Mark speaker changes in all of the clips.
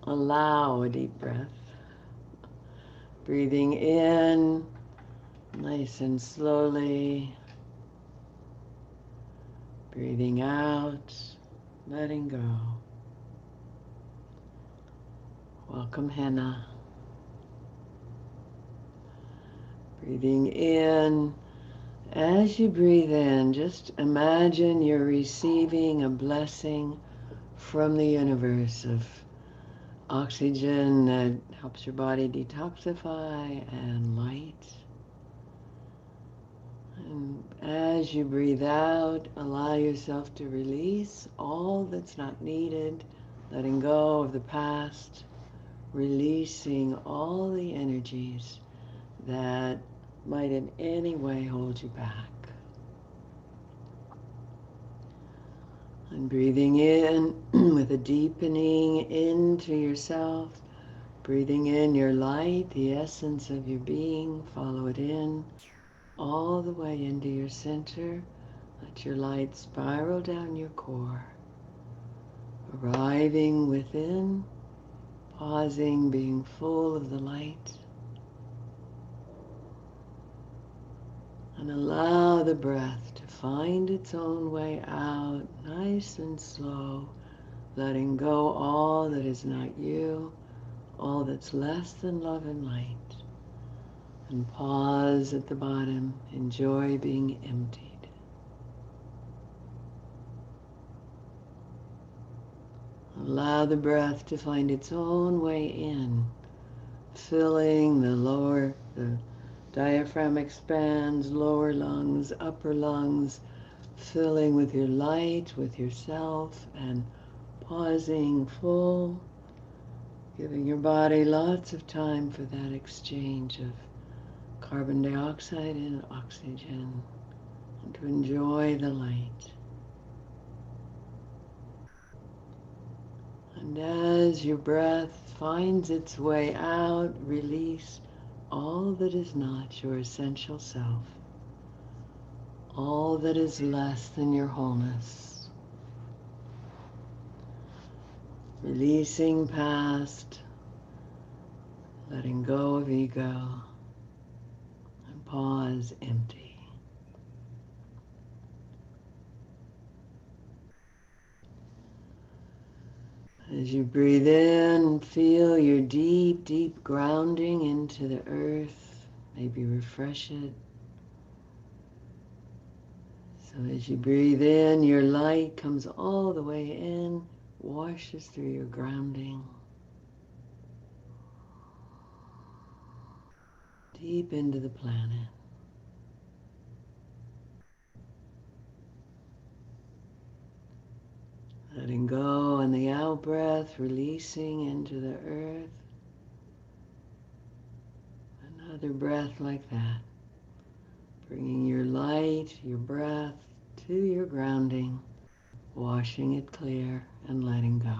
Speaker 1: Allow a deep breath. Breathing in, nice and slowly. Breathing out, letting go. Welcome, Hannah. Breathing in. As you breathe in, just imagine you're receiving a blessing from the universe of oxygen that helps your body detoxify and light. And as you breathe out, allow yourself to release all that's not needed, letting go of the past, releasing all the energies that might in any way hold you back. And breathing in with a deepening into yourself, breathing in your light, the essence of your being, follow it in all the way into your center. Let your light spiral down your core, arriving within, pausing, being full of the light. And allow the breath to find its own way out, nice and slow, letting go all that is not you, all that's less than love and light. And pause at the bottom, enjoy being emptied. Allow the breath to find its own way in, filling the diaphragm expands, lower lungs, upper lungs, filling with your light, with yourself, and pausing full, giving your body lots of time for that exchange of carbon dioxide and oxygen, and to enjoy the light. And as your breath finds its way out, release all that is not your essential self, all that is less than your wholeness. Releasing past, letting go of ego, and pause empty. As you breathe in, feel your deep, deep grounding into the earth. Maybe refresh it. So as you breathe in, your light comes all the way in, washes through your grounding. Deep into the planet. Letting go on the out breath, releasing into the earth. Another breath like that. Bringing your light, your breath to your grounding, washing it clear and letting go.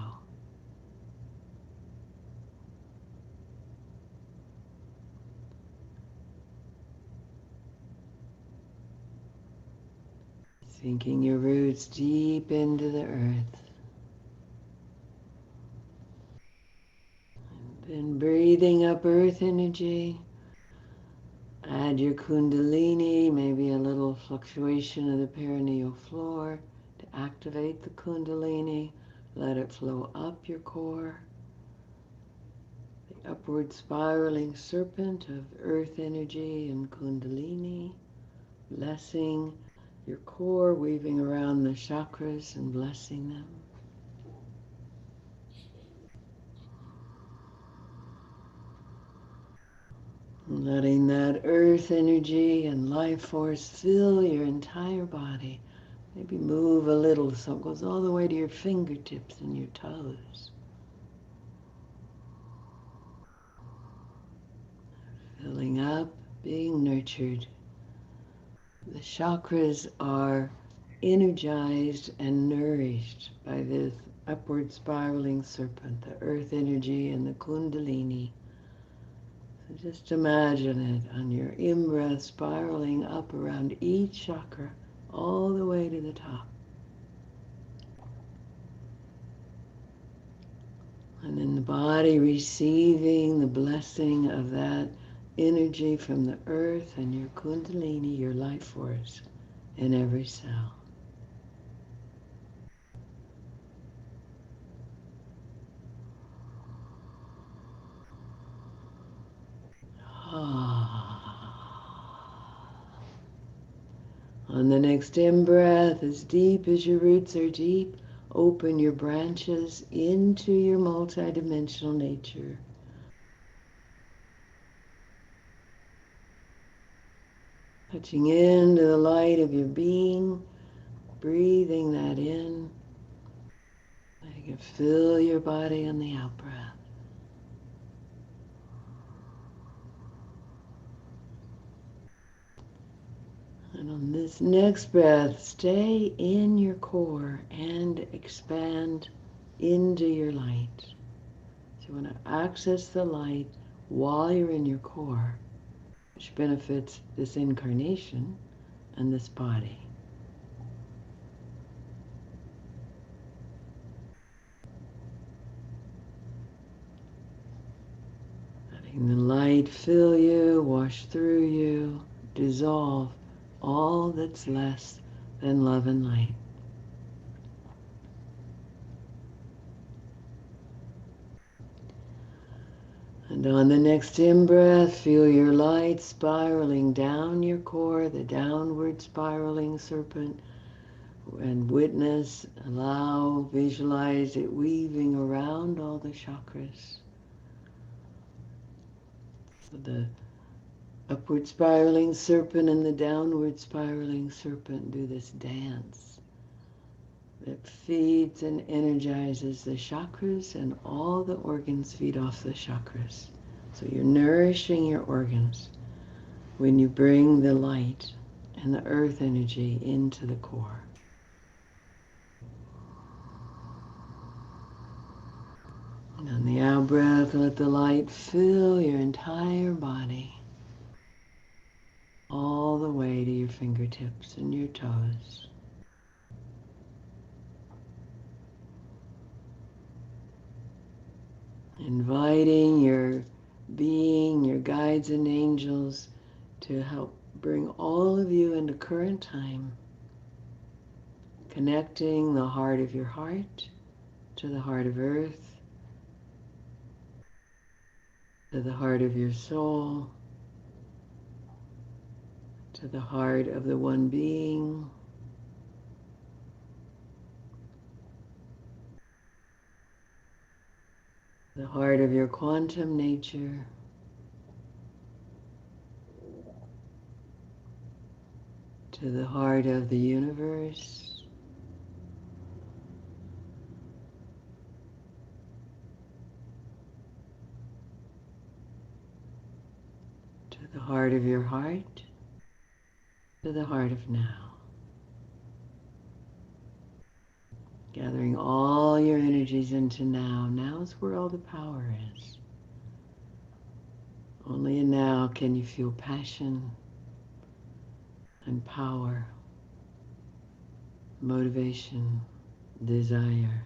Speaker 1: Sinking your roots deep into the earth. Then breathing up earth energy. Add your kundalini, maybe a little fluctuation of the perineal floor to activate the kundalini. Let it flow up your core. The upward spiraling serpent of earth energy and kundalini, blessing your core, weaving around the chakras and blessing them. Letting that earth energy and life force fill your entire body. Maybe move a little so it goes all the way to your fingertips and your toes. Filling up, being nurtured. The chakras are energized and nourished by this upward spiraling serpent, the earth energy and the kundalini. So just imagine it on your in-breath spiraling up around each chakra all the way to the top. And then the body receiving the blessing of that energy from the earth and your kundalini, your life force in every cell. On the next in-breath, as deep as your roots are deep, open your branches into your multidimensional nature. Touching into the light of your being, breathing that in. You can fill your body on the out-breath. And on this next breath, stay in your core and expand into your light. So you want to access the light while you're in your core, which benefits this incarnation and this body. Letting the light fill you, wash through you, dissolve all that's less than love and light. And on the next in-breath, feel your light spiraling down your core, the downward spiraling serpent, and witness, allow, visualize it weaving around all the chakras. So the upward spiraling serpent and the downward spiraling serpent do this dance that feeds and energizes the chakras, and all the organs feed off the chakras. So you're nourishing your organs when you bring the light and the earth energy into the core. And on the out breath, let the light fill your entire body, all the way to your fingertips and your toes. Inviting your being, your guides and angels to help bring all of you into current time, connecting the heart of your heart to the heart of earth, to the heart of your soul, to the heart of the one being, the heart of your quantum nature, to the heart of the universe, to the heart of your heart, to the heart of now. Gathering all your energies into now. Now is where all the power is. Only in now can you feel passion and power, motivation, desire,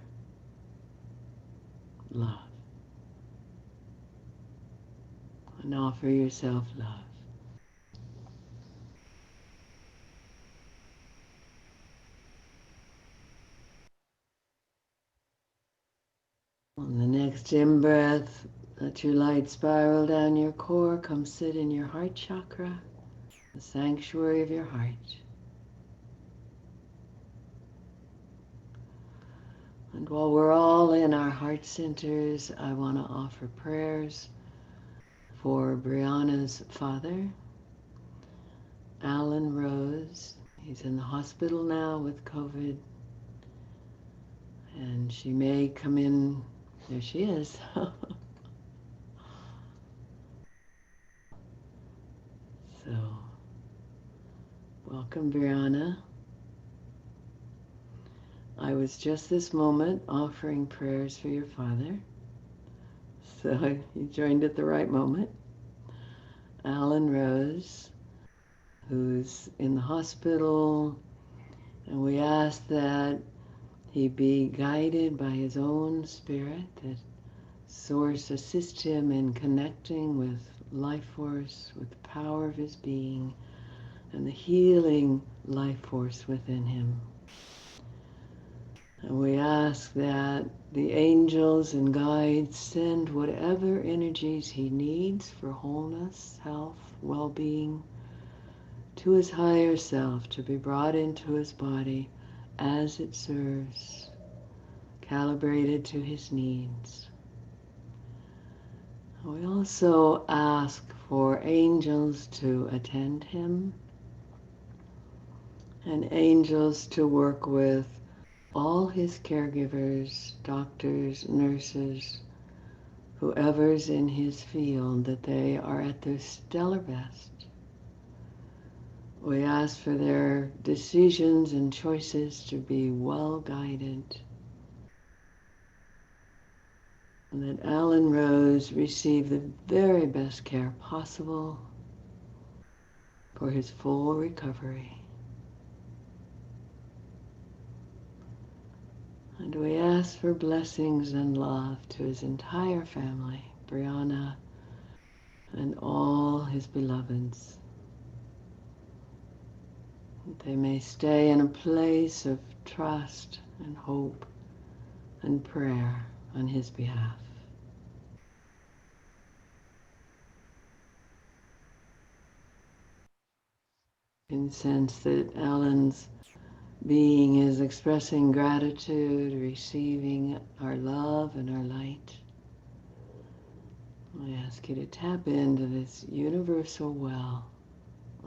Speaker 1: love. And offer yourself love. On the next in-breath, let your light spiral down your core. Come sit in your heart chakra, the sanctuary of your heart. And while we're all in our heart centers, I want to offer prayers for Brianna's father, Alan Rose. He's in the hospital now with COVID, and she may come in. There she is. So, welcome, Brianna. I was just this moment offering prayers for your father, so you joined at the right moment. Alan Rose, who's in the hospital, and we ask that he be guided by his own spirit, that Source assist him in connecting with life force, with the power of his being, and the healing life force within him. And we ask that the angels and guides send whatever energies he needs for wholeness, health, well-being, to his higher self to be brought into his body as it serves, calibrated to his needs. We also ask for angels to attend him and angels to work with all his caregivers, doctors, nurses, whoever's in his field, that they are at their stellar best. We ask for their decisions and choices to be well guided, and that Alan Rose receive the very best care possible for his full recovery. And we ask for blessings and love to his entire family, Brianna, and all his beloveds. That they may stay in a place of trust and hope and prayer on his behalf. In the sense that Alan's being is expressing gratitude, receiving our love and our light. I ask you to tap into this universal well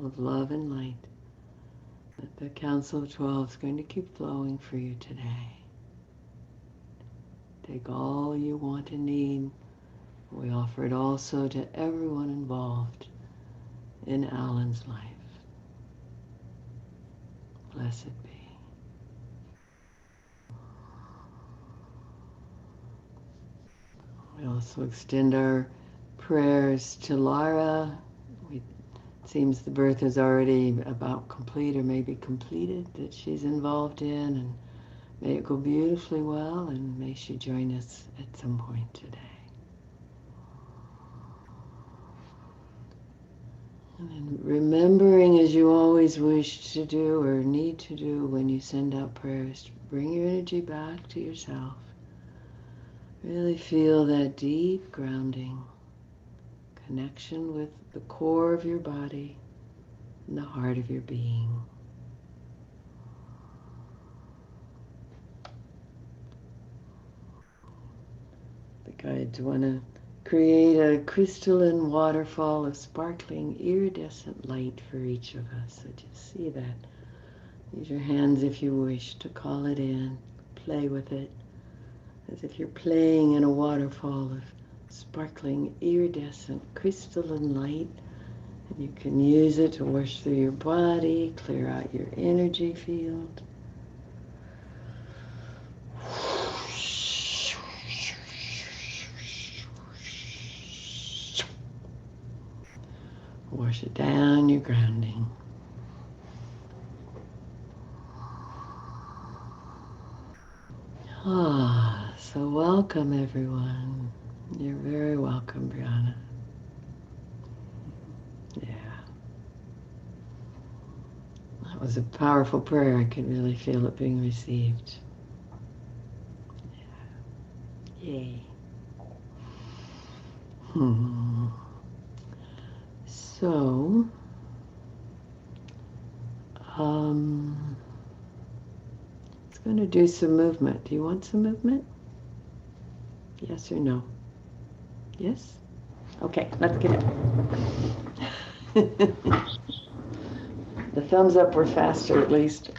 Speaker 1: of love and light that the Council of 12 is going to keep flowing for you today. Take all you want and need. We offer it also to everyone involved in Alan's life. Blessed be. We also extend our prayers to Lara. It seems the birth is already about complete or maybe completed that she's involved in, and may it go beautifully well, and may she join us at some point today. And then remembering, as you always wish to do or need to do when you send out prayers, bring your energy back to yourself. Really feel that deep grounding, connection with the core of your body and the heart of your being. The guides want to create a crystalline waterfall of sparkling iridescent light for each of us. So just see that. Use your hands if you wish to call it in. Play with it as if you're playing in a waterfall of sparkling iridescent crystalline light. And you can use it to wash through your body, clear out your energy field. Wash it down, your grounding. So welcome everyone. You're very welcome, Brianna. Yeah. That was a powerful prayer. I could really feel it being received. Yeah. Yay. So, it's going to do some movement. Do you want some movement? Yes or no? Yes? Okay, let's get it. The thumbs up were faster, at least.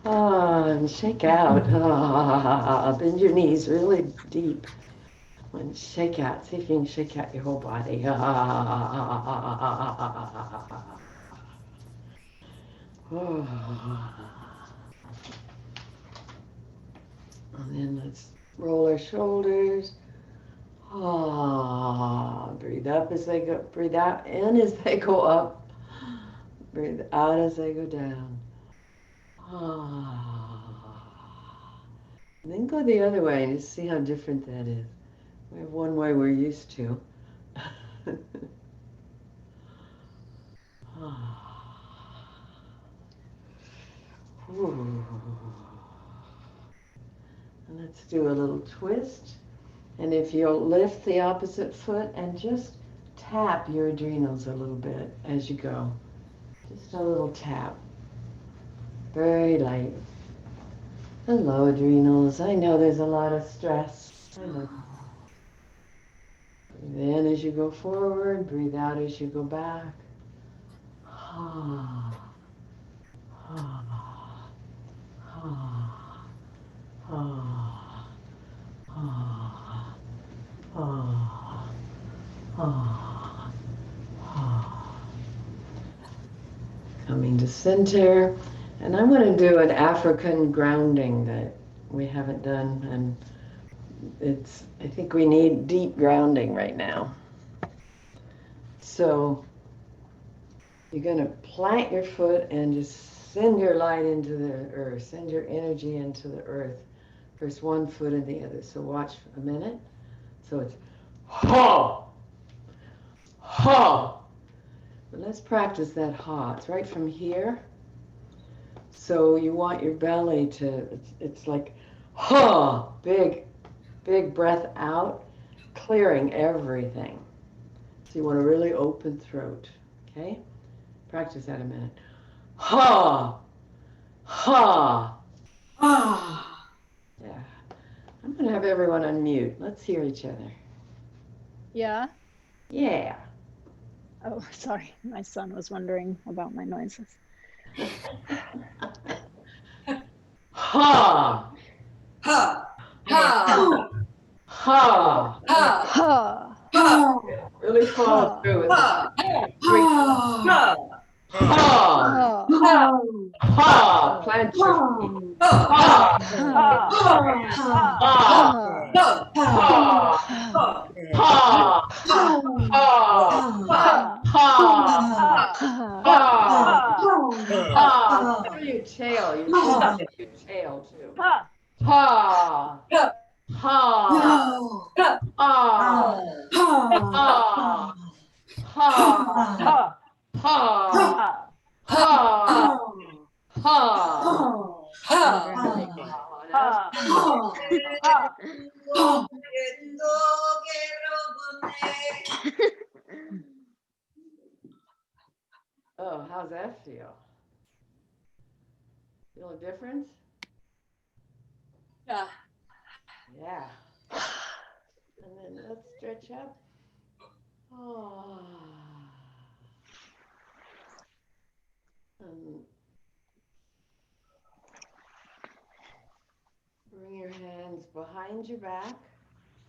Speaker 1: And shake out. Bend your knees really deep. And shake out. See if you can shake out your whole body. And then let's roll our shoulders. Breathe up as they go. Breathe out in as they go up. Breathe out as they go down. And then go the other way and just see how different that is. We have one way we're used to. Ooh. And let's do a little twist. And if you'll lift the opposite foot and just tap your adrenals a little bit as you go. Just a little tap. Very light. Hello, adrenals. I know there's a lot of stress. I know. Breathe in as you go forward. Breathe out as you go back. Ah, ah, ah, ah, ah, ah, ah, ah. Coming to center. And I'm going to do an African grounding that we haven't done. And I think we need deep grounding right now. So you're going to plant your foot and just send your light into the earth, send your energy into the earth. First one foot and the other. So watch a minute. So it's ha, ha. But let's practice that ha. It's right from here. So you want your belly to, it's like ha, big breath out, clearing everything. So you want a really open throat. Okay? Practice that a minute. Ha, ha.
Speaker 2: Ah.
Speaker 1: Yeah. I'm going to have everyone unmute. Let's hear each other.
Speaker 3: Yeah.
Speaker 1: Yeah.
Speaker 3: Oh, sorry. My son was wondering about my noises.
Speaker 1: Ha,
Speaker 2: Ha.
Speaker 1: ha,
Speaker 2: Ha.
Speaker 1: ha.
Speaker 2: Ha.
Speaker 3: Ha.
Speaker 2: Ha.
Speaker 1: Really follow
Speaker 3: Ha.
Speaker 1: through with
Speaker 2: Ha.
Speaker 1: it.
Speaker 2: Ha.
Speaker 1: Ha,
Speaker 3: Ha.
Speaker 1: ha. Plant your feet.
Speaker 2: Ha.
Speaker 1: Ha,
Speaker 3: Ha.
Speaker 1: ha,
Speaker 3: Ha.
Speaker 1: ha,
Speaker 3: Ha.
Speaker 1: ha, ha,
Speaker 3: Ha.
Speaker 1: ha, ha, ha.
Speaker 2: Ha.
Speaker 1: Through your tail. You should your tail too. Ha, ha, ha, ha, ha, ha, ha, Oh, how's that feel? Feel a difference?
Speaker 2: Yeah.
Speaker 1: Yeah. And then let's stretch up. Oh. And bring your hands behind your back,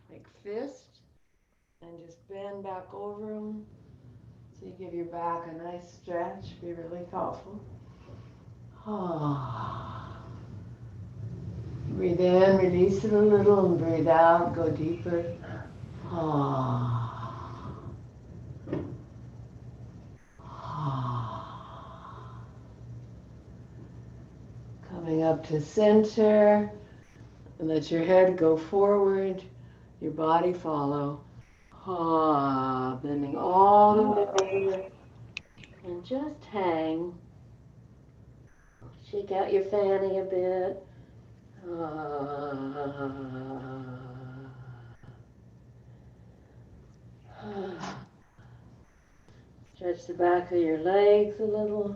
Speaker 1: make fist, and just bend back over them. So you give your back a nice stretch. Be really thoughtful. Oh. Breathe in, release it a little, and breathe out, go deeper. Oh. Oh. Coming up to center, and let your head go forward, your body follow. Ah, bending all the way, and just hang. Shake out your fanny a bit. Stretch the back of your legs a little.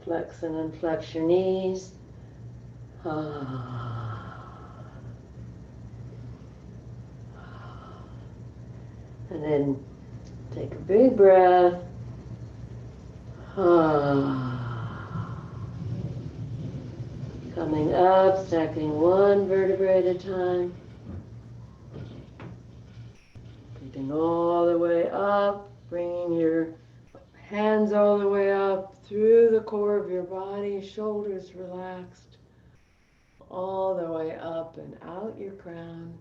Speaker 1: Flex and unflex your knees. And then take a big breath. Coming up, stacking one vertebrae at a time. Breathing all the way up, bringing your hands all the way up through the core of your body, shoulders relaxed, all the way up and out your crown.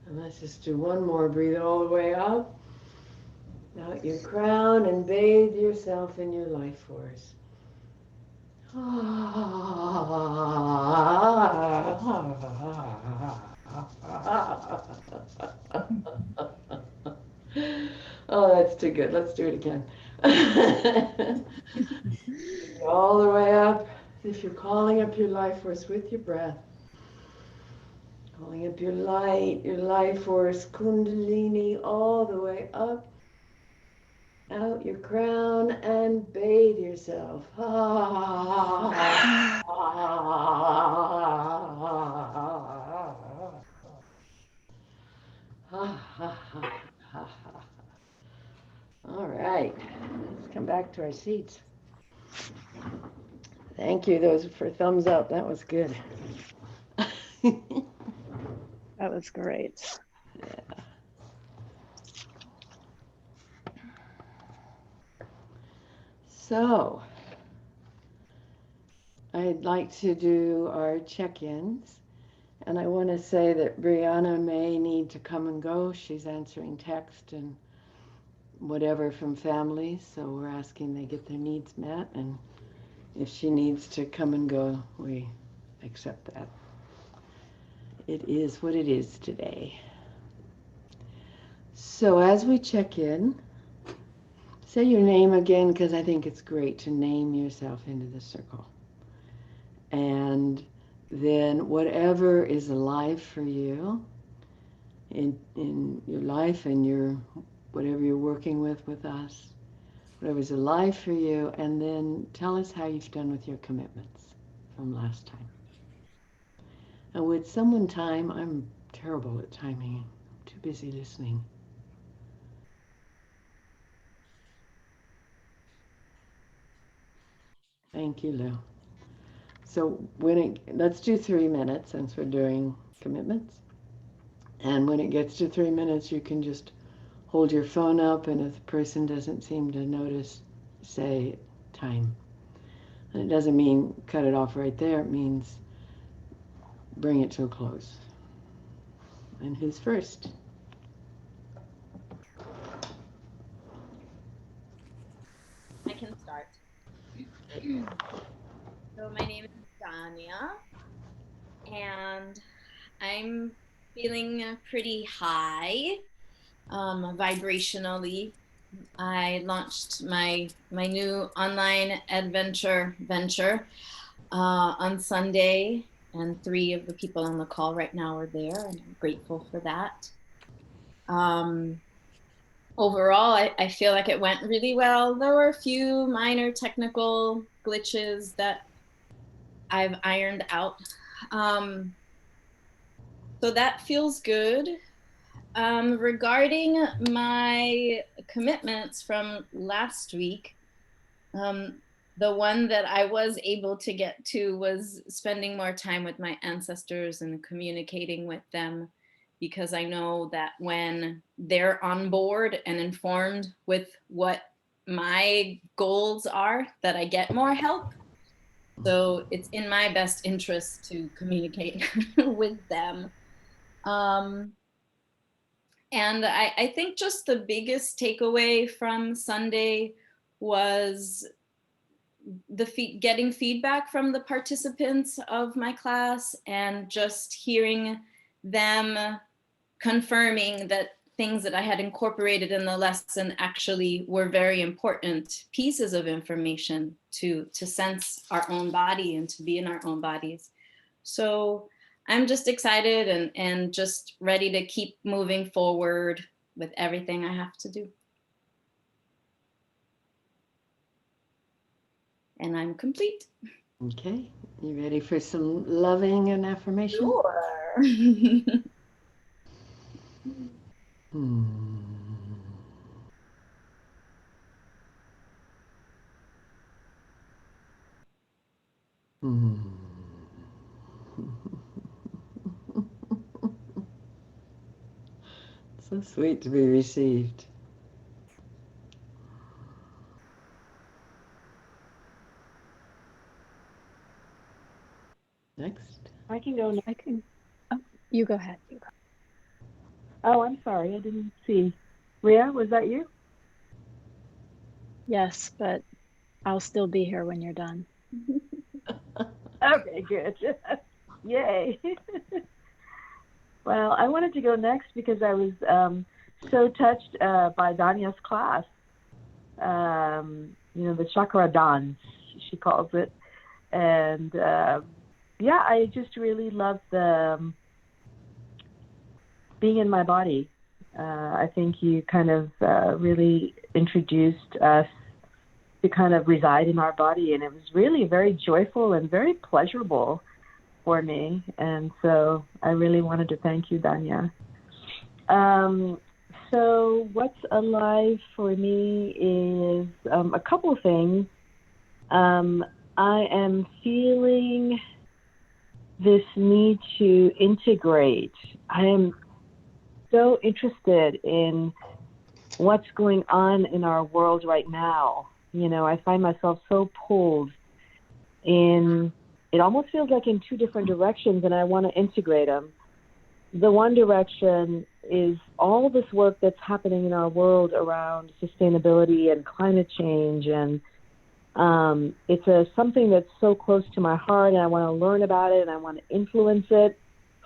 Speaker 1: And let's just do one more. Breathe all the way up. Out your crown and bathe yourself in your life force. Oh, that's too good. Let's do it again. All the way up. If you're calling up your life force with your breath, calling up your light, your life force, Kundalini, all the way up, out your crown, and bathe yourself. All right, let's come back to our seats. Thank you, those for thumbs up. That was good.
Speaker 3: That was great.
Speaker 1: Yeah. So, I'd like to do our check-ins. And I want to say that Brianna may need to come and go. She's answering text and whatever from families. So we're asking they get their needs met. And if she needs to come and go, we accept that. It is what it is today. So as we check in, say your name again because I think it's great to name yourself into the circle. And then whatever is alive for you in your life and your whatever you're working with us, whatever's alive for you, and then tell us how you've done with your commitments from last time. And would someone time, I'm terrible at timing, I'm too busy listening. Thank you, Lou. So let's do 3 minutes since we're doing commitments. And when it gets to 3 minutes, you can just hold your phone up, and if the person doesn't seem to notice, say time. And it doesn't mean cut it off right there. It means bring it to a close. And who's first?
Speaker 4: I can start. So my name is Dania, and I'm feeling pretty high vibrationally. I launched my new online adventure venture on Sunday, and 3 of the people on the call right now are there, and I'm grateful for that. Um, Overall, I feel like it went really well. There were a few minor technical glitches that I've ironed out. So that feels good. Regarding my commitments from last week, the one that I was able to get to was spending more time with my ancestors and communicating with them, because I know that when they're on board and informed with what my goals are, that I get more help. So it's in my best interest to communicate with them. And I think just the biggest takeaway from Sunday was getting feedback from the participants of my class, and just hearing them confirming that things that I had incorporated in the lesson actually were very important pieces of information to sense our own body and to be in our own bodies. So I'm just excited and just ready to keep moving forward with everything I have to do. And I'm complete.
Speaker 1: Okay, you ready for some loving and affirmation?
Speaker 4: Sure.
Speaker 1: Hmm. Hmm. So sweet to be received. Next.
Speaker 5: I can go now.
Speaker 3: I can. Oh, you go ahead. You go.
Speaker 5: Oh, I'm sorry. I didn't see. Rhea, was that you?
Speaker 3: Yes, but I'll still be here when you're done.
Speaker 5: Okay, good. Yay. Well, I wanted to go next because I was so touched by Danya's class. The chakra dance, she calls it. And yeah, I just really love the being in my body. I think you kind of really introduced us to kind of reside in our body, and it was really very joyful and very pleasurable for me. And so I really wanted to thank you, Danya. So what's alive for me is a couple of things. I am feeling this need to integrate. I am so interested in what's going on in our world right now. I find myself so pulled in, it almost feels like in two different directions, and I want to integrate them. The one direction is all this work that's happening in our world around sustainability and climate change, and it's something that's so close to my heart, and I want to learn about it, and I want to influence it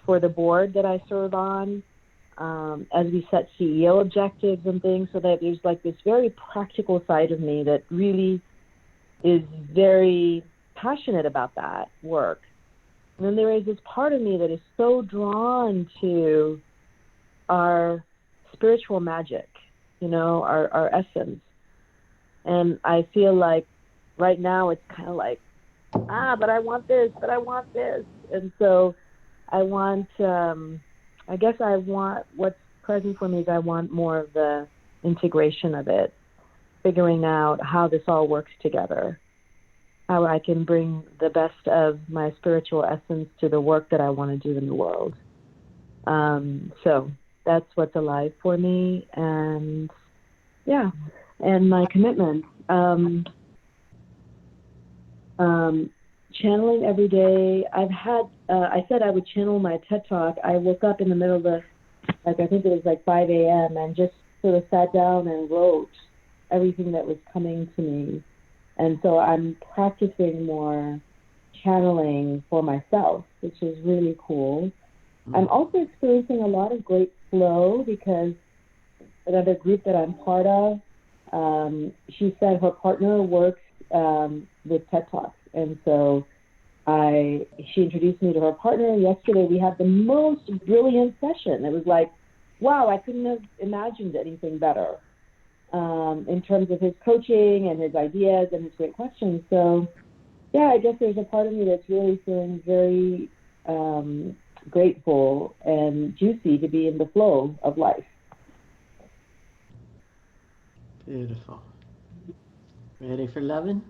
Speaker 5: for the board that I serve on, as we set CEO objectives and things, so that there's like this very practical side of me that really is very passionate about that work. And then there is this part of me that is so drawn to our spiritual magic, our essence. And I feel like right now it's kind of like, but I want this. And so I want, what's present for me is I want more of the integration of it, figuring out how this all works together, how I can bring the best of my spiritual essence to the work that I want to do in the world. So that's what's alive for me. And yeah, and my commitment. Channeling every day. I said I would channel my TED Talk. I woke up in the middle of I think it was like 5 a.m. and just sort of sat down and wrote everything that was coming to me. And so I'm practicing more channeling for myself, which is really cool. I'm also experiencing a lot of great flow because another group that I'm part of, she said her partner works with TED Talks. And so she introduced me to her partner. Yesterday we had the most brilliant session. It was like, wow, I couldn't have imagined anything better in terms of his coaching and his ideas and his great questions. So yeah, I guess there's a part of me that's really feeling very grateful and juicy to be in the flow of life.
Speaker 1: Beautiful. Ready for loving?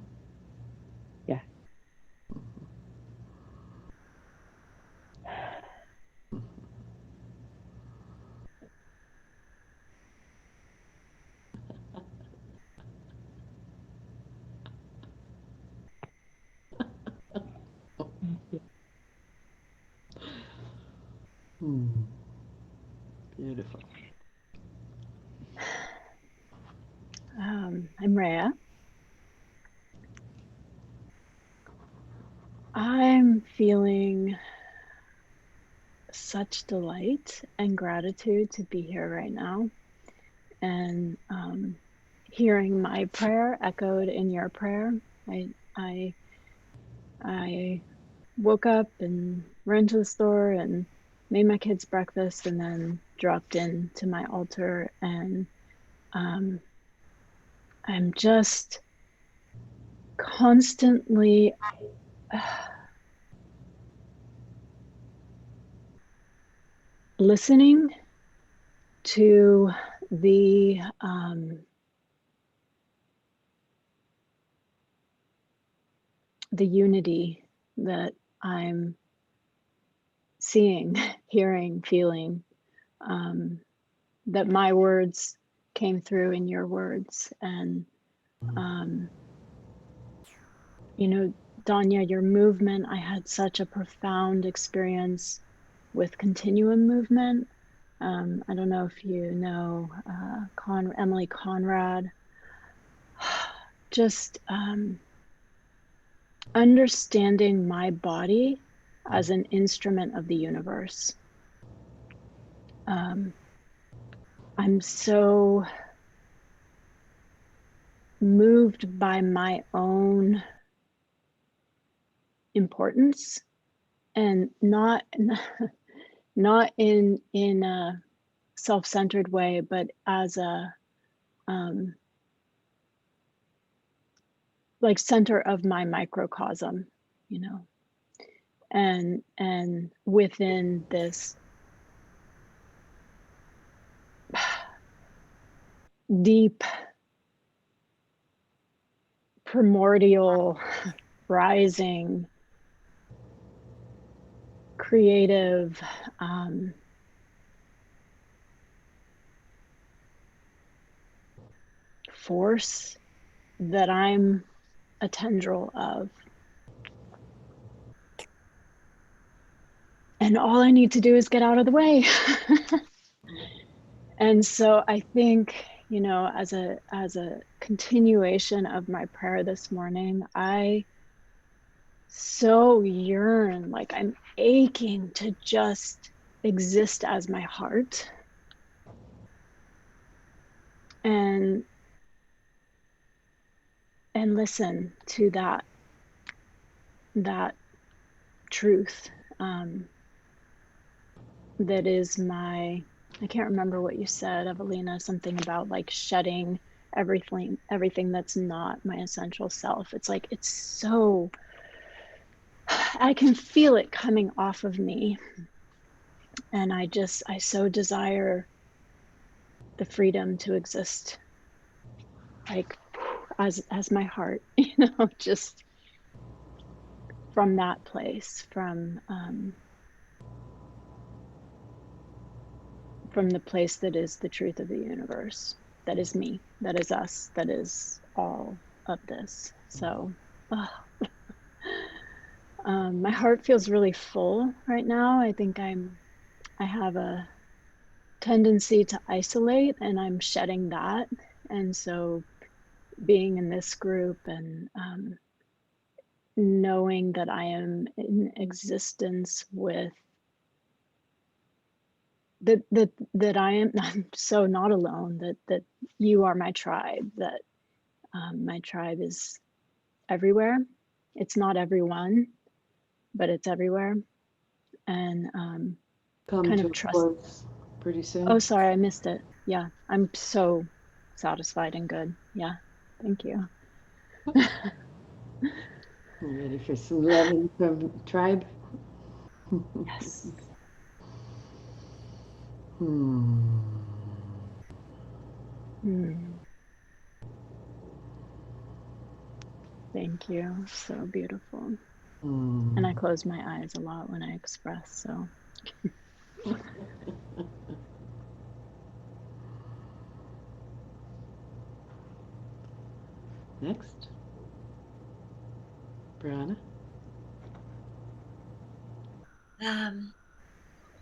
Speaker 5: Yeah.
Speaker 1: Beautiful.
Speaker 3: I'm Rhea. I'm feeling such delight and gratitude to be here right now, and hearing my prayer echoed in your prayer. I woke up and ran to the store and made my kids breakfast, and then dropped into my altar, and I'm just constantly listening to the unity that I'm seeing, hearing, feeling, that my words came through in your words. And Danya, your movement, I had such a profound experience with continuum movement. I don't know if you know Emily Conrad. just understanding my body as an instrument of the universe. I'm so moved by my own importance, and not in a self-centered way, but as a like center of my microcosm, you know, and within this deep primordial rising creative force that I'm a tendril of. And all I need to do is get out of the way. And so I think, you know, as a continuation of my prayer this morning, I so yearn, like I'm aching to just exist as my heart and listen to that truth that is my, I can't remember what you said, Evelina, something about like shedding everything that's not my essential self. It's like, it's so, I can feel it coming off of me. And I so desire the freedom to exist like as my heart, you know, just from that place, from the place that is the truth of the universe, that is me, that is us, that is all of this. So my heart feels really full right now. I think I have a tendency to isolate, and I'm shedding that. And so being in this group and knowing that I am in existence with that I am, I'm so not alone, that you are my tribe, that my tribe is everywhere. It's not everyone, but it's everywhere. And
Speaker 1: Come
Speaker 3: kind
Speaker 1: to
Speaker 3: of
Speaker 1: a
Speaker 3: trust.
Speaker 1: close pretty soon.
Speaker 3: Oh, sorry, I missed it. Yeah, I'm so satisfied and good. Yeah, thank you.
Speaker 1: You ready for some loving from tribe?
Speaker 3: Yes.
Speaker 1: Hmm.
Speaker 3: Thank you. So beautiful.
Speaker 1: Hmm.
Speaker 3: And I close my eyes a lot when I express, so.
Speaker 1: Next. Brianna.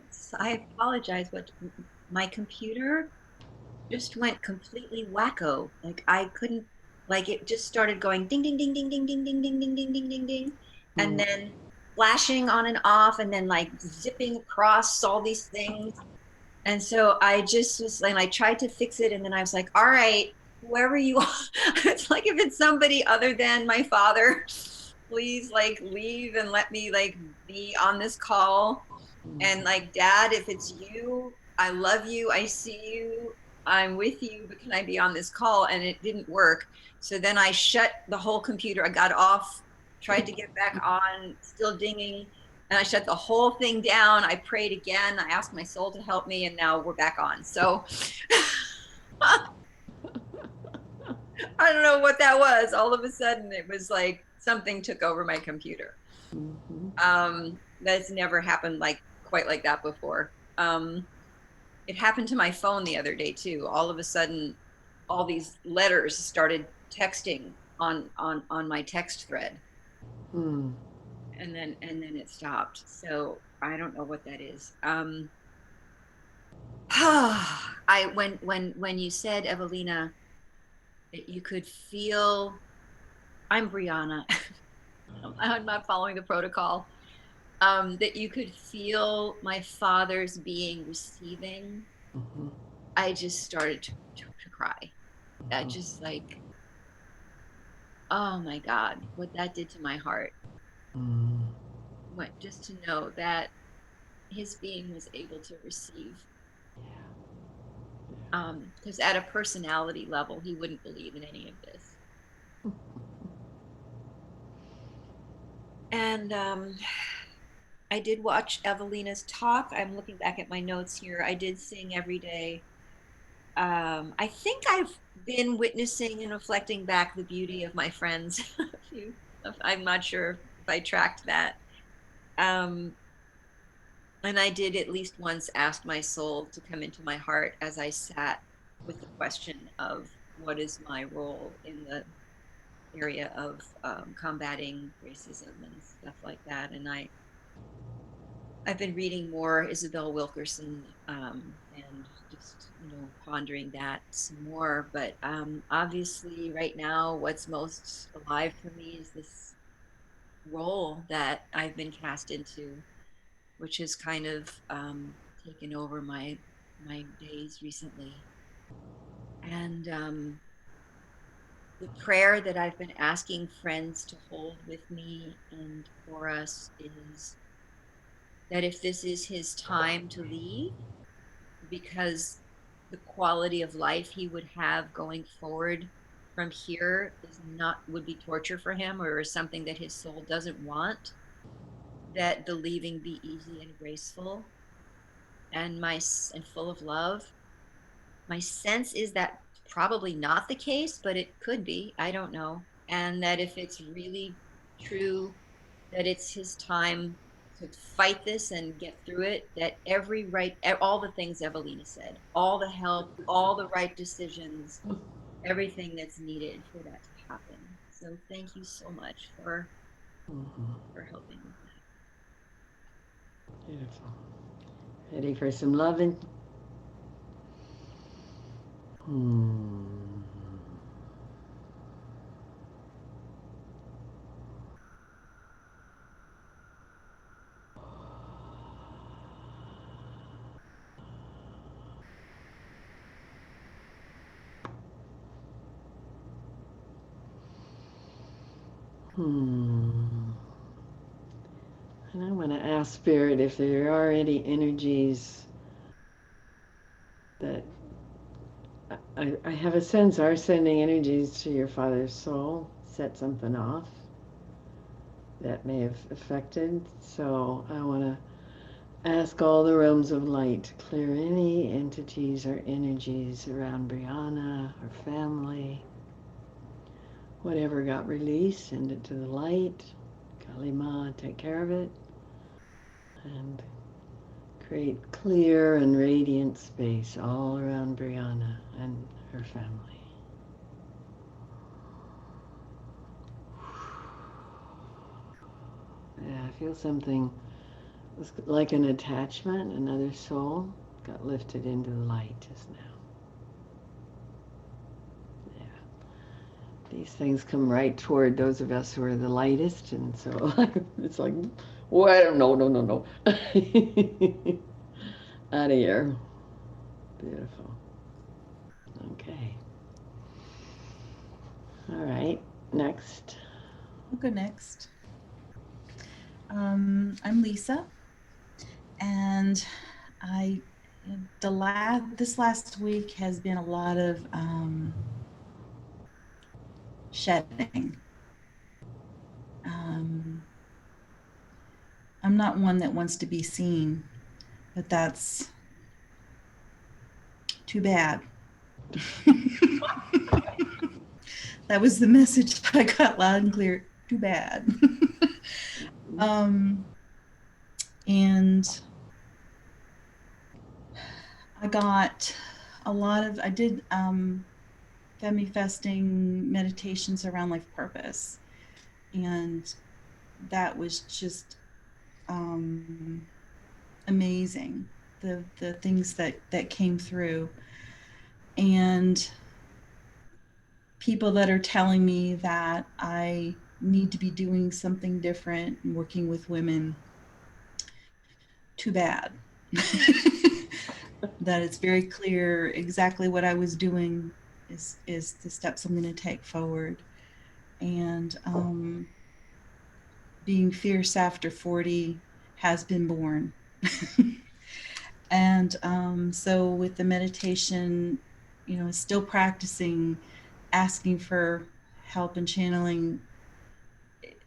Speaker 2: So I apologize, but my computer just went completely wacko. Like I couldn't, like it just started going ding ding ding ding ding ding ding ding ding ding ding ding ding, and then flashing on and off, and then like zipping across all these things. And so I just was, and I tried to fix it, and then I was like, all right, whoever you are, it's like if it's somebody other than my father, please like leave and let me like be on this call. And like, Dad, if it's you, I love you, I see you, I'm with you, but can I be on this call? And it didn't work. So then I shut the whole computer. I got off, tried to get back on, still dinging. And I shut the whole thing down. I prayed again. I asked my soul to help me, and now we're back on. So I don't know what that was. All of a sudden, it was like something took over my computer. That's never happened like quite like that before. It happened to my phone the other day too. All of a sudden, all these letters started texting on my text thread, and then it stopped. So I don't know what that is. When you said, Evelina, that you could feel I'm Brianna. I'm not following the protocol. That you could feel my father's being receiving.
Speaker 1: Mm-hmm.
Speaker 2: I just started to cry. I just like, oh my God, what that did to my heart.
Speaker 1: Mm.
Speaker 2: What, just to know that his being was able to receive. Because at a personality level, he wouldn't believe in any of this. And I did watch Evelina's talk. I'm looking back at my notes here. I did sing every day. I think I've been witnessing and reflecting back the beauty of my friends. I'm not sure if I tracked that. Um, and I did at least once ask my soul to come into my heart as I sat with the question of what is my role in the area of combating racism and stuff like that. And I've been reading more Isabel Wilkerson and just pondering that some more. But obviously, right now, what's most alive for me is this role that I've been cast into, which has kind of taken over my days recently. And the prayer that I've been asking friends to hold with me and for us is that if this is his time to leave, because the quality of life he would have going forward from here is not would be torture for him or something that his soul doesn't want, that the leaving be easy and graceful and full of love. My sense is that probably not the case, but it could be, I don't know. And that if it's really true that it's his time to fight this and get through it, that all the things Evelina said, all the help, all the right decisions, everything that's needed for that to happen. So thank you so much
Speaker 1: Mm-hmm.
Speaker 2: for helping with that.
Speaker 1: Beautiful. Ready for some loving? Hmm. Hmm. And I want to ask Spirit if there are any energies that I have a sense are sending energies to your father's soul, set something off that may have affected. So I want to ask all the realms of light to clear any entities or energies around Brianna, her family, whatever got released, send it to the light. Kalima, take care of it. And create clear and radiant space all around Brianna and her family. Yeah, I feel something like an attachment, another soul got lifted into the light just now. Yeah. These things come right toward those of us who are the lightest, and so it's like, well, no, no, no, no. Out of here. Beautiful. Okay. All right. Next.
Speaker 6: I'll go next. I'm Lisa, and this last week has been a lot of shedding. I'm not one that wants to be seen, but that's too bad. That was the message I got loud and clear. Too bad. And I did manifesting meditations around life purpose, and that was just amazing, the things that came through. And people that are telling me that I need to be doing something different and working with women. Too bad. That it's very clear exactly what I was doing is the steps I'm going to take forward. And being fierce after 40 has been born. And so with the meditation, still practicing, asking for help and channeling.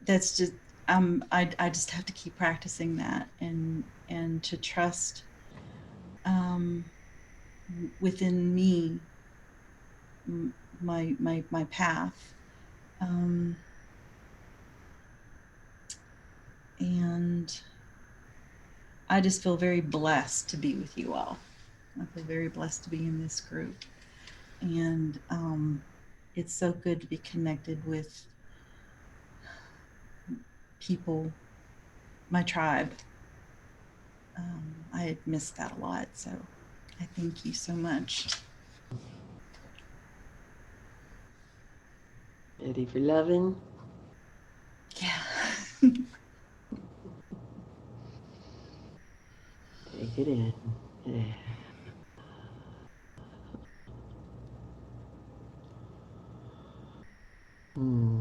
Speaker 6: That's just I just have to keep practicing that and to trust um, within me, my path. Um, and I just feel very blessed to be with you all. I feel very blessed to be in this group. And it's so good to be connected with people, my tribe. I had missed that a lot. So I thank you so much.
Speaker 1: Ready for loving?
Speaker 6: Yeah.
Speaker 1: Take it in. Yeah. Hmm.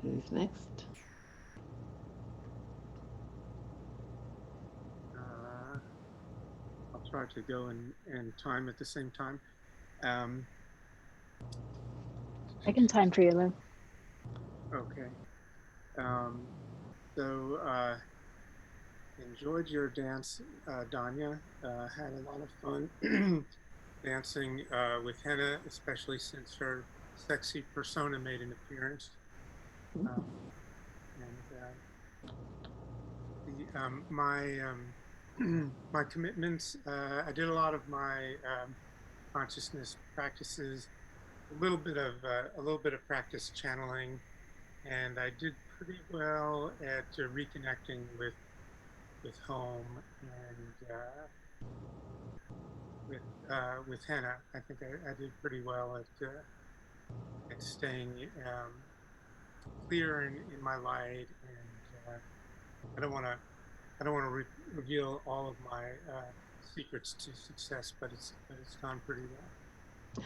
Speaker 1: Who's next?
Speaker 7: I'll try to go in time at the same time.
Speaker 3: I can time for you, Lou.
Speaker 7: Okay. So enjoyed your dance, Danya. Had a lot of fun dancing with Henna, especially since her sexy persona made an appearance. My my commitments. I did a lot of my consciousness practices, a little bit of practice channeling, and I did pretty well at reconnecting with home and with Henna. I think I did pretty well at staying clear in my light, and I don't want to reveal all of my secrets to success, but it's gone pretty well.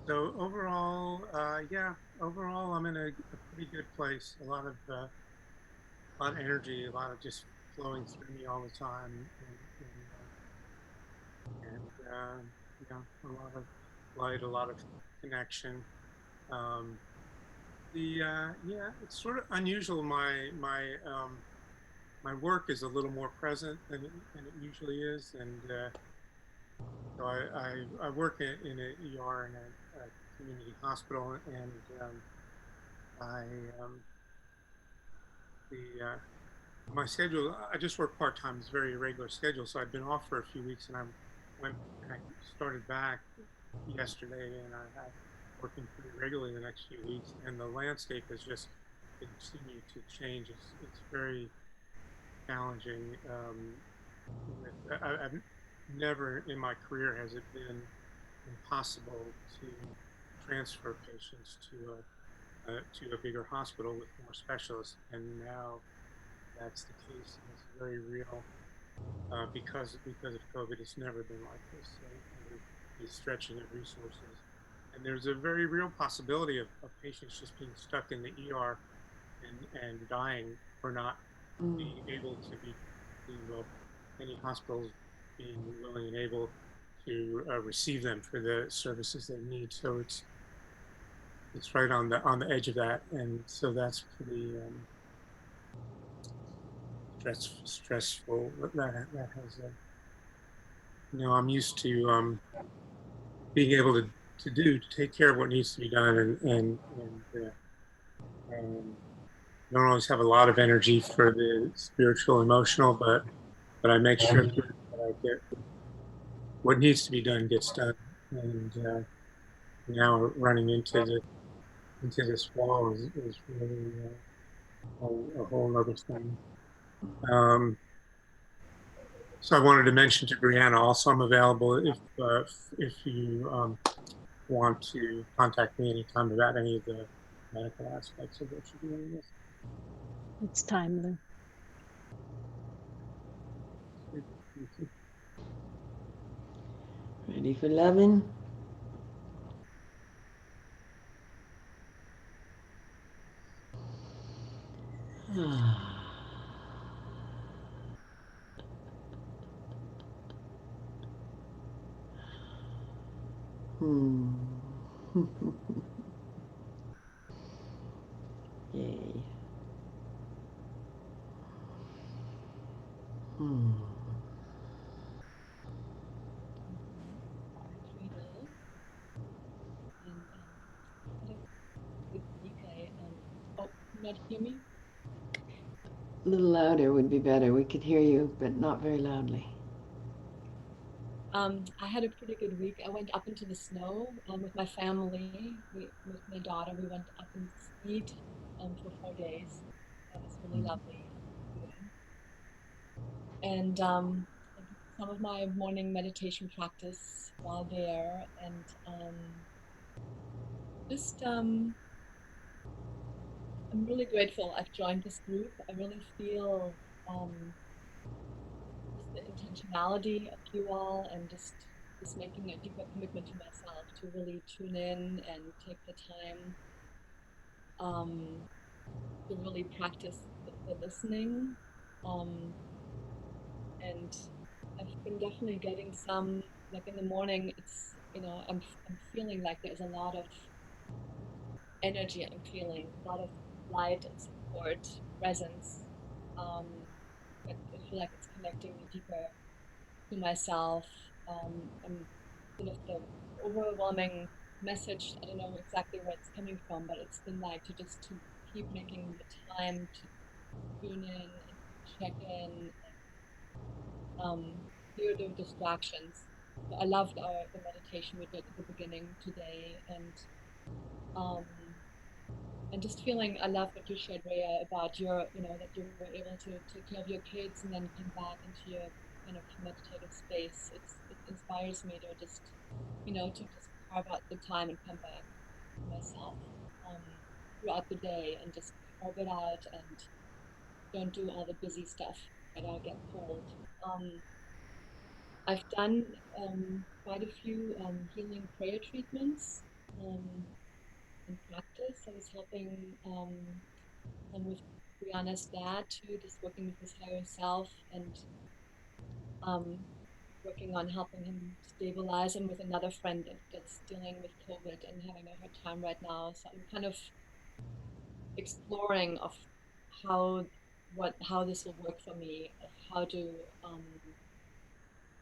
Speaker 7: So overall, overall I'm in a pretty good place. A lot of energy, a lot of just flowing through me all the time, a lot of light, a lot of connection. It's sort of unusual. My work is a little more present than it usually is, and so I work in an ER in a community hospital, and I the my schedule, I just work part time. It's a very irregular schedule, so I've been off for a few weeks, and I started back yesterday, and I have working pretty regularly the next few weeks, and the landscape has just continued to change. It's very challenging. I've never in my career has it been impossible to transfer patients to a bigger hospital with more specialists, and now that's the case, and it's very real because of COVID. It's never been like this. So the stretching of resources, and there's a very real possibility of patients just being stuck in the ER and dying for not being able to be any hospitals being willing and able to receive them for the services they need. So it's right on the edge of that, and so that's pretty stressful. That has I'm used to being able to take care of what needs to be done, and don't always have a lot of energy for the spiritual, emotional, but I make sure that I get what needs to be done gets done. And now running into this wall is really a whole other thing. So I wanted to mention to Brianna also, I'm available if you want to contact me anytime about any of the medical aspects of what you're dealing with.
Speaker 3: It's timely.
Speaker 7: Thank you.
Speaker 1: Ready for loving? Hmm. Yay. Hmm.
Speaker 8: Trina, and had a good week. Oh, can you not hear me?
Speaker 1: A little louder would be better. We could hear you, but not very loudly.
Speaker 8: I had a pretty good week. I went up into the snow with my family. With my daughter, we went up and skied for 4 days. That was really lovely and good. And I did some of my morning meditation practice while there, and just I'm really grateful I've joined this group. I really feel just the intentionality of you all, and just making a deeper commitment to myself to really tune in and take the time to really practice the listening. Um, and I've been definitely getting some, like in the morning, I'm feeling like there's a lot of energy. I'm feeling a lot of light and support, presence. Um, I feel like it's connecting me deeper to myself. And sort of the overwhelming message, I don't know exactly where it's coming from, but it's been like to keep making the time to tune in and check in and clear the distractions. So I loved the meditation we did at the beginning today, um, and just feeling, I love what you shared, Rhea, about that you were able to take care of your kids and then come back into your kind of meditative space. It inspires me to just carve out the time and come back to myself um, throughout the day and just carve it out and don't do all the busy stuff that I get pulled. Um, I've done quite a few healing prayer treatments in practice. I was helping with Brianna's dad too, just working with his higher self and um, working on helping him stabilize, and with another friend that's dealing with COVID and having a hard time right now. So I'm kind of exploring of how how this will work for me, of how to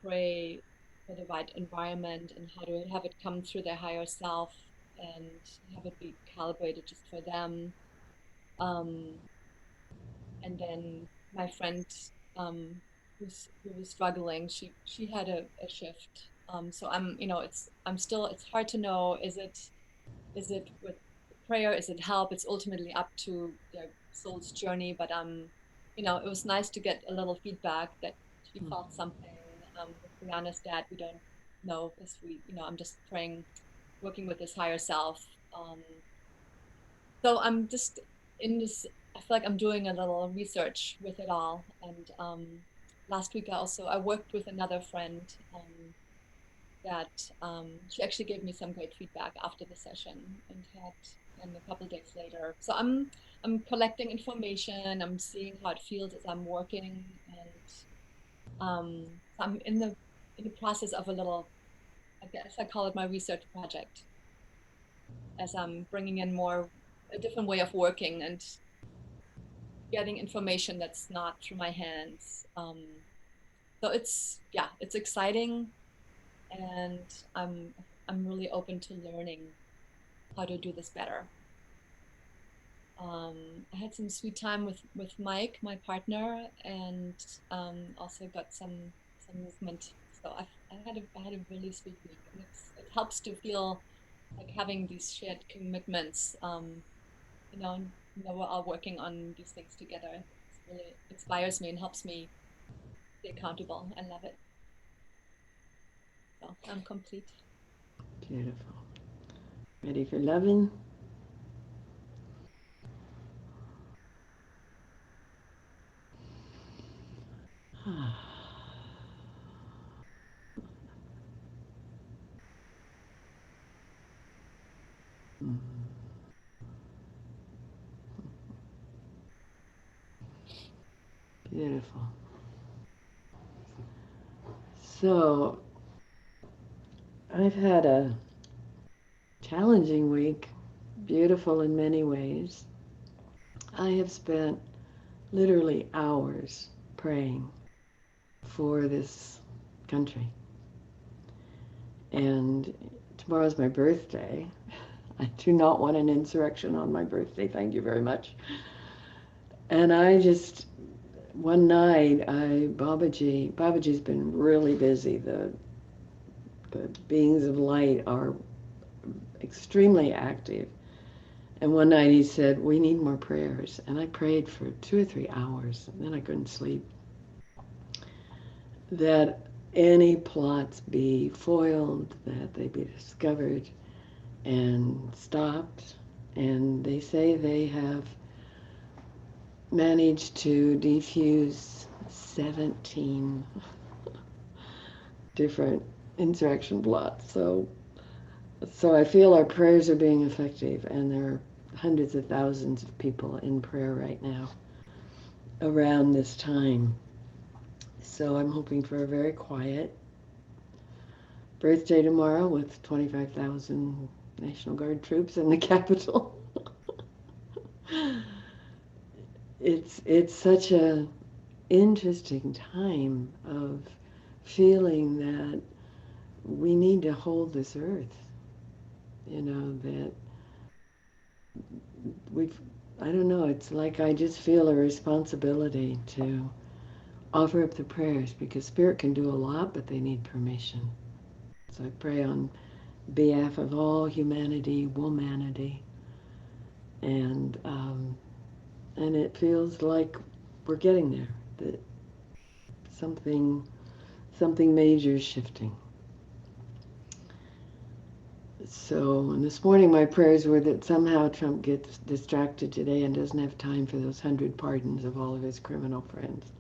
Speaker 8: pray for the right environment and how to have it come through their higher self and have it be calibrated just for them. Um, and then my friend who was struggling, she had a shift. So it's hard to know, is it with prayer, is it help? It's ultimately up to their soul's journey, but it was nice to get a little feedback that she felt something. With Brianna's dad, we don't know because I'm just praying, working with his higher self. So I'm just in this, I feel like I'm doing a little research with it all. And last week I worked with another friend that she actually gave me some great feedback after the session and a couple of days later. So I'm collecting information. I'm seeing how it feels as I'm working, and so I'm in the process of a little, I guess I call it my research project, as I'm bringing in a different way of working and getting information that's not through my hands. So it's exciting, and I'm really open to learning how to do this better. I had some sweet time with Mike, my partner, and also got some movement. So I had a really sweet week, and it helps to feel like having these shared commitments. We're all working on these things together. It's really inspires me and helps me be accountable. I love it. So I'm complete.
Speaker 1: Beautiful. Ready for loving? Beautiful. So, I've had a challenging week, beautiful in many ways. I have spent literally hours praying for this country. And tomorrow's my birthday. I do not want an insurrection on my birthday, thank you very much. And I just, one night, Babaji's been really busy. The beings of light are extremely active. And one night he said, we need more prayers. And I prayed for 2 or 3 hours, and then I couldn't sleep. That any plots be foiled, that they be discovered and stopped. And they say they have managed to defuse 17 different insurrection plots. So I feel our prayers are being effective, and there are hundreds of thousands of people in prayer right now around this time. So I'm hoping for a very quiet birthday tomorrow with 25,000 National Guard troops in the Capitol. It's such a interesting time of feeling that we need to hold this earth. That I don't know, it's like I just feel a responsibility to offer up the prayers, because Spirit can do a lot, but they need permission. So I pray on behalf of all humanity, womanity, and it feels like we're getting there. That something major is shifting. So, and this morning my prayers were that somehow Trump gets distracted today and doesn't have time for those 100 pardons of all of his criminal friends.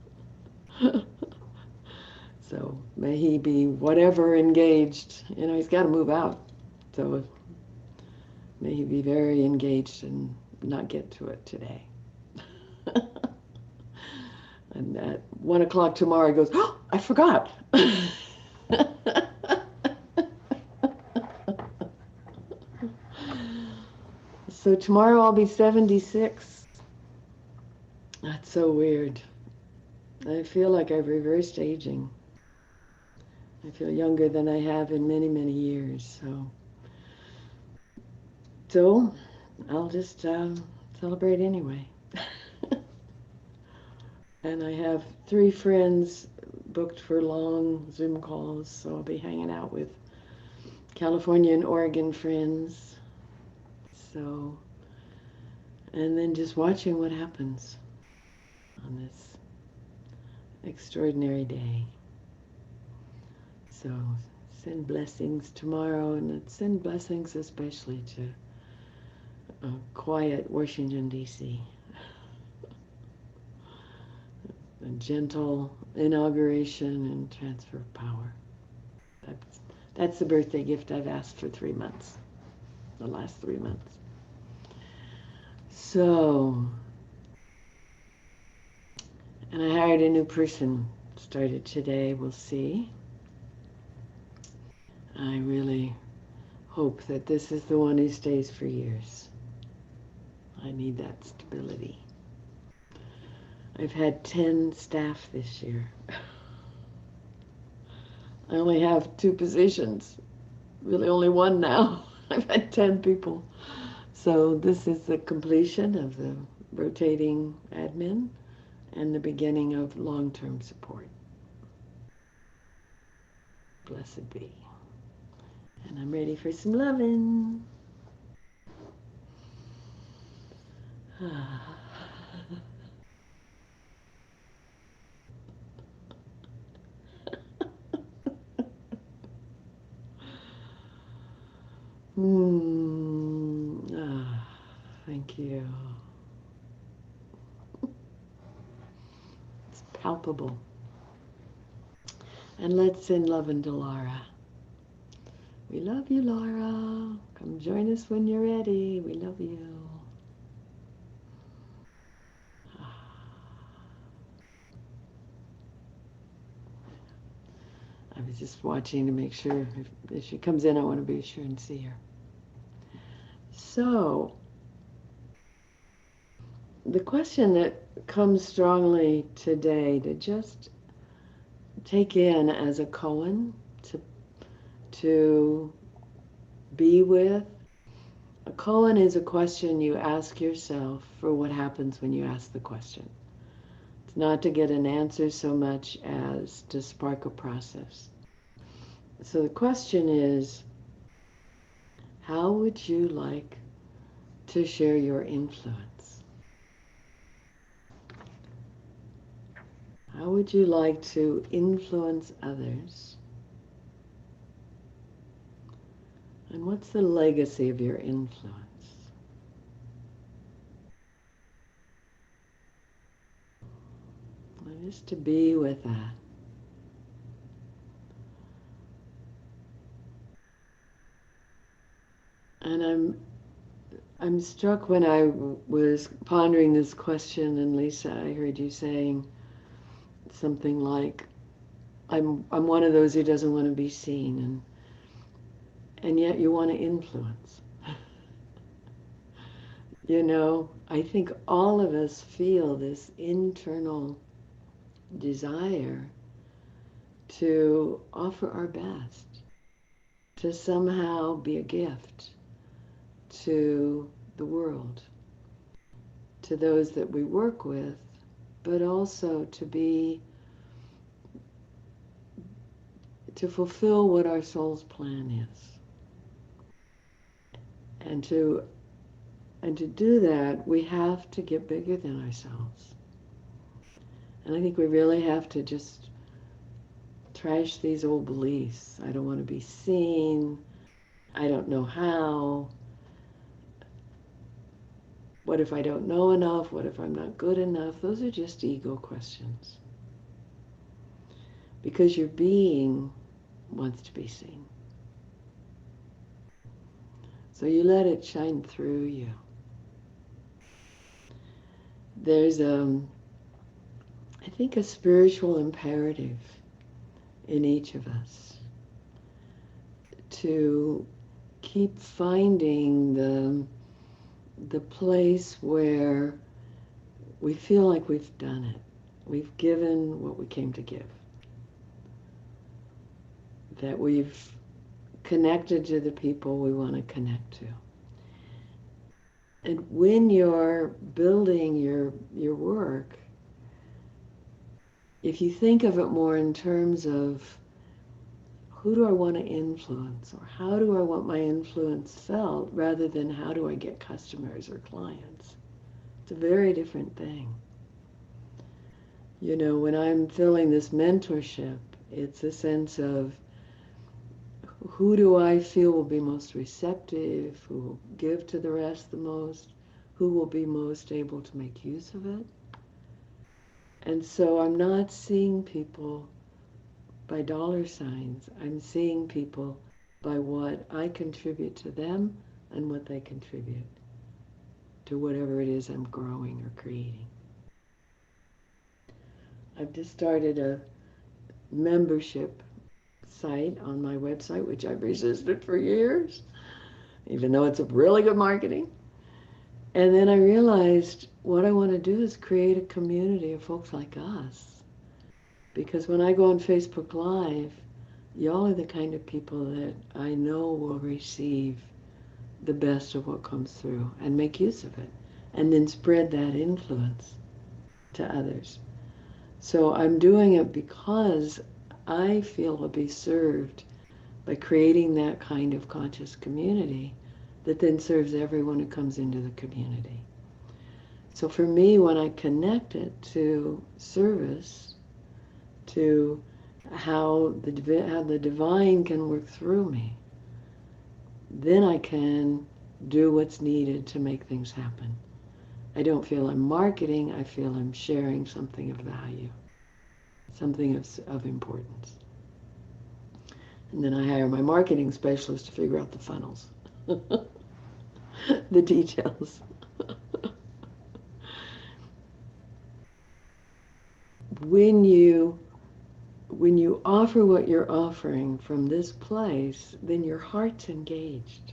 Speaker 1: So may he be whatever engaged. He's got to move out. So may he be very engaged and not get to it today. And at 1 o'clock tomorrow, he goes, oh, I forgot. So tomorrow I'll be 76. That's so weird. I feel like I've reversed aging. I feel younger than I have in many, many years. So I'll just celebrate anyway. And I have 3 friends booked for long Zoom calls, so I'll be hanging out with California and Oregon friends. So, and then just watching what happens on this extraordinary day. So send blessings tomorrow, and send blessings especially to a quiet Washington, D.C. A gentle inauguration and transfer of power. That's the birthday gift I've asked for 3 months, the last 3 months. So, and I hired a new person, started today, we'll see. I really hope that this is the one who stays for years. I need that stability. I've had 10 staff this year. I only have 2 positions, really only 1 now. I've had 10 people. So this is the completion of the rotating admin and the beginning of long-term support. Blessed be. And I'm ready for some loving. Thank you. It's palpable. And let's send love into Laura. We love you, Laura. Come join us when you're ready. We love you. I was just watching to make sure if she comes in, I want to be sure and see her. So, the question that comes strongly today to just take in as a koan to be with. A koan is a question you ask yourself for what happens when you ask the question. It's not to get an answer so much as to spark a process. So the question is, how would you like to share your influence? How would you like to influence others? And what's the legacy of your influence? And just to be with that. And I'm struck when I was pondering this question, and Lisa, I heard you saying something like, I'm one of those who doesn't want to be seen, and yet you want to influence. You know, I think all of us feel this internal desire to offer our best, to somehow be a gift to the world, to those that we work with, but also to fulfill what our soul's plan is. And to do that, we have to get bigger than ourselves. And I think we really have to just trash these old beliefs. I don't want to be seen. I don't know how. What if I don't know enough? What if I'm not good enough? Those are just ego questions. Because your being wants to be seen. So you let it shine through you. There's, I think, a spiritual imperative in each of us to keep finding the place where we feel like we've done it. We've given what we came to give. That we've connected to the people we want to connect to. And when you're building your work, if you think of it more in terms of who do I want to influence, or how do I want my influence felt, rather than how do I get customers or clients, it's a very different thing. You know, when I'm filling this mentorship, it's a sense of who do I feel will be most receptive, who will give to the rest the most, who will be most able to make use of it. And so I'm not seeing people by dollar signs. I'm seeing people by what I contribute to them and what they contribute to whatever it is I'm growing or creating. I've just started a membership site on my website, which I've resisted for years, even though it's a really good marketing. And then I realized what I want to do is create a community of folks like us. Because when I go on Facebook Live, y'all are the kind of people that I know will receive the best of what comes through and make use of it, and then spread that influence to others. So I'm doing it because I feel I'll be served by creating that kind of conscious community that then serves everyone who comes into the community. So for me, when I connect it to service, to how the divine can work through me, then I can do what's needed to make things happen. I don't feel I'm marketing, I feel I'm sharing something of value, something of importance. And then I hire my marketing specialist to figure out the funnels, the details. when you offer what you're offering from this place, then your heart's engaged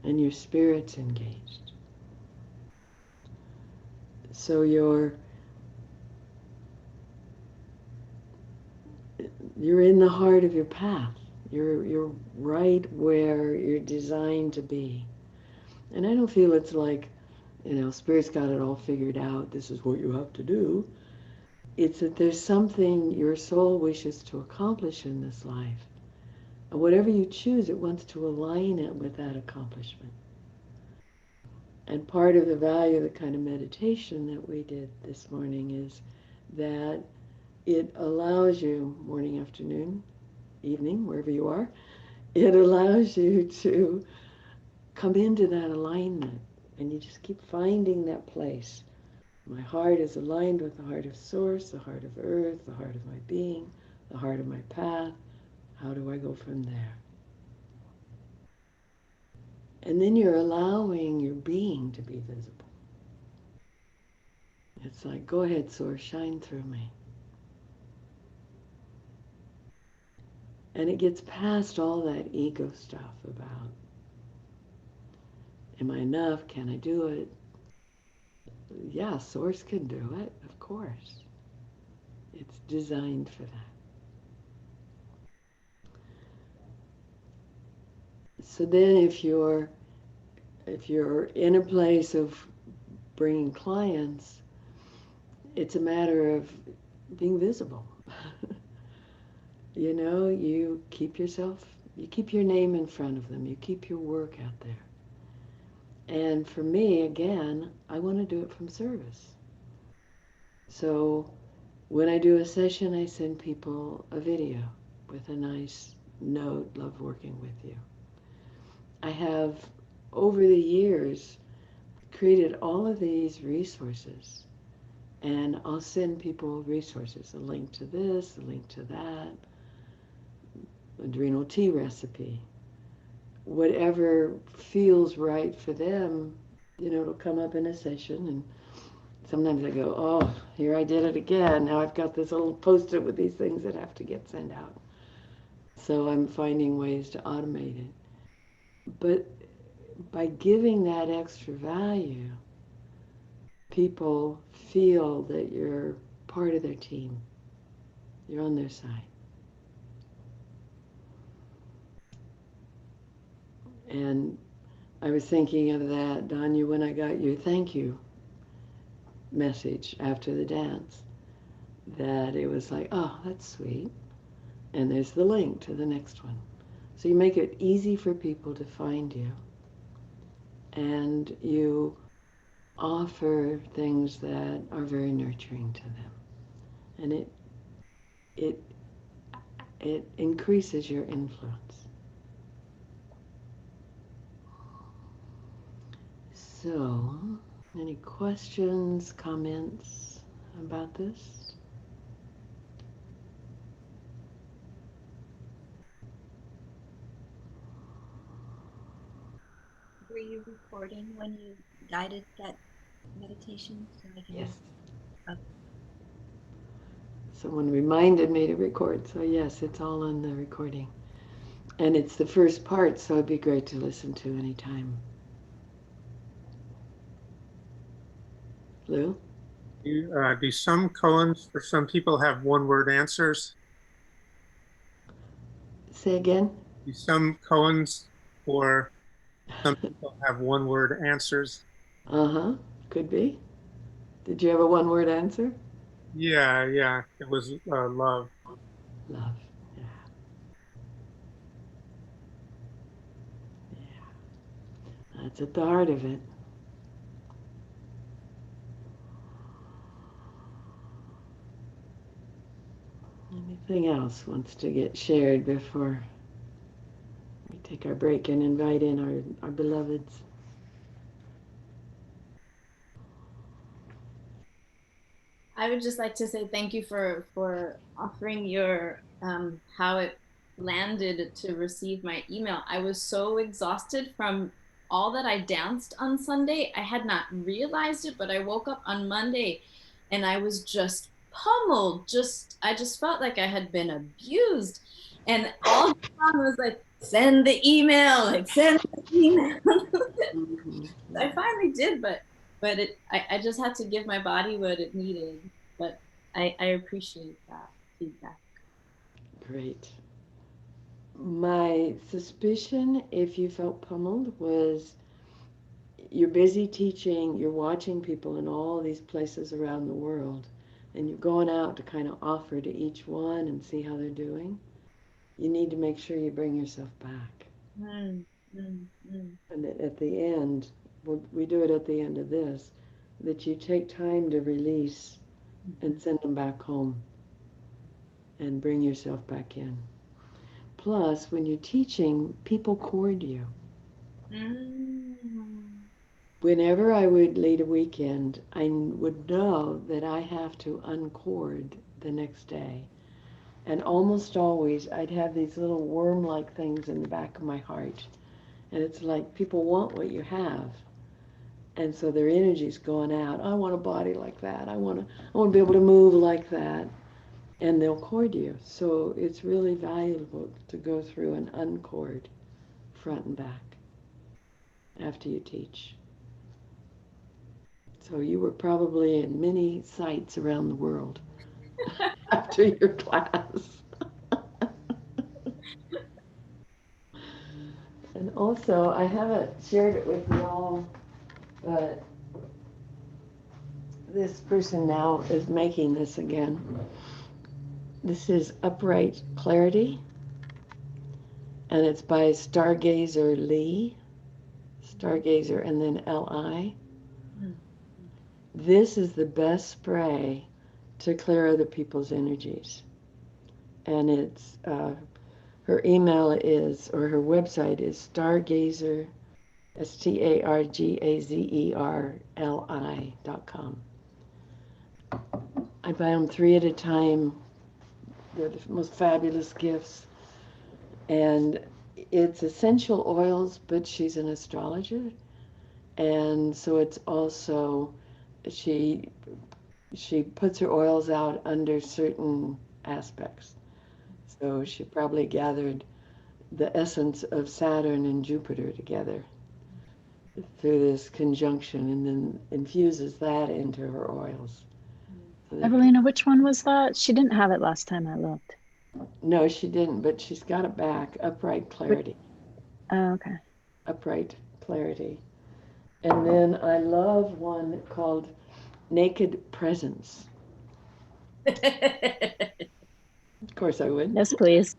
Speaker 1: and your spirit's engaged. So you're in the heart of your path. You're right where you're designed to be. And I don't feel it's like, Spirit's got it all figured out. This is what you have to do. It's that there's something your soul wishes to accomplish in this life. And whatever you choose, it wants to align it with that accomplishment. And part of the value of the kind of meditation that we did this morning is that it allows you, morning, afternoon, evening, wherever you are, it allows you to come into that alignment. And you just keep finding that place. My heart is aligned with the heart of Source, the heart of Earth, the heart of my being, the heart of my path. How do I go from there? And then you're allowing your being to be visible. It's like, go ahead, Source, shine through me. And it gets past all that ego stuff about, am I enough? Can I do it? Yeah, Source can do it, of course. It's designed for that. So then if you're in a place of bringing clients, it's a matter of being visible. You keep your name in front of them, you keep your work out there. And for me, again, I want to do it from service. So when I do a session, I send people a video with a nice note, love working with you. I have, over the years, created all of these resources. And I'll send people resources, a link to this, a link to that, adrenal tea recipe. Whatever feels right for them, it'll come up in a session. And sometimes I go, oh, here I did it again. Now I've got this little post-it with these things that have to get sent out. So I'm finding ways to automate it. But by giving that extra value, people feel that you're part of their team. You're on their side. And I was thinking of that, Danya, when I got your thank you message after the dance, that it was like, oh, that's sweet. And there's the link to the next one. So you make it easy for people to find you. And you offer things that are very nurturing to them. And it increases your influence. So, any questions, comments about this?
Speaker 2: Were you recording when you guided that meditation? So I can.
Speaker 1: Yes.
Speaker 2: Okay.
Speaker 1: Someone reminded me to record, so yes, it's all on the recording. And it's the first part, so it'd be great to listen to anytime. Lou?
Speaker 7: Do some koans for some people have one-word answers?
Speaker 1: Say again?
Speaker 7: Do some koans for Some people have one-word answers.
Speaker 1: Uh-huh. Could be. Did you have a one-word answer?
Speaker 7: Yeah, yeah. It was love.
Speaker 1: Love. Yeah. Yeah. That's at the heart of it. Anything else wants to get shared before we take our break and invite in our beloveds?
Speaker 4: I would just like to say thank you for offering your how it landed to receive my email. I was so exhausted from all that I danced on Sunday. I had not realized it, but I woke up on Monday and I was just pummeled. Just I just felt like I had been abused. And all the song was like, send the email, like send the email.
Speaker 1: Mm-hmm.
Speaker 4: I finally did, but I just had to give my body what it needed. But I appreciate that feedback.
Speaker 1: Great. My suspicion, if you felt pummeled, was you're busy teaching, you're watching people in all these places around the world, and you're going out to kind of offer to each one and see how they're doing. You need to make sure you bring yourself back.
Speaker 4: Mm, mm, mm.
Speaker 1: And at the end, we do it at the end of this, that you take time to release and send them back home and bring yourself back in. Plus, when you're teaching, people cord you.
Speaker 4: Mm.
Speaker 1: Whenever I would lead a weekend, I would know that I have to uncord the next day. And almost always, I'd have these little worm-like things in the back of my heart. And it's like people want what you have. And so their energy's going out. I want a body like that. I want to be able to move like that. And they'll cord you. So it's really valuable to go through and uncord front and back after you teach. So you were probably in many sites around the world after your class. And also, I haven't shared it with you all, but this person now is making this again. This is Upright Clarity, and it's by Stargazer Lee, Stargazer and then L-I.
Speaker 4: Mm.
Speaker 1: This is the best spray to clear other people's energies. And it's, her email is, or her website is Stargazer, StarGazerli.com. I buy them 3 at a time. They're the most fabulous gifts. And it's essential oils, but she's an astrologer. And so it's also, she puts her oils out under certain aspects. So she probably gathered the essence of Saturn and Jupiter together through this conjunction and then infuses that into her oils. So
Speaker 3: Evelina, which one was that? She didn't have it last time I looked.
Speaker 1: no, she didn't, but she's got it back. Upright Clarity.
Speaker 3: Oh, okay.
Speaker 1: Upright Clarity. And then I love one called Naked Presence. Of course I would.
Speaker 3: Yes, please.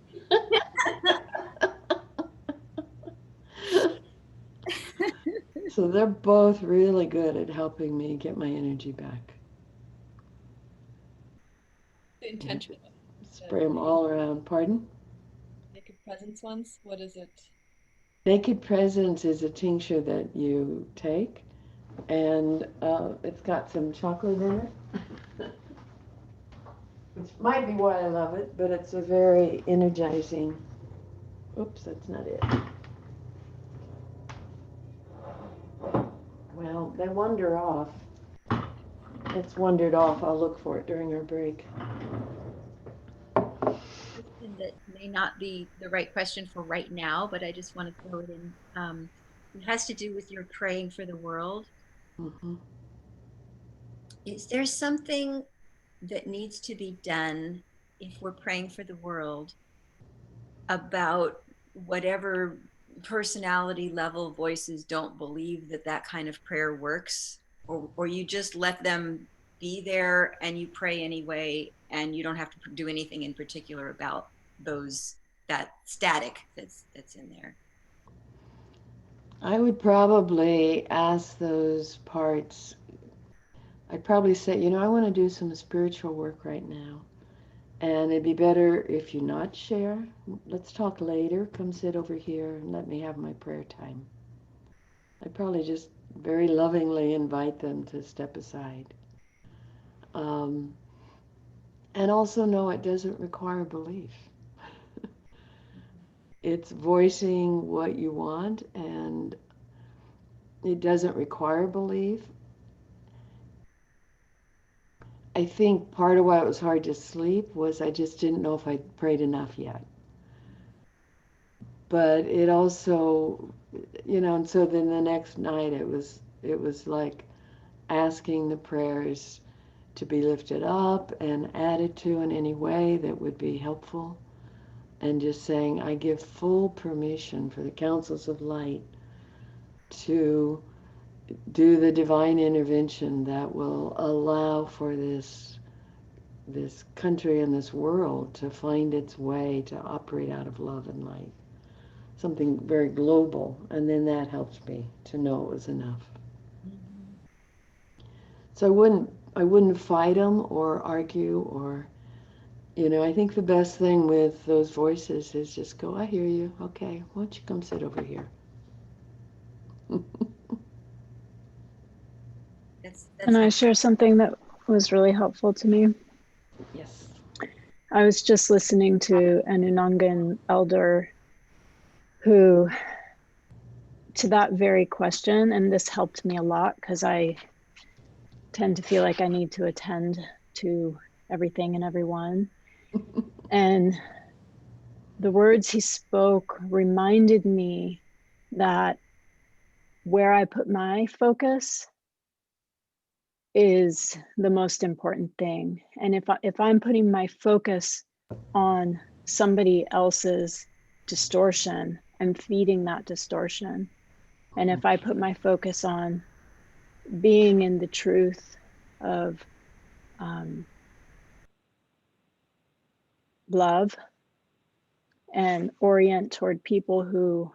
Speaker 1: So they're both really good at helping me get my energy back.
Speaker 8: The intention.
Speaker 1: Spray them all around. Pardon?
Speaker 8: Naked presence ones. What is it?
Speaker 1: Naked Presence is a tincture that you take, and it's got some chocolate in it, which might be why I love it, but it's a very energizing. Oops, that's not it. Well, they wander off. It's wandered off. I'll look for it during our break.
Speaker 2: That may not be the right question for right now, but I just want to throw it in. It has to do with your praying for the world.
Speaker 1: Mm-hmm.
Speaker 2: Is there something that needs to be done if we're praying for the world about whatever personality level voices don't believe that that kind of prayer works, or you just let them be there and you pray anyway, and you don't have to do anything in particular about those, that static that's in there?
Speaker 1: I would probably ask those parts. I'd probably say, I want to do some spiritual work right now. And it'd be better if you not share. Let's talk later. Come sit over here and let me have my prayer time. I'd probably just very lovingly invite them to step aside. Um, and also know it doesn't require belief. It's voicing what you want, and it doesn't require belief. I think part of why it was hard to sleep was I just didn't know if I'd prayed enough yet. But it also, and so then the next night it was like asking the prayers to be lifted up and added to in any way that would be helpful, and just saying, I give full permission for the councils of light to do the divine intervention that will allow for this country and this world to find its way to operate out of love and light. Something very global, and then that helped me to know it was enough.
Speaker 2: Mm-hmm.
Speaker 1: So I wouldn't fight them or argue or, I think the best thing with those voices is just go, I hear you. Okay, why don't you come sit over here?
Speaker 3: Can
Speaker 2: That's
Speaker 3: I
Speaker 2: helpful.
Speaker 3: share something that was really helpful to me?
Speaker 1: Yes.
Speaker 3: I was just listening to an Unangan elder who, to that very question, and this helped me a lot because I tend to feel like I need to attend to everything and everyone. And the words he spoke reminded me that where I put my focus is the most important thing. And if I'm putting my focus on somebody else's distortion, I'm feeding that distortion. And if I put my focus on being in the truth of love and orient toward people who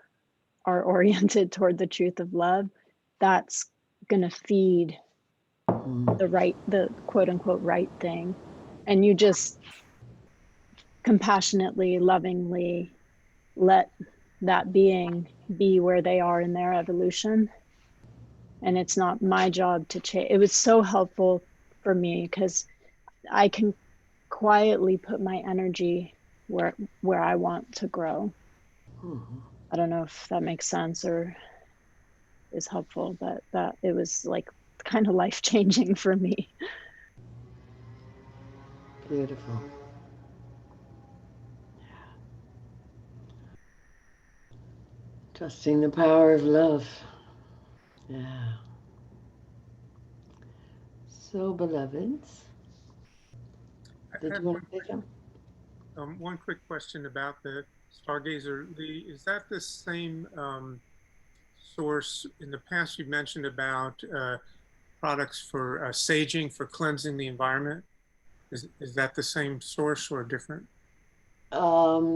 Speaker 3: are oriented toward the truth of love, that's going to feed the quote unquote right thing. And you just compassionately, lovingly let that being be where they are in their evolution. And it's not my job to change. It was so helpful for me because I can quietly put my energy where I want to grow. I don't know if that makes sense or is helpful, but that it was like kind of life changing for me.
Speaker 1: Beautiful. Trusting the power of love. Yeah. So, beloveds,
Speaker 7: I
Speaker 1: did
Speaker 7: had
Speaker 1: you want to say something?
Speaker 7: one quick question about the Stargazer. Is that the same source? In the past, you mentioned about products for saging for cleansing the environment. Is that the same source or different?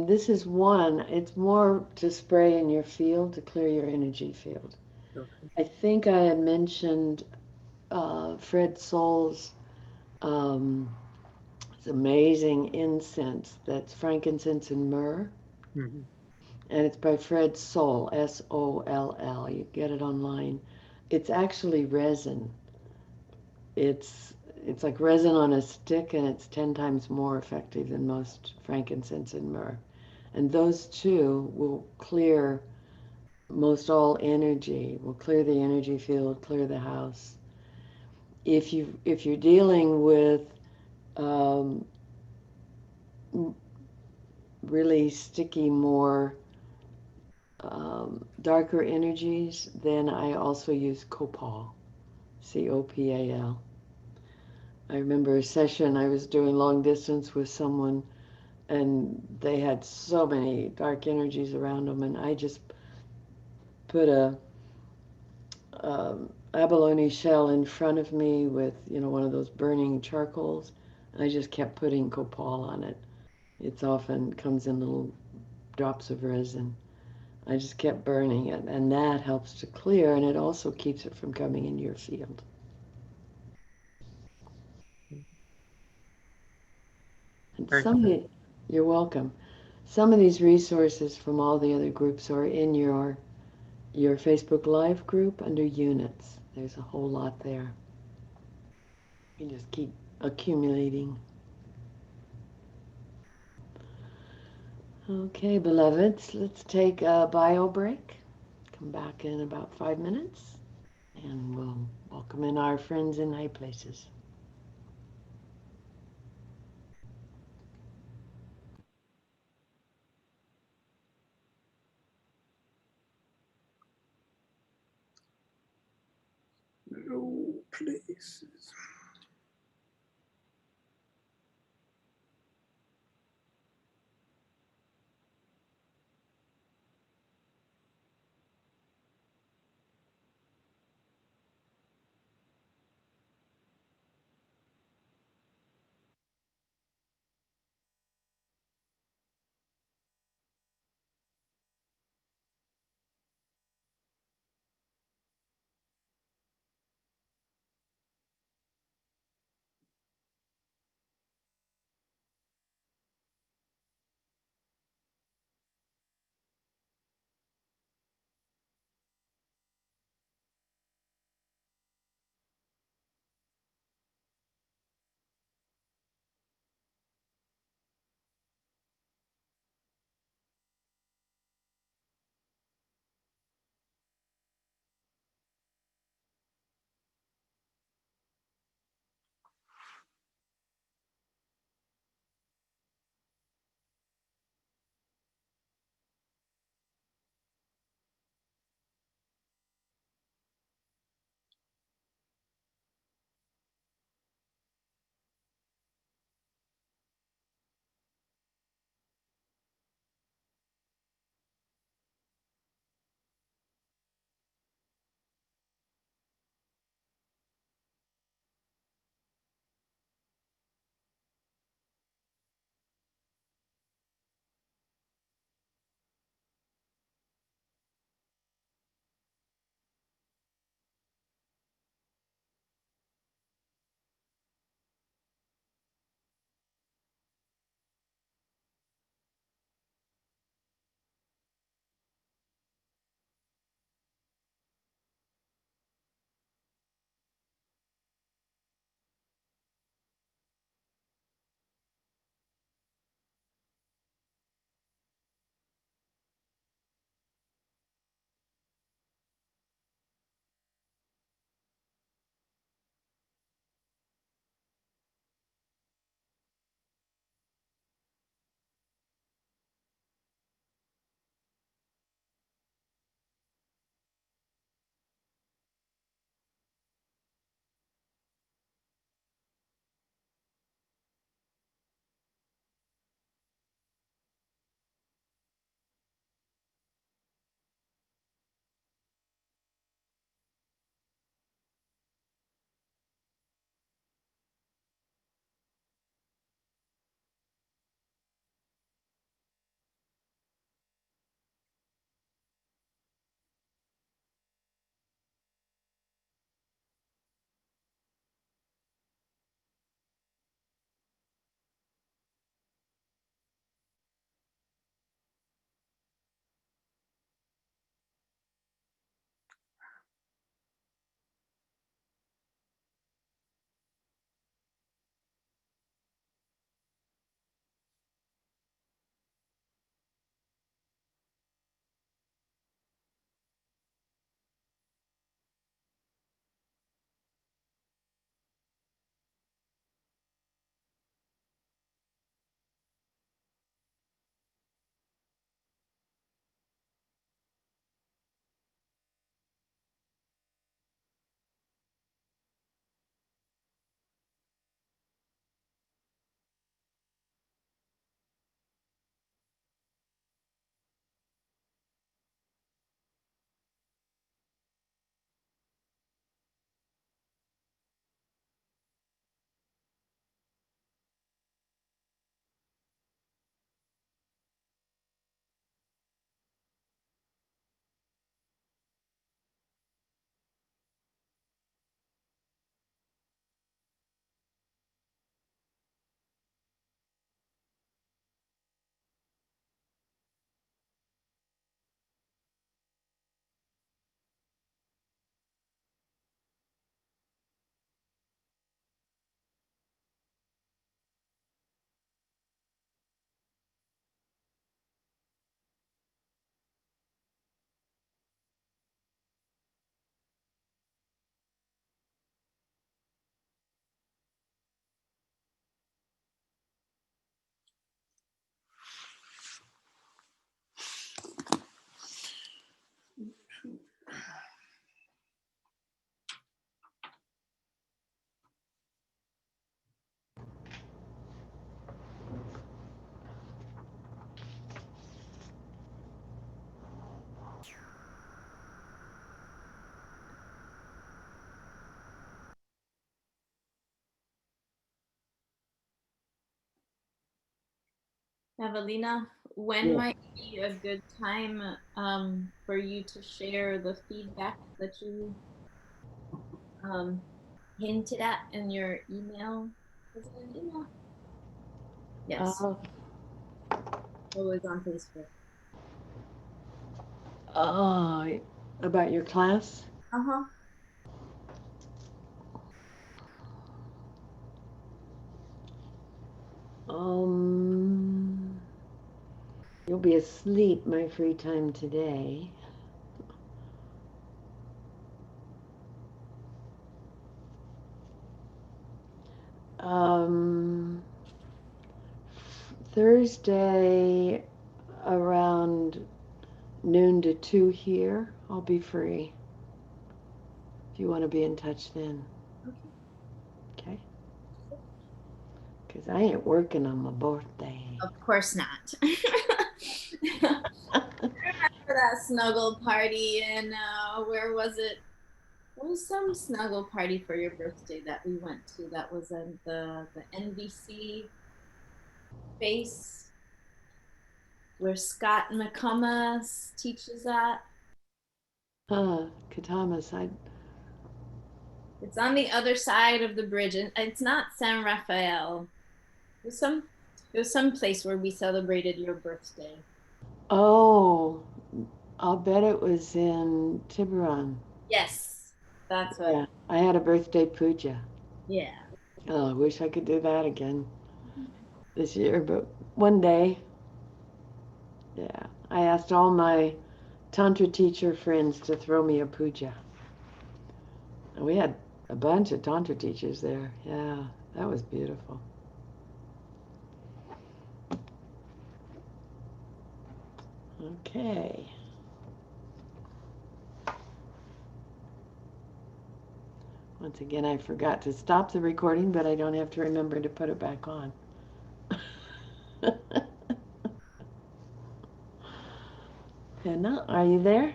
Speaker 1: This is one. It's more to spray in your field to clear your energy field.
Speaker 7: Okay.
Speaker 1: I think I had mentioned Fred Soul's um, it's amazing incense that's frankincense and myrrh,
Speaker 7: Mm-hmm.
Speaker 1: and it's by Fred Soul, Soll. You get it online. It's actually resin. It's it's like resin on a stick, and it's 10 times more effective than most frankincense and myrrh. And those two will clear most all energy, will clear the energy field, clear the house. If you're dealing with um, really sticky, more darker energies, then I also use copal, Copal. I remember a session I was doing long distance with someone, and they had so many dark energies around them, and I just put a abalone shell in front of me with, one of those burning charcoals, and I just kept putting copal on it. It's often comes in little drops of resin. I just kept burning it, and that helps to clear, and it also keeps it from coming in your field. And
Speaker 7: Thank you.
Speaker 1: you're welcome. Some of these resources from all the other groups are in your Facebook Live group under units. There's a whole lot there. You just keep accumulating. Okay, beloveds, let's take a bio break. Come back in about 5 minutes, and we'll welcome in our friends in high places.
Speaker 7: No places.
Speaker 4: Evelina, when
Speaker 1: Yeah.
Speaker 4: might be a good time for you to share the feedback that you um, hinted at in your email? Was it an email? Yes.
Speaker 1: Uh,
Speaker 4: It was on Facebook.
Speaker 1: about your class?
Speaker 4: Uh-huh.
Speaker 1: Um, you'll be asleep my free time today. Um, Thursday around noon to 2 here, I'll be free. If you want to be in touch then.
Speaker 4: Okay.
Speaker 1: Okay? Because I ain't working on my birthday.
Speaker 4: Of course not. For that snuggle party and where was it? There was some snuggle party for your birthday that we went to that was in the NBC space where Scott McComas teaches at.
Speaker 1: Katamas,
Speaker 4: It's on the other side of the bridge, and it's not San Rafael. It was some place where we celebrated your birthday.
Speaker 1: oh, I'll bet it was in Tiburon.
Speaker 4: Yes, that's what.
Speaker 1: Yeah, I had a birthday puja.
Speaker 4: Yeah.
Speaker 1: Oh, I wish I could do that again this year, but one day. Yeah, I asked all my Tantra teacher friends to throw me a puja. And we had a bunch of Tantra teachers there. Yeah, that was beautiful. Okay. Once again, I forgot to stop the recording, but I don't have to remember to put it back on. Hannah, are you there?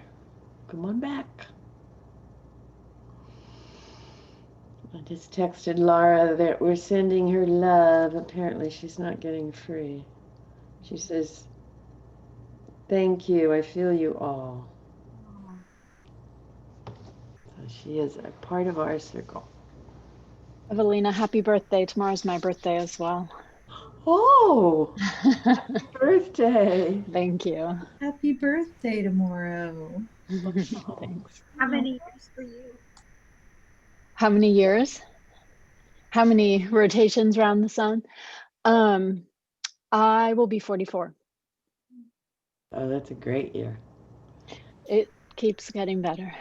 Speaker 1: Come on back. I just texted Laura that we're sending her love. Apparently she's not getting free. She says, thank you. I feel you all. So she is a part of our circle.
Speaker 3: Evelina, happy birthday. Tomorrow's my birthday as well.
Speaker 1: Oh, birthday.
Speaker 3: Thank you.
Speaker 6: Happy birthday tomorrow.
Speaker 3: Thanks.
Speaker 2: How many years for you?
Speaker 3: How many years? How many rotations around the sun? I will be 44.
Speaker 1: Oh, that's a great year.
Speaker 3: It keeps getting better.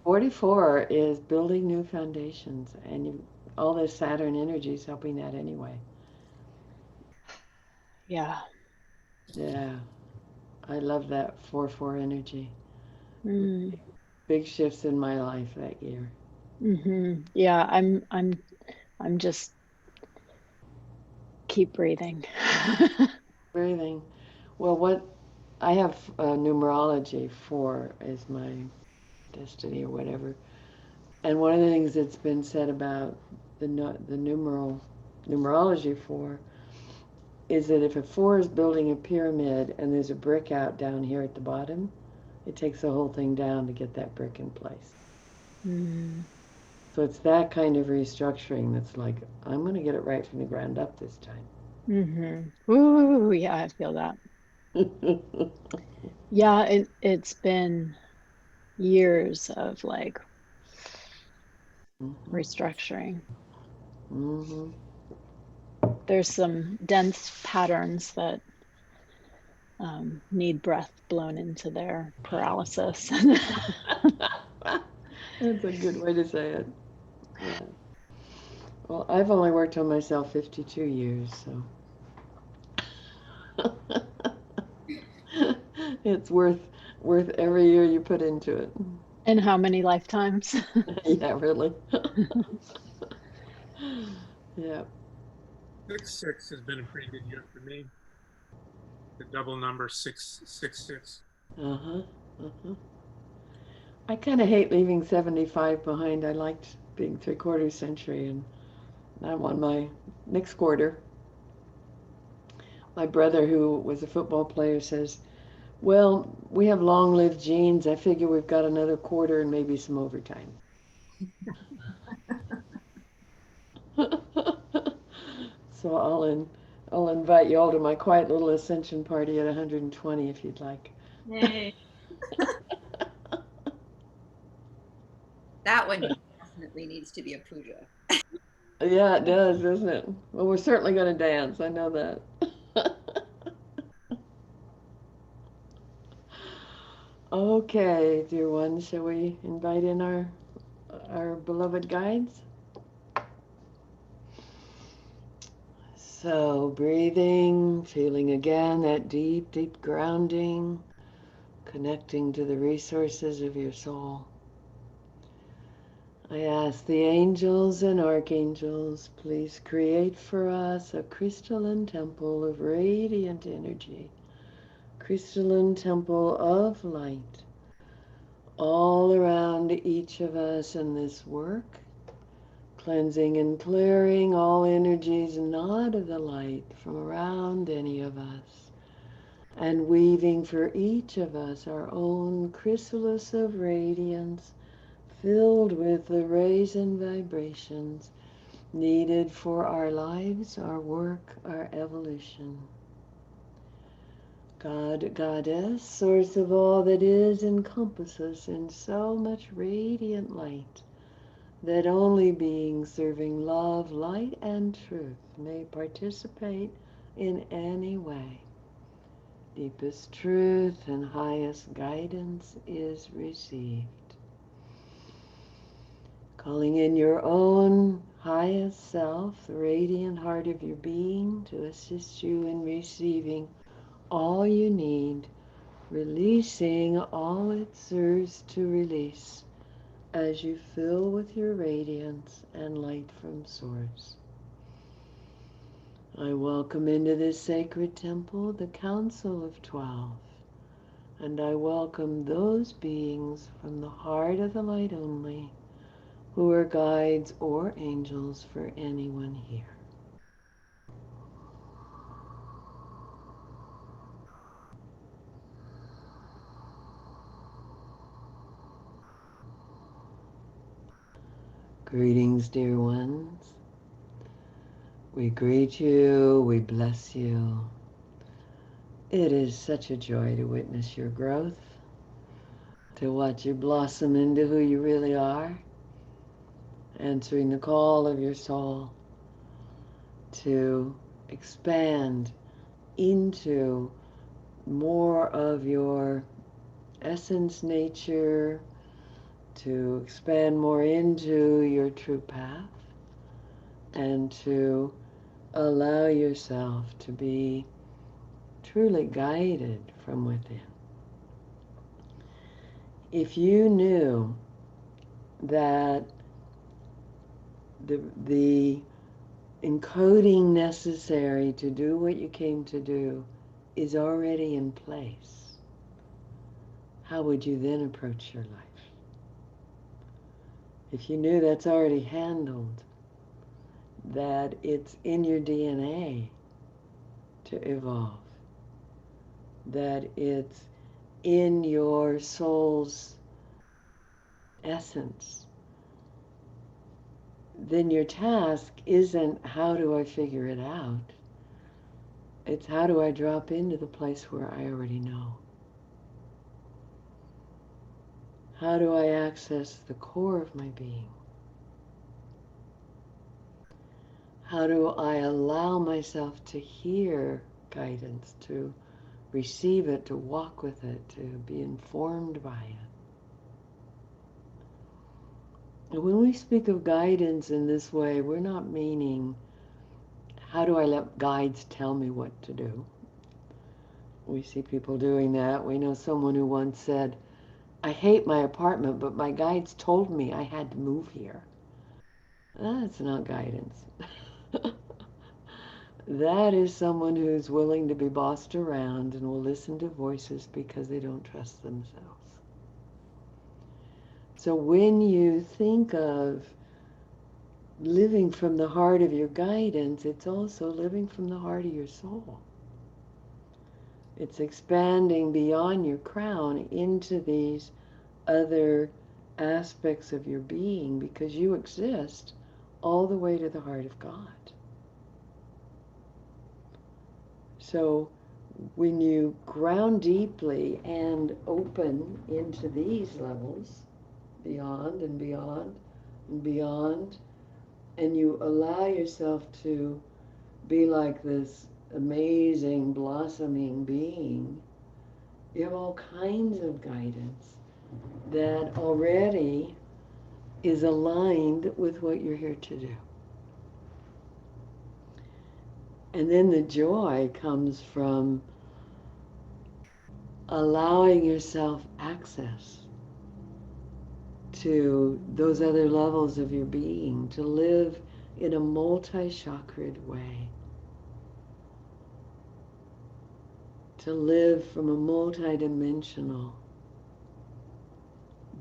Speaker 1: 44 is building new foundations, and all this Saturn energy is helping that anyway.
Speaker 3: Yeah.
Speaker 1: Yeah, I love that 4-4 energy.
Speaker 3: Mm.
Speaker 1: Big shifts in my life that year.
Speaker 3: Mm-hmm. Yeah, I'm just keep breathing.
Speaker 1: Breathing. Well, what I have numerology 4 is my destiny or whatever. And one of the things that's been said about the numerology 4 is that if a 4 is building a pyramid and there's a brick out down here at the bottom, it takes the whole thing down to get that brick in place.
Speaker 3: Mm.
Speaker 1: So it's that kind of restructuring that's like, I'm going to get it right from the ground up this time.
Speaker 3: Mm-hmm. Ooh, yeah, I feel that. Yeah, it's been years of like
Speaker 1: Mm-hmm.
Speaker 3: restructuring.
Speaker 1: Mm-hmm.
Speaker 3: There's some dense patterns that need breath blown into their paralysis.
Speaker 1: That's a good way to say it. Yeah. Well, I've only worked on myself 52 years, so it's worth every year you put into it.
Speaker 3: And how many lifetimes?
Speaker 1: Yeah, really. Yeah.
Speaker 7: 6-6 has been a pretty good year for me. The double number 666.
Speaker 1: Uh-huh. Uh-huh. I kind of hate leaving 75 behind. I liked being 3/4 century, and I'm on my next quarter. My brother, who was a football player, says, well, we have long-lived genes. I figure we've got another quarter and maybe some overtime. So I'll invite you all to my quiet little ascension party at 120 if you'd like.
Speaker 2: Yay. That one definitely needs to be a puja.
Speaker 1: Yeah, it does, doesn't it? Well, we're certainly going to dance. I know that. Okay, dear ones, shall we invite in our beloved guides? So, breathing, feeling again that deep, deep grounding, connecting to the resources of your soul. I ask the angels and archangels, please create for us a crystalline temple of radiant energy, crystalline temple of light, all around each of us in this work, cleansing and clearing all energies not of the light from around any of us, and weaving for each of us our own chrysalis of radiance filled with the rays and vibrations needed for our lives, our work, our evolution. God, Goddess, source of all that is, encompass us in so much radiant light that only beings serving love, light, and truth may participate in any way. Deepest truth and highest guidance is received. Calling in your own highest self, the radiant heart of your being, to assist you in receiving all you need, releasing all it serves to release as you fill with your radiance and light from Source. I welcome into this sacred temple the Council of 12, and I welcome those beings from the heart of the light only, who are guides or angels for anyone here. Greetings, dear ones. We greet you, we bless you. It is such a joy to witness your growth, to watch you blossom into who you really are, answering the call of your soul to expand into more of your essence nature, to expand more into your true path, and to allow yourself to be truly guided from within. If you knew that the encoding necessary to do what you came to do is already in place, how would you then approach your life? If you knew that's already handled, that it's in your DNA to evolve, that it's in your soul's essence, then your task isn't how do I figure it out? It's how do I drop into the place where I already know? How do I access the core of my being? How do I allow myself to hear guidance, to receive it, to walk with it, to be informed by it? And when we speak of guidance in this way, we're not meaning, how do I let guides tell me what to do? We see people doing that. We know someone who once said, I hate my apartment, but my guides told me I had to move here. That's not guidance. That is someone who's willing to be bossed around and will listen to voices because they don't trust themselves. So when you think of living from the heart of your guidance, it's also living from the heart of your soul. It's expanding beyond your crown into these other aspects of your being because you exist all the way to the heart of God. So when you ground deeply and open into these levels, beyond and beyond and beyond, and you allow yourself to be like this amazing, blossoming being, you have all kinds of guidance that already is aligned with what you're here to do. And then the joy comes from allowing yourself access to those other levels of your being, to live in a multi-chakred way, to live from a multi-dimensional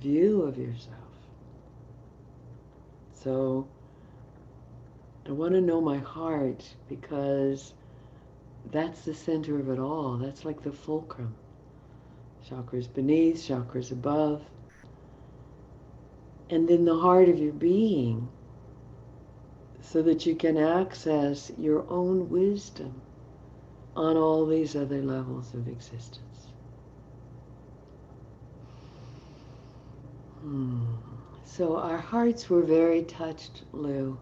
Speaker 1: view of yourself. So I want to know my heart because that's the center of it all. That's like the fulcrum. Chakras beneath, chakras above. And then the heart of your being so that you can access your own wisdom on all these other levels of existence. So our hearts were very touched, Lou,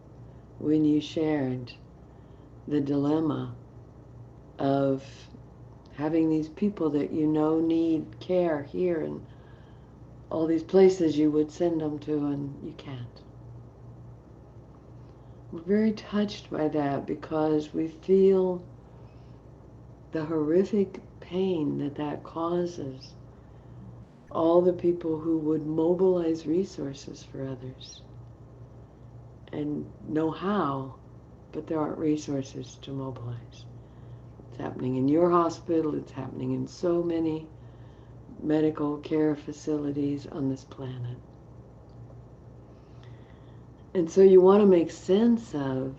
Speaker 1: when you shared the dilemma of having these people that you know need care here and all these places you would send them to and you can't. We're very touched by that because we feel the horrific pain that that causes all the people who would mobilize resources for others and know how, but there aren't resources to mobilize. It's happening in your hospital, it's happening in so many medical care facilities on this planet. And so you want to make sense of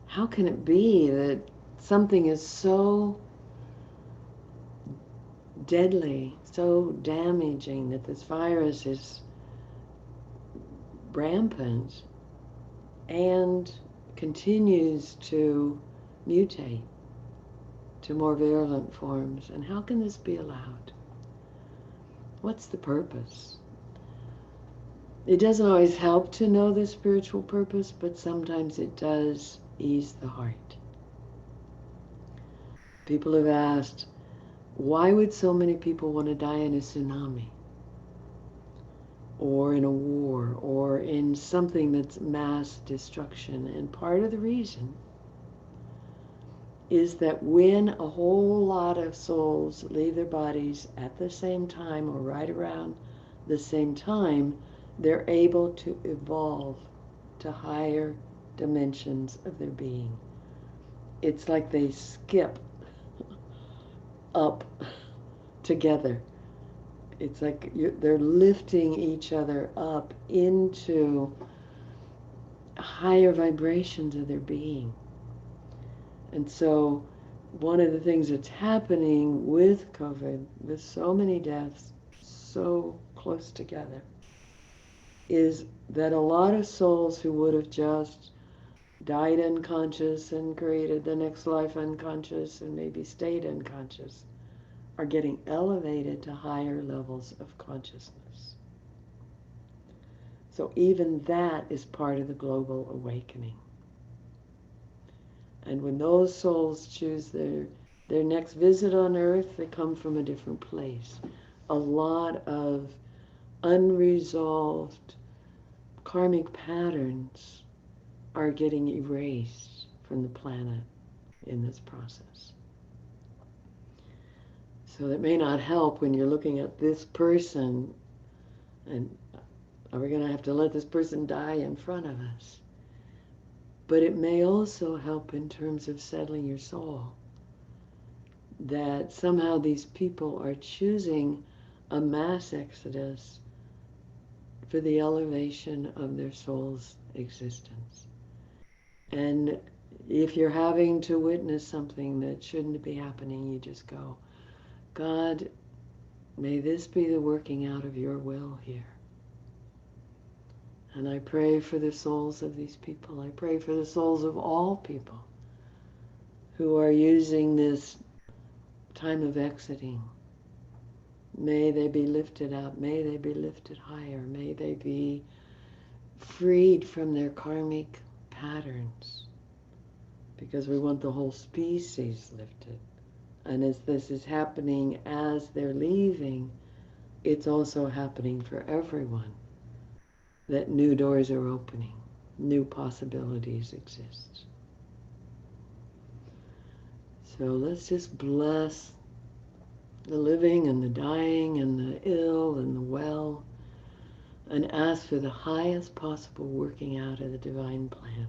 Speaker 1: how can it be that something is so deadly, so damaging, that this virus is rampant and continues to mutate to more virulent forms. And how can this be allowed? What's the purpose? It doesn't always help to know the spiritual purpose, but sometimes it does ease the heart. People have asked, why would so many people want to die in a tsunami? Or in a war, or in something that's mass destruction? And part of the reason is that when a whole lot of souls leave their bodies at the same time or right around the same time, they're able to evolve to higher dimensions of their being. It's like they skip up together. It's like they're lifting each other up into higher vibrations of their being. And so one of the things that's happening with COVID, with so many deaths so close together, is that a lot of souls who would have just died unconscious and created the next life unconscious and maybe stayed unconscious are getting elevated to higher levels of consciousness. So even that is part of the global awakening. And when those souls choose their next visit on earth, they come from a different place. A lot of unresolved karmic patterns are getting erased from the planet in this process. So that may not help when you're looking at this person and are we going to have to let this person die in front of us? But it may also help in terms of settling your soul. That somehow these people are choosing a mass exodus for the elevation of their soul's existence. And If you're having to witness something that shouldn't be happening, you just go, God, may this be the working out of your will here. And I pray for the souls of these people. I pray for the souls of all people who are using this time of exiting. May they be lifted up. May they be lifted higher. May they be freed from their karmic patterns, because we want the whole species lifted. And as this is happening as they're leaving, it's also happening for everyone, that new doors are opening, new possibilities exist. So let's just bless the living and the dying and the ill and the well, and ask for the highest possible working out of the divine plan.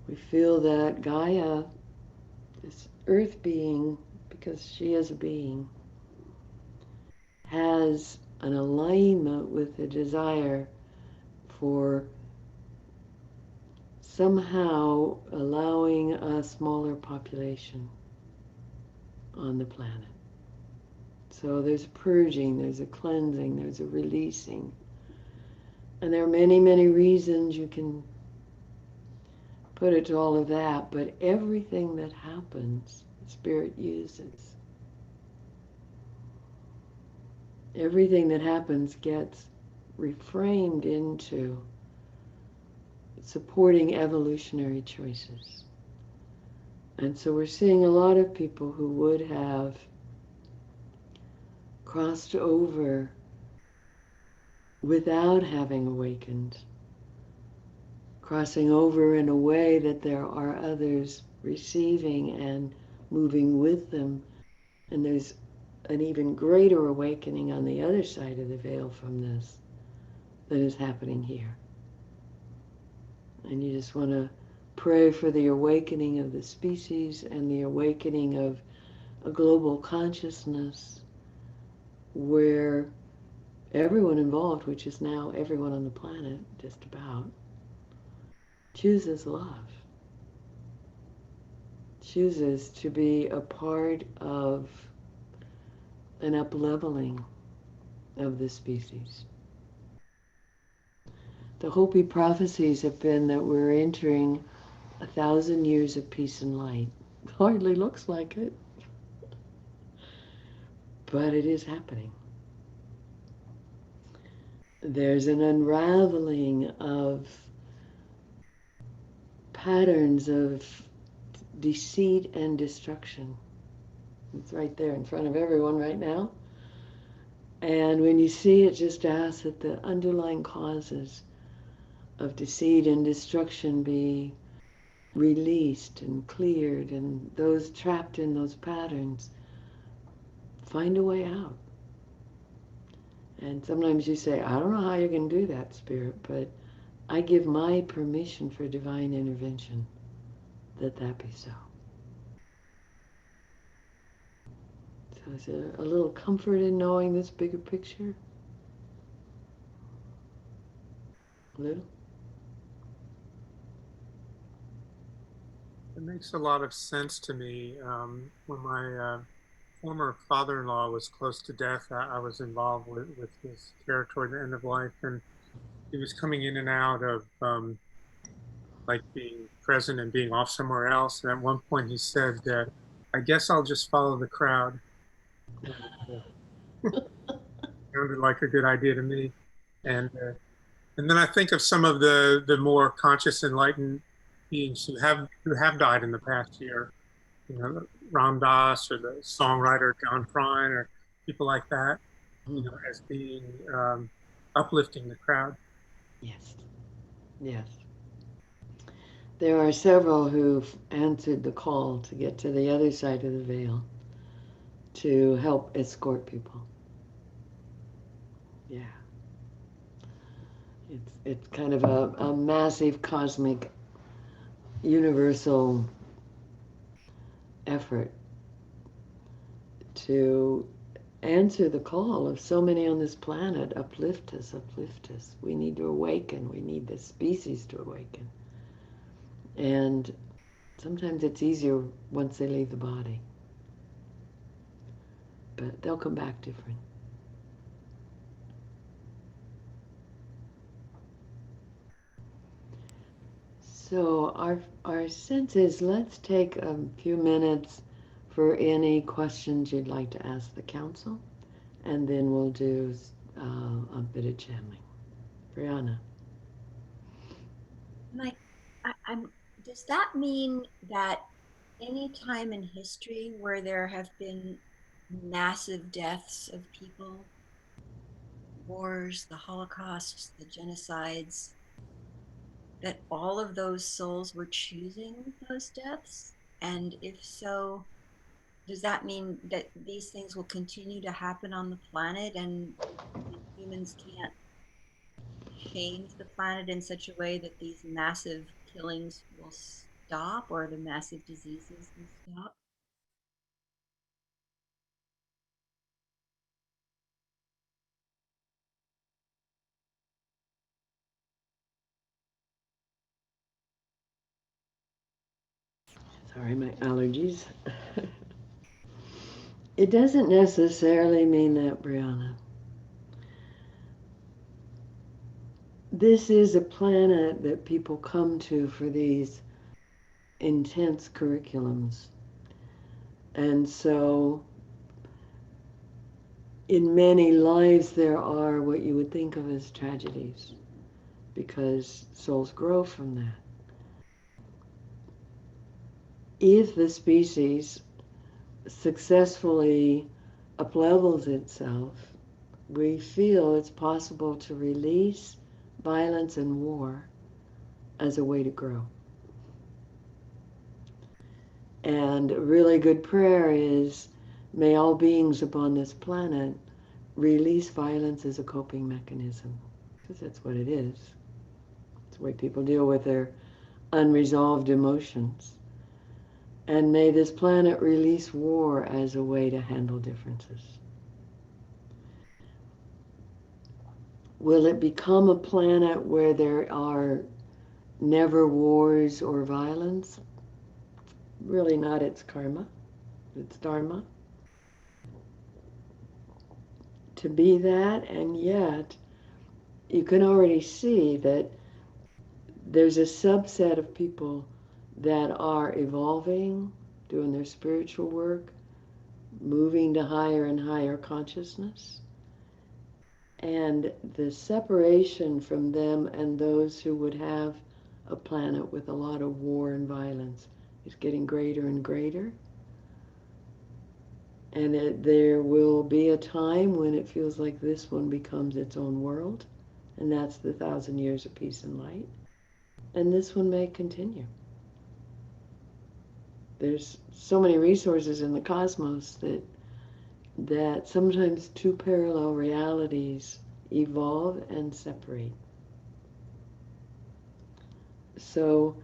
Speaker 1: We feel that Gaia, this earth being, because she is a being, has an alignment with the desire for somehow allowing a smaller population on the planet. So there's a purging, there's a cleansing, there's a releasing. And there are many, many reasons you can put it to all of that, but everything that happens, Spirit uses. Everything that happens gets reframed into supporting evolutionary choices. And so we're seeing a lot of people who would have crossed over without having awakened, crossing over in a way that there are others receiving and moving with them. And there's an even greater awakening on the other side of the veil from this that is happening here. And you just want to pray for the awakening of the species and the awakening of a global consciousness where everyone involved, which is now everyone on the planet, just about, chooses love, chooses to be a part of an up-leveling of the species. The Hopi prophecies have been that we're entering 1,000 years of peace and light. Hardly looks like it, but it is happening. There's an unraveling of patterns of deceit and destruction. It's right there in front of everyone right now. And when you see it, just ask that the underlying causes of deceit and destruction be released and cleared, and those trapped in those patterns find a way out. And sometimes you say, I don't know how you can do that, Spirit, but I give my permission for divine intervention that be so. So is there a little comfort in knowing this bigger picture? A little?
Speaker 7: It makes a lot of sense to me. When my former father-in-law was close to death, I was involved with his care toward the end of life, and he was coming in and out of like being present and being off somewhere else. And at one point he said, I guess I'll just follow the crowd. Sounded like a good idea to me. And then I think of some of the more conscious, enlightened beings who have died in the past year. You know, Ram Dass or the songwriter John Prine or people like that. You know, as being uplifting the crowd.
Speaker 1: Yes. Yes. There are several who've answered the call to get to the other side of the veil to help escort people. Yeah. It's kind of a massive cosmic universal effort to answer the call of so many on this planet. Uplift us, uplift us. We need to awaken. We need the species to awaken. And sometimes it's easier once they leave the body, but they'll come back different. So our sense is, let's take a few minutes for any questions you'd like to ask the council, and then we'll do a bit of channeling. Brianna.
Speaker 2: Like, I'm. Does that mean that any time in history where there have been massive deaths of people, wars, the Holocausts, the genocides, that all of those souls were choosing those deaths? And if so, does that mean that these things will continue to happen on the planet and humans can't change the planet in such a way that these massive killings will stop or the massive diseases will stop?
Speaker 1: Sorry, my allergies. It doesn't necessarily mean that, Brianna. This is a planet that people come to for these intense curriculums. And so, in many lives, there are what you would think of as tragedies, because souls grow from that. If the species successfully uplevels itself, we feel it's possible to release violence and war as a way to grow. And a really good prayer is, may all beings upon this planet release violence as a coping mechanism, because that's what it is. It's the way people deal with their unresolved emotions. And may this planet release war as a way to handle differences. Will it become a planet where there are never wars or violence? Really not its karma, its dharma. To be that, and yet you can already see that there's a subset of people that are evolving, doing their spiritual work, moving to higher and higher consciousness. And the separation from them and those who would have a planet with a lot of war and violence is getting greater and greater. And there will be a time when it feels like this one becomes its own world, and that's the 1,000 years of peace and light. And this one may continue. There's so many resources in the cosmos that sometimes two parallel realities evolve and separate. So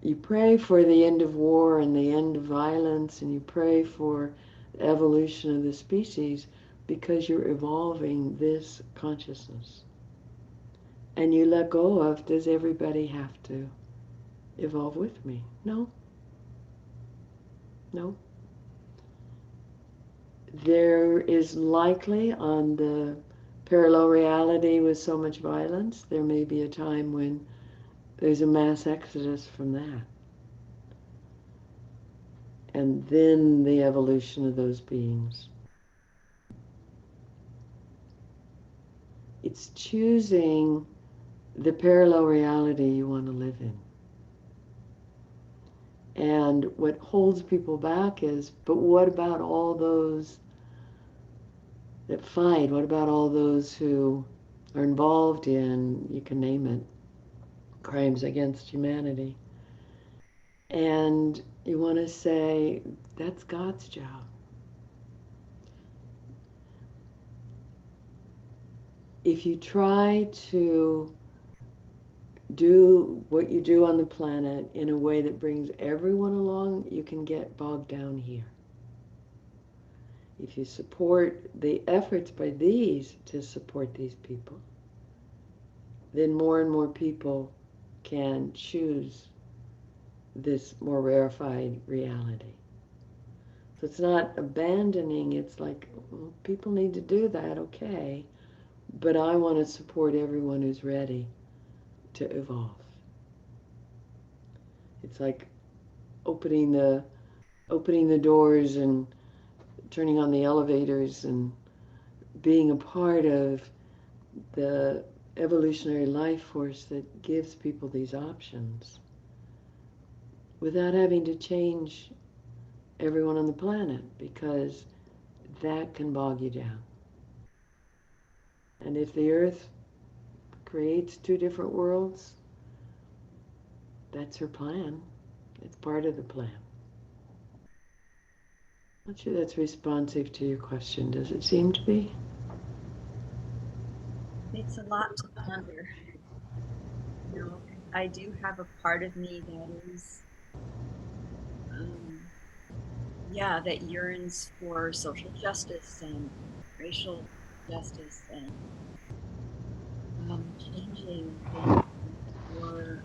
Speaker 1: you pray for the end of war and the end of violence, and you pray for the evolution of the species because you're evolving this consciousness. And you let go of, does everybody have to evolve with me? No. No. There is likely on the parallel reality with so much violence, there may be a time when there's a mass exodus from that. And then the evolution of those beings. It's choosing the parallel reality you want to live in. And what holds people back is, but what about all those that fight? What about all those who are involved in, you can name it, crimes against humanity? And you want to say, that's God's job. If you try to do what you do on the planet in a way that brings everyone along, you can get bogged down here. If you support the efforts by these to support these people, then more and more people can choose this more rarefied reality. So it's not abandoning, it's like, well, people need to do that, okay, but I want to support everyone who's ready to evolve. It's like opening the opening the doors and turning on the elevators and being a part of the evolutionary life force that gives people these options without having to change everyone on the planet, because that can bog you down. And if the earth creates two different worlds, that's her plan. It's part of the plan. Not sure that's responsive to your question. Does it seem to be?
Speaker 2: It's a lot to ponder. You know, I do have a part of me that is, yeah, that yearns for social justice and racial justice and changing things for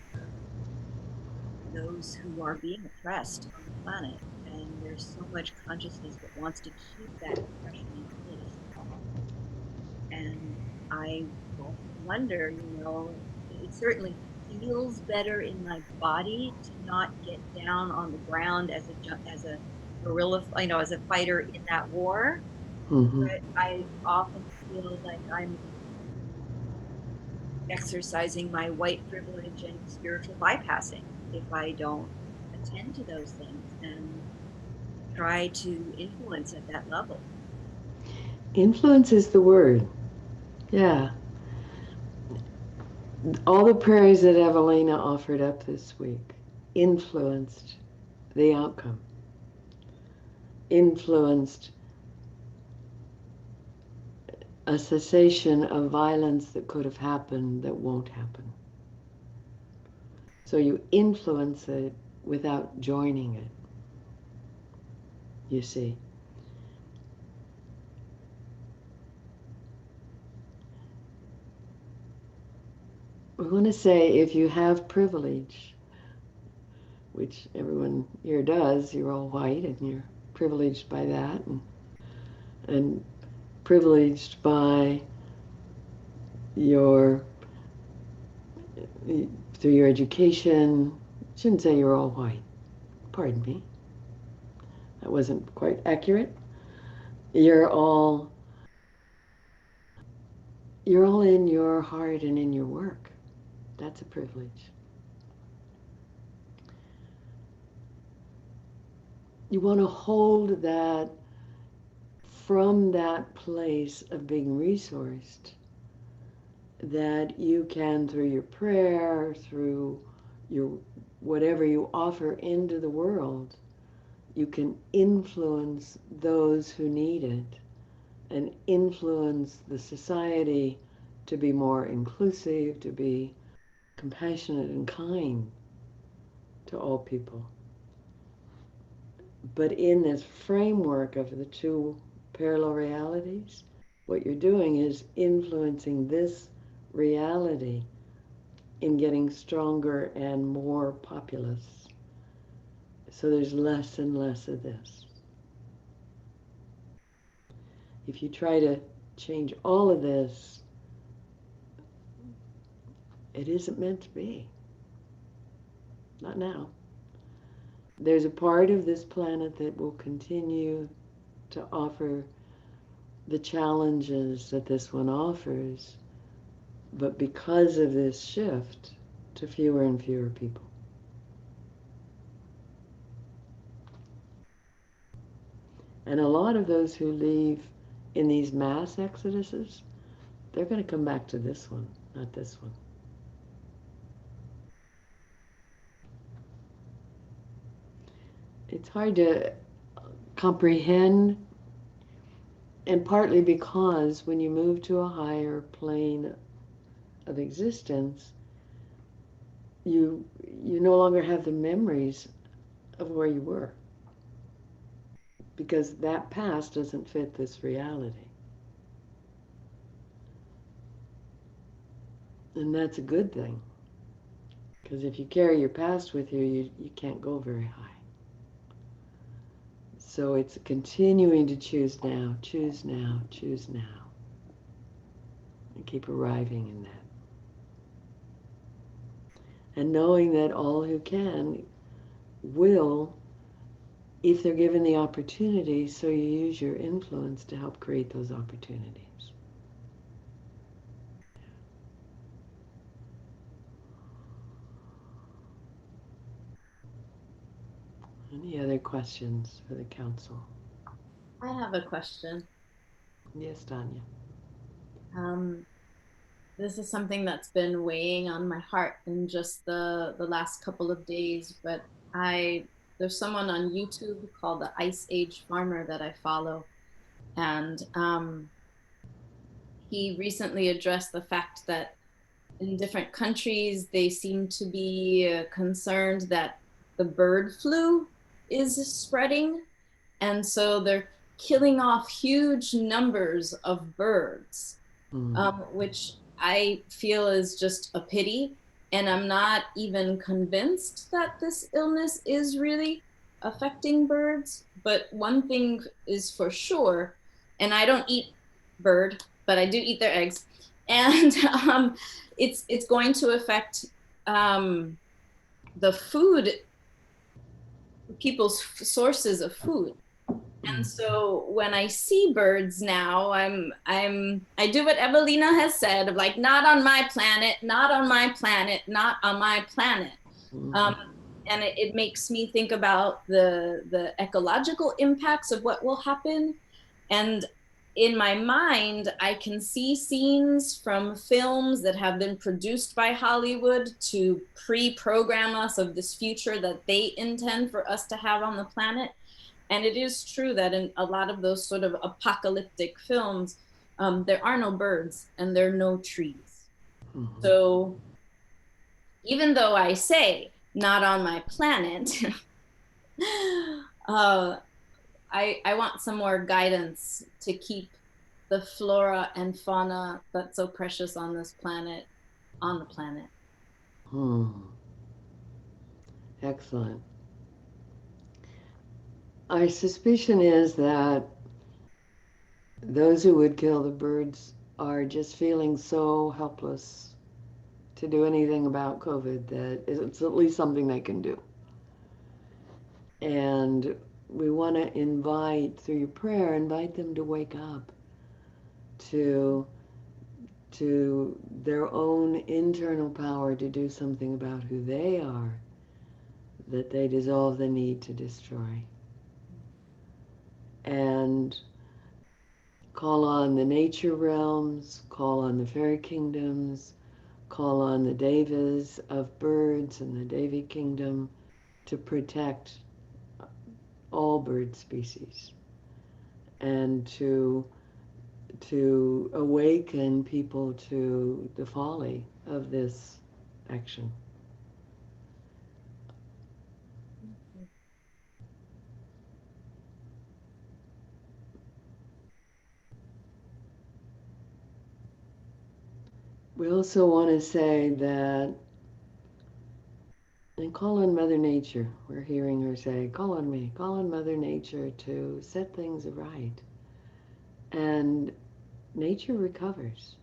Speaker 2: those who are being oppressed on the planet. And there's so much consciousness that wants to keep that oppression in place. And I often wonder, it certainly feels better in my body to not get down on the ground as a guerrilla, as a fighter in that war.
Speaker 1: Mm-hmm.
Speaker 2: But I often feel like I'm exercising my white privilege and spiritual bypassing if I don't attend to those things and try to influence at that level.
Speaker 1: Influence is the word. Yeah. All the prayers that Evelina offered up this week influenced the outcome, influenced a cessation of violence that could have happened that won't happen. So you influence it without joining it, you see. We want to say if you have privilege, which everyone here does, you're all white and you're privileged by that, and privileged by your through your education. Shouldn't say you're all white. Pardon me. That wasn't quite accurate. You're all you're all in your heart and in your work. That's a privilege. You want to hold that from that place of being resourced, that you can, through your prayer, through your whatever you offer into the world, you can influence those who need it and influence the society to be more inclusive, to be compassionate and kind to all people. But in this framework of the two parallel realities, what you're doing is influencing this reality in getting stronger and more populous. So there's less and less of this. If you try to change all of this, it isn't meant to be. Not now. There's a part of this planet that will continue to offer the challenges that this one offers, but because of this shift to fewer and fewer people. And a lot of those who leave in these mass exoduses, they're going to come back to this one, not this one. It's hard to comprehend, and partly because when you move to a higher plane of existence, you no longer have the memories of where you were, because that past doesn't fit this reality. And that's a good thing. Because if you carry your past with you, you can't go very high. So it's continuing to choose now, choose now, choose now, and keep arriving in that. And knowing that all who can will, if they're given the opportunity, so you use your influence to help create those opportunities. Any other questions for the council?
Speaker 4: I have a question.
Speaker 1: Yes, Tanya.
Speaker 4: Um, this is something that's been weighing on my heart in just the last couple of days, but I there's someone on YouTube called the Ice Age Farmer that I follow, and he recently addressed the fact that in different countries they seem to be concerned that the bird flu is spreading, and so they're killing off huge numbers of birds,
Speaker 1: Mm.
Speaker 4: which I feel is just a pity. And I'm not even convinced that this illness is really affecting birds. But one thing is for sure, and I don't eat bird, but I do eat their eggs, and it's going to affect um, the food, people's sources of food. And
Speaker 1: Mm.
Speaker 4: so when I see birds now, I do what Evelina has said of like, not on my planet, not on my planet, not on my planet.
Speaker 1: Mm.
Speaker 4: Um, and it makes me think about the ecological impacts of what will happen. And in my mind, I can see scenes from films that have been produced by Hollywood to pre-program us of this future that they intend for us to have on the planet. And it is true that in a lot of those sort of apocalyptic films, there are no birds and there are no trees.
Speaker 1: Mm.
Speaker 4: So even though I say not on my planet, uh, I want some more guidance to keep the flora and fauna that's so precious on this planet on the planet.
Speaker 1: Mm. Excellent. Our suspicion is that those who would kill the birds are just feeling so helpless to do anything about COVID that it's at least something they can do. And we want to invite, through your prayer, invite them to wake up to their own internal power to do something about who they are, that they dissolve the need to destroy. And call on the nature realms, call on the fairy kingdoms, call on the devas of birds and the Devi kingdom to protect all bird species and to awaken people to the folly of this action. We also want to say that, and call on Mother Nature. We're hearing her say, call on me, call on Mother Nature to set things right. And nature recovers.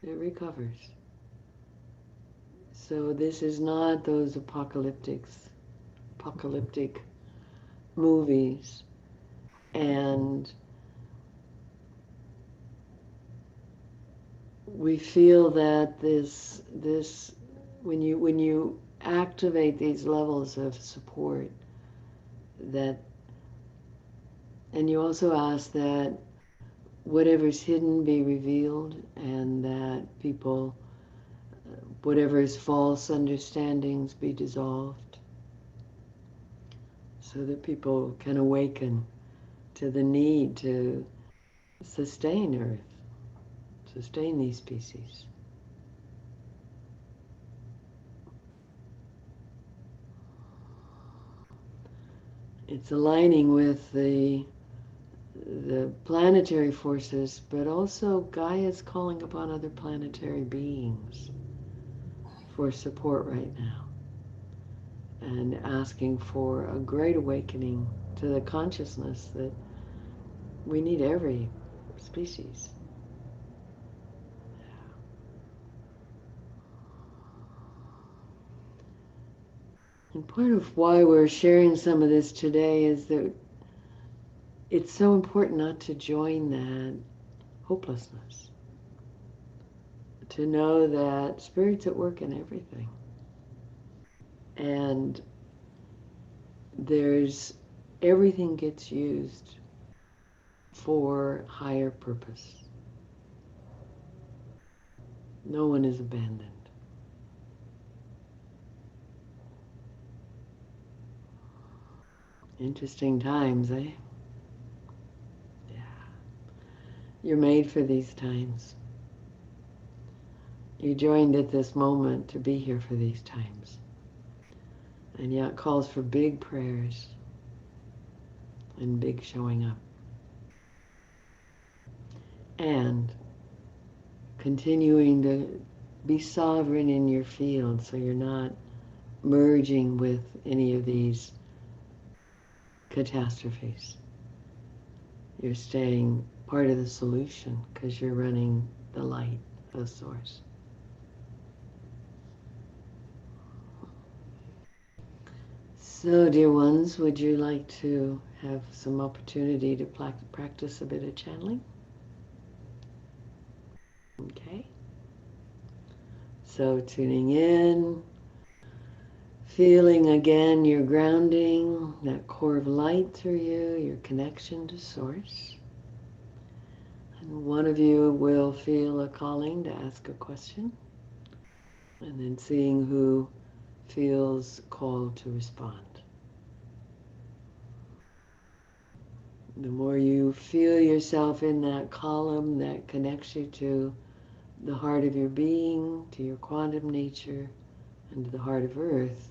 Speaker 1: It recovers. So this is not those apocalyptic movies. And we feel that this when you activate these levels of support, that, and you also ask that whatever's hidden be revealed, and that people, whatever's false understandings be dissolved, so that people can awaken to the need to sustain Earth, sustain these species. It's aligning with the planetary forces, but also Gaia's calling upon other planetary beings for support right now and asking for a great awakening to the consciousness that we need every species. And part of why we're sharing some of this today is that it's so important not to join that hopelessness. To know that Spirit's at work in everything. And everything gets used for higher purpose. No one is abandoned. Interesting times, eh? Yeah. You're made for these times. You joined at this moment to be here for these times. And yet it calls for big prayers and big showing up. And continuing to be sovereign in your field so you're not merging with any of these catastrophes. You're staying part of the solution because you're running the light, the source. So, dear ones, would you like to have some opportunity to practice a bit of channeling? Okay. So, tuning in, feeling again your grounding, that core of light through you, your connection to source. And one of you will feel a calling to ask a question, and then seeing who feels called to respond. The more you feel yourself in that column that connects you to the heart of your being, to your quantum nature, and to the heart of Earth,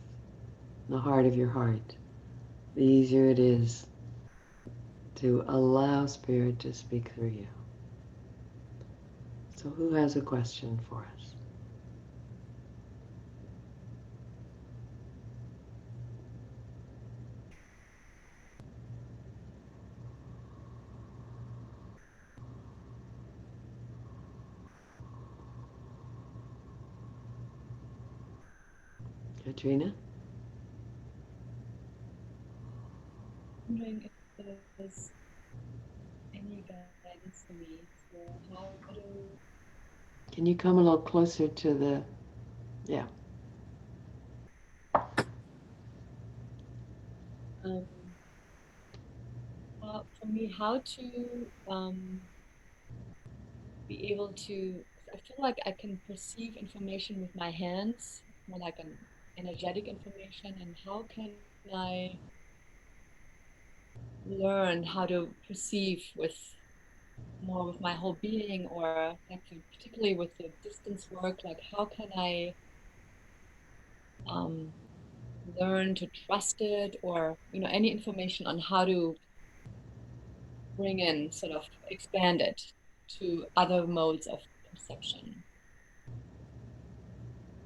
Speaker 1: the heart of your heart, the easier it is to allow Spirit to speak through you. So who has a question for us? Katrina?
Speaker 8: Wondering if there's any guidance for me for how to
Speaker 1: Can you come a little closer to the, yeah.
Speaker 8: um, for me how to be able to. I feel like I can perceive information with my hands, more like an energetic information, and how can I learn how to perceive with more with my whole being, or like particularly with the distance work, like how can I um, learn to trust it, or any information on how to bring in, sort of expand it to other modes of perception,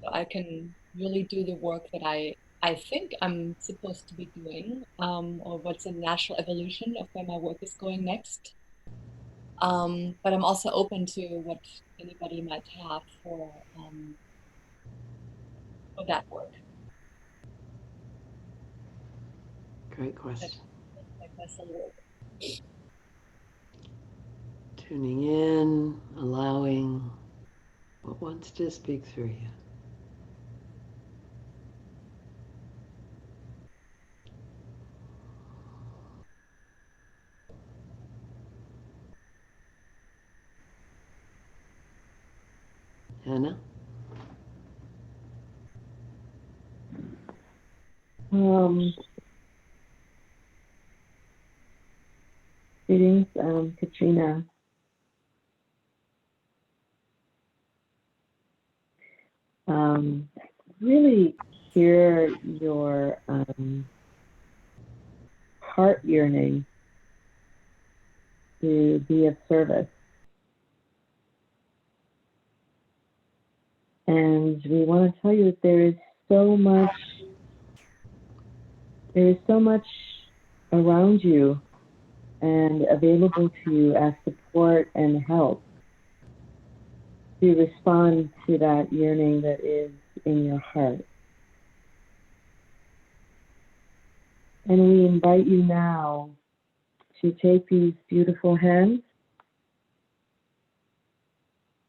Speaker 8: so I can really do the work that I think I'm supposed to be doing, or what's a natural evolution of where my work is going next. But I'm also open to what anybody might have for that work.
Speaker 1: Great
Speaker 8: That,
Speaker 1: question.
Speaker 8: like my soul work.
Speaker 1: Tuning in, allowing what wants to speak through you. Hannah?
Speaker 5: Um, Greetings, Katrina. Um, really hear your heart yearning to be of service. And we want to tell you that there is so much around you and available to you as support and help to respond to that yearning that is in your heart. And we invite you now to take these beautiful hands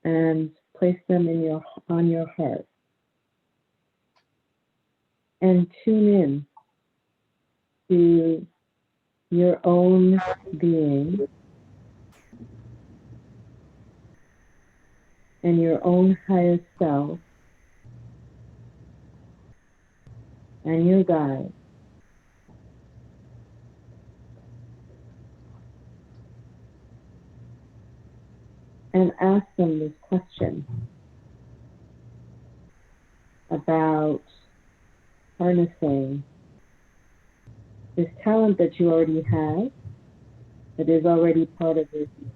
Speaker 5: and place them on your heart. And tune in to your own being and your own higher self and your guide. And ask them this question about harnessing this talent that you already have, that is already part of your being.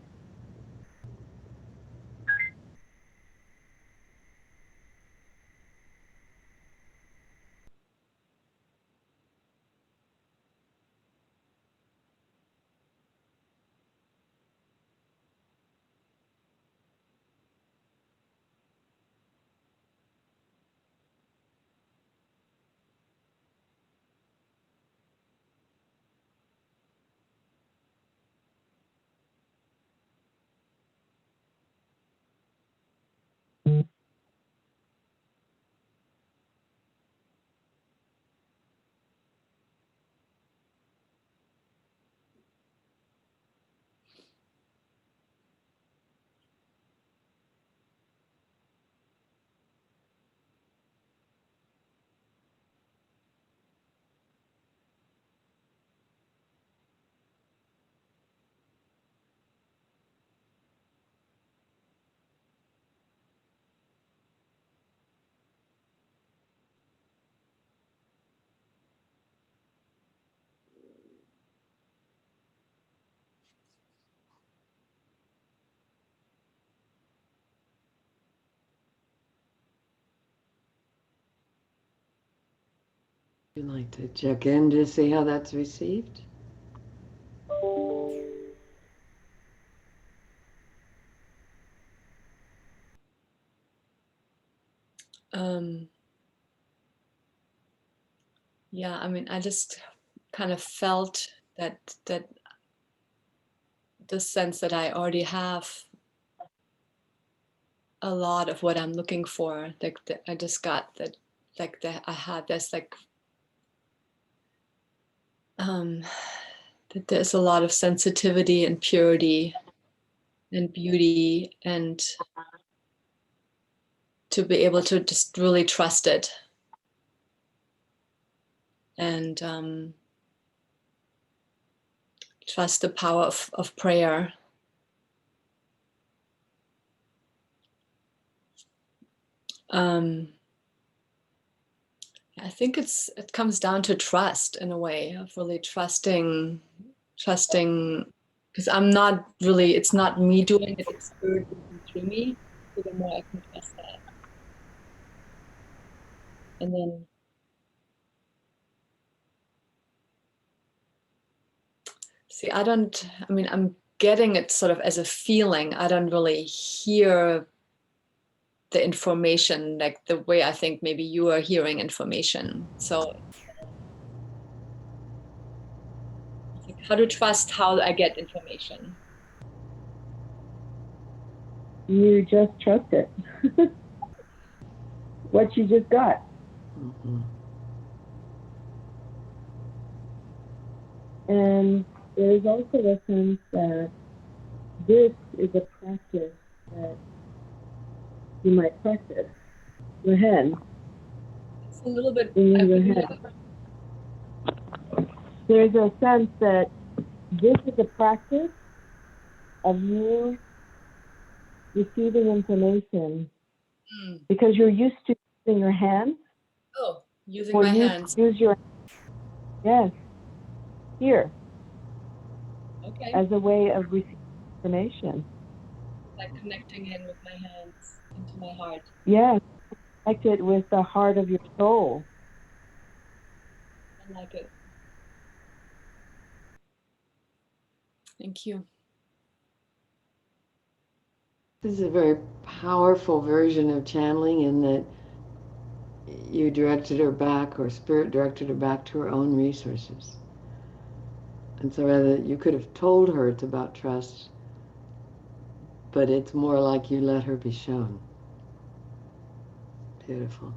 Speaker 1: Would you like to check in to see how that's received?
Speaker 8: Yeah, I mean, I just kind of felt that the sense that I already have a lot of what I'm looking for. Like I just got that, like I had this like that there's a lot of sensitivity and purity and beauty, and to be able to just really trust it and trust the power of prayer. I think it comes down to trust in a way of really trusting, because I'm not really, it's not me doing it, it's Spirit moving through me. So the more I can trust that. And then see, I mean, I'm getting it sort of as a feeling. I don't really hear the information like the way I think maybe you are hearing information. So it's like how to trust how I get information.
Speaker 5: You just trust it. What you just got.
Speaker 1: Mm-hmm.
Speaker 5: And there's also a sense that this is a practice that you might practice. Your hand.
Speaker 8: It's a little bit.
Speaker 5: Bringing your hand. There's a sense that this is a practice of you receiving information because you're used to using your hands.
Speaker 8: Oh, using my hands.
Speaker 5: Use your here.
Speaker 8: Okay.
Speaker 5: As a way of receiving information.
Speaker 8: Like connecting in with my hands into my heart.
Speaker 5: Yes. connect it with the heart of your soul.
Speaker 8: I like it.
Speaker 4: Thank you.
Speaker 1: This is a very powerful version of channeling in that you directed her back, or spirit directed her back to her own resources. And so rather, you could have told her it's about trust, but it's more like you let her be shown. Beautiful.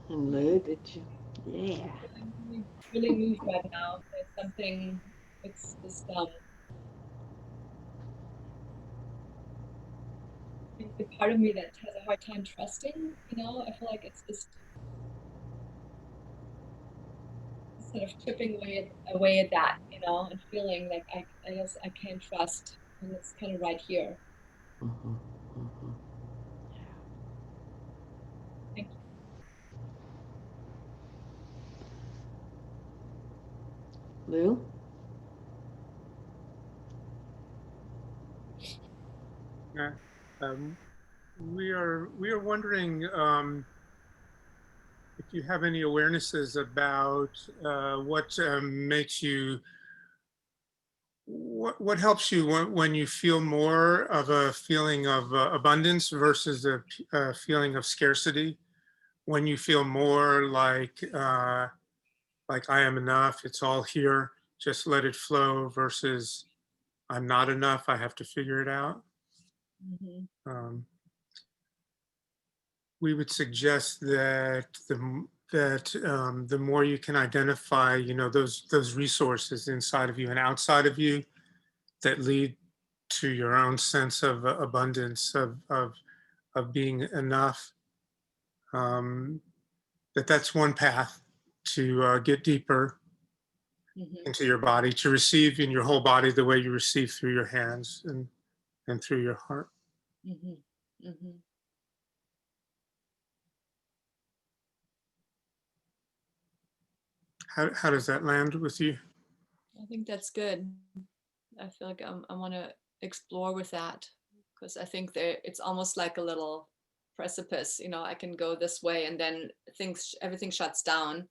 Speaker 1: And Lou, did you? Yeah.
Speaker 8: I'm really moved right now. There's something, it's just, I think the part of me that has a hard time trusting, I feel like it's just sort of chipping away at that, and feeling like I guess I can't trust, and it's kind of right here.
Speaker 1: Mm-hmm. Mm-hmm.
Speaker 8: Thank you.
Speaker 1: Lou?
Speaker 7: Yeah. We are wondering if you have any awarenesses about what makes you, what helps you when you feel more of a feeling of abundance versus a feeling of scarcity. When you feel more like I am enough, it's all here, just let it flow, versus I'm not enough, I have to figure it out.
Speaker 8: Mm-hmm.
Speaker 7: We would suggest that the more you can identify, those resources inside of you and outside of you that lead to your own sense of abundance, of being enough, that's one path to get deeper
Speaker 8: Mm-hmm.
Speaker 7: into your body, to receive in your whole body the way you receive through your hands and through your heart.
Speaker 8: Mm-hmm. Mm-hmm.
Speaker 7: How does that land with you?
Speaker 8: I think that's good. I feel like I want to explore with that, because I think it's almost like a little precipice. I can go this way, and then everything shuts down.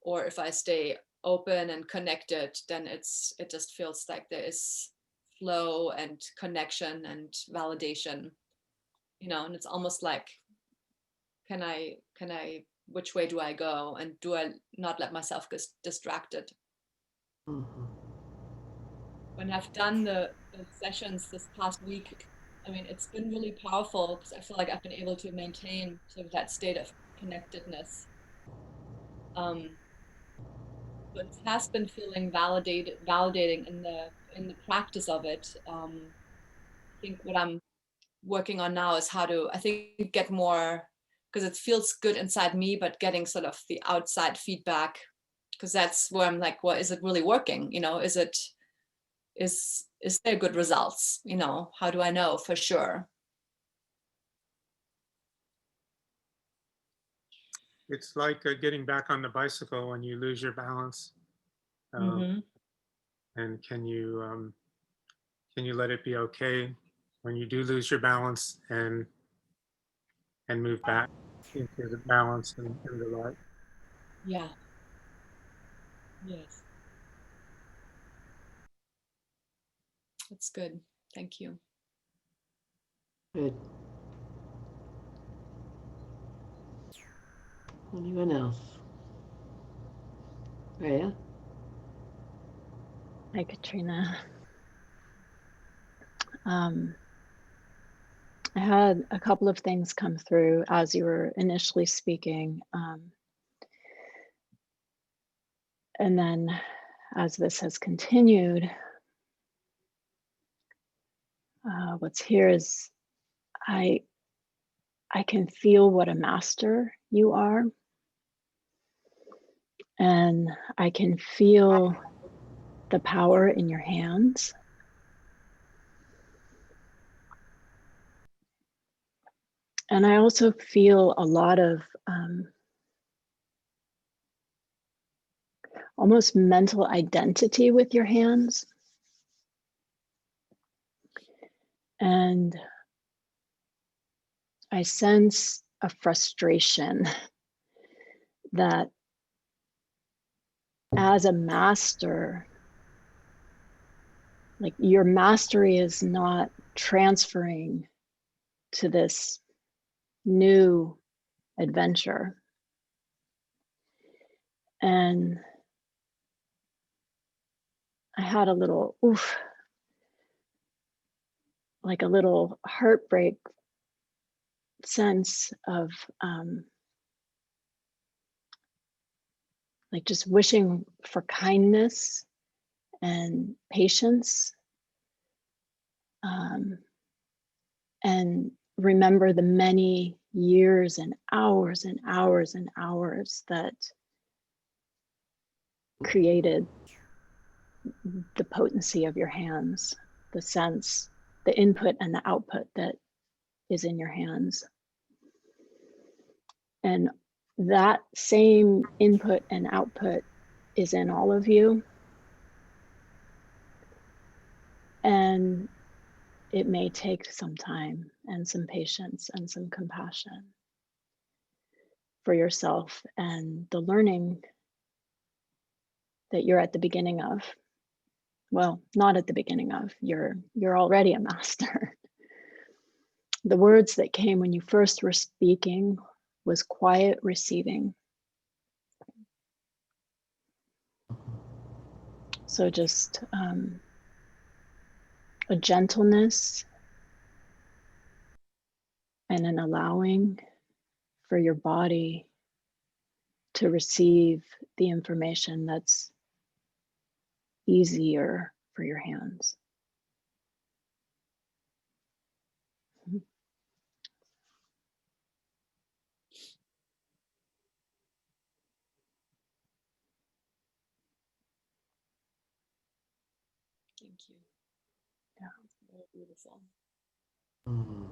Speaker 8: Or if I stay open and connected, then it just feels like there is flow and connection and validation. And it's almost like, can I which way do I go, and do I not let myself get distracted?
Speaker 1: Mm-hmm.
Speaker 8: When I've done the sessions this past week, I mean, it's been really powerful, because I feel like I've been able to maintain sort of that state of connectedness. But it has been feeling validating in the practice of it. I think what I'm working on now is how to, I think, get more, because it feels good inside me, but getting sort of the outside feedback, because that's where I'm like, well, is it really working? Is there good results? How do I know for sure?
Speaker 7: It's like getting back on the bicycle when you lose your balance.
Speaker 8: Mm-hmm.
Speaker 7: And can you let it be okay when you do lose your balance, and move back into the balance and the light?
Speaker 8: Yeah. Yes. That's good. Thank you.
Speaker 1: Good. Anyone else? Rhea?
Speaker 3: Hi, Katrina. I had a couple of things come through as you were initially speaking. And then as this has continued, what's here is I can feel what a master you are. And I can feel the power in your hands. And I also feel a lot of almost mental identity with your hands. And I sense a frustration that as a master, like your mastery is not transferring to this new adventure. And I had a little, like a little heartbreak sense of like just wishing for kindness and patience, and remember the many years and hours and hours and hours that created the potency of your hands, the sense, the input and the output that is in your hands. And that same input and output is in all of you. And it may take some time and some patience and some compassion for yourself and the learning that you're at the beginning of. Well, not at the beginning of, you're already a master. The words that came when you first were speaking was quiet receiving. So just a gentleness and an allowing for your body to receive the information that's easier for your hands.
Speaker 8: Thank you.
Speaker 3: Yeah.
Speaker 8: Very beautiful.
Speaker 1: Mm.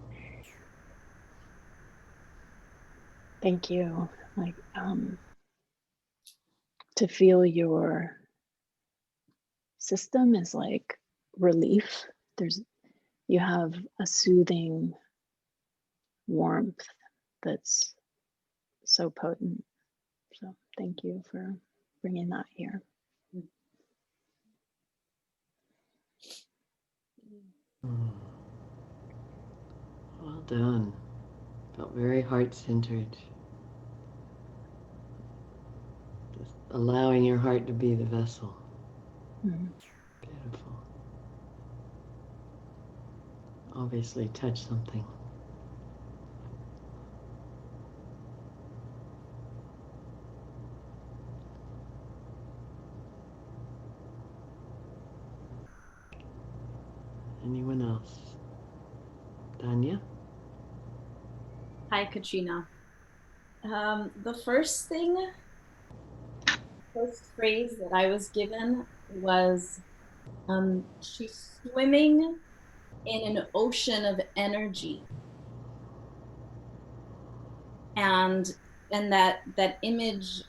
Speaker 3: Thank you. Like to feel your system is like relief. You have a soothing warmth that's so potent. So thank you for bringing that here.
Speaker 1: Mm. Well done. Felt very heart-centered. Just allowing your heart to be the vessel.
Speaker 3: Mm.
Speaker 1: Beautiful. Obviously touch something. Anyone else? Tanya?
Speaker 4: Hi, Katrina. The first phrase that I was given was, she's swimming in an ocean of energy. And that image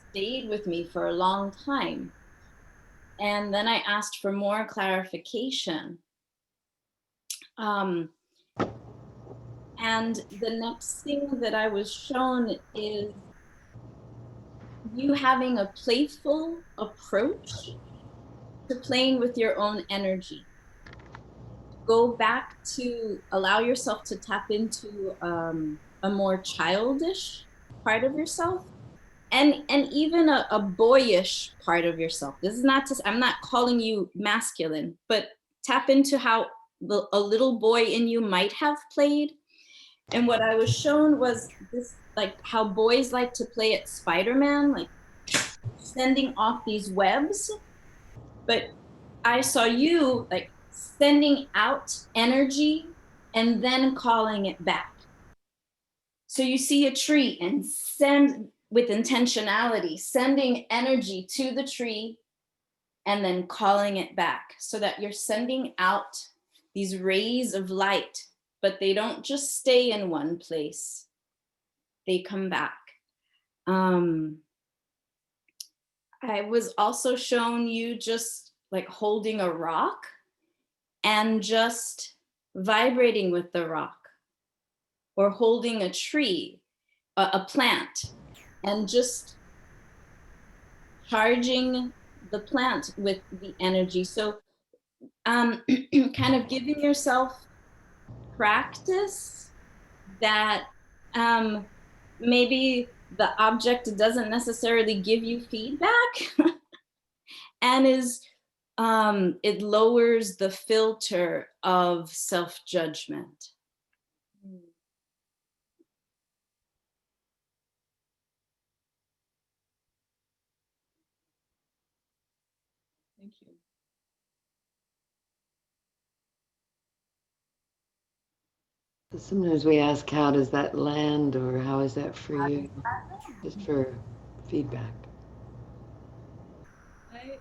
Speaker 4: stayed with me for a long time. And then I asked for more clarification. And the next thing that I was shown is you having a playful approach to playing with your own energy. Go back to allow yourself to tap into a more childish part of yourself, and even a boyish part of yourself. This is not to, I'm not calling you masculine, but tap into how a little boy in you might have played. And what I was shown was this, like how boys like to play at Spider-Man, like sending off these webs. But I saw you like sending out energy and then calling it back. So you see a tree and send with intentionality, sending energy to the tree and then calling it back, so that you're sending out these rays of light, but they don't just stay in one place. They come back. I was also shown you just like holding a rock and just vibrating with the rock, or holding a tree, a plant, and just charging the plant with the energy. So kind of giving yourself practice that maybe the object doesn't necessarily give you feedback and is it lowers the filter of self-judgment.
Speaker 8: Thank you.
Speaker 1: Sometimes we ask, how does that land, or how is that for you? Just for feedback.
Speaker 8: I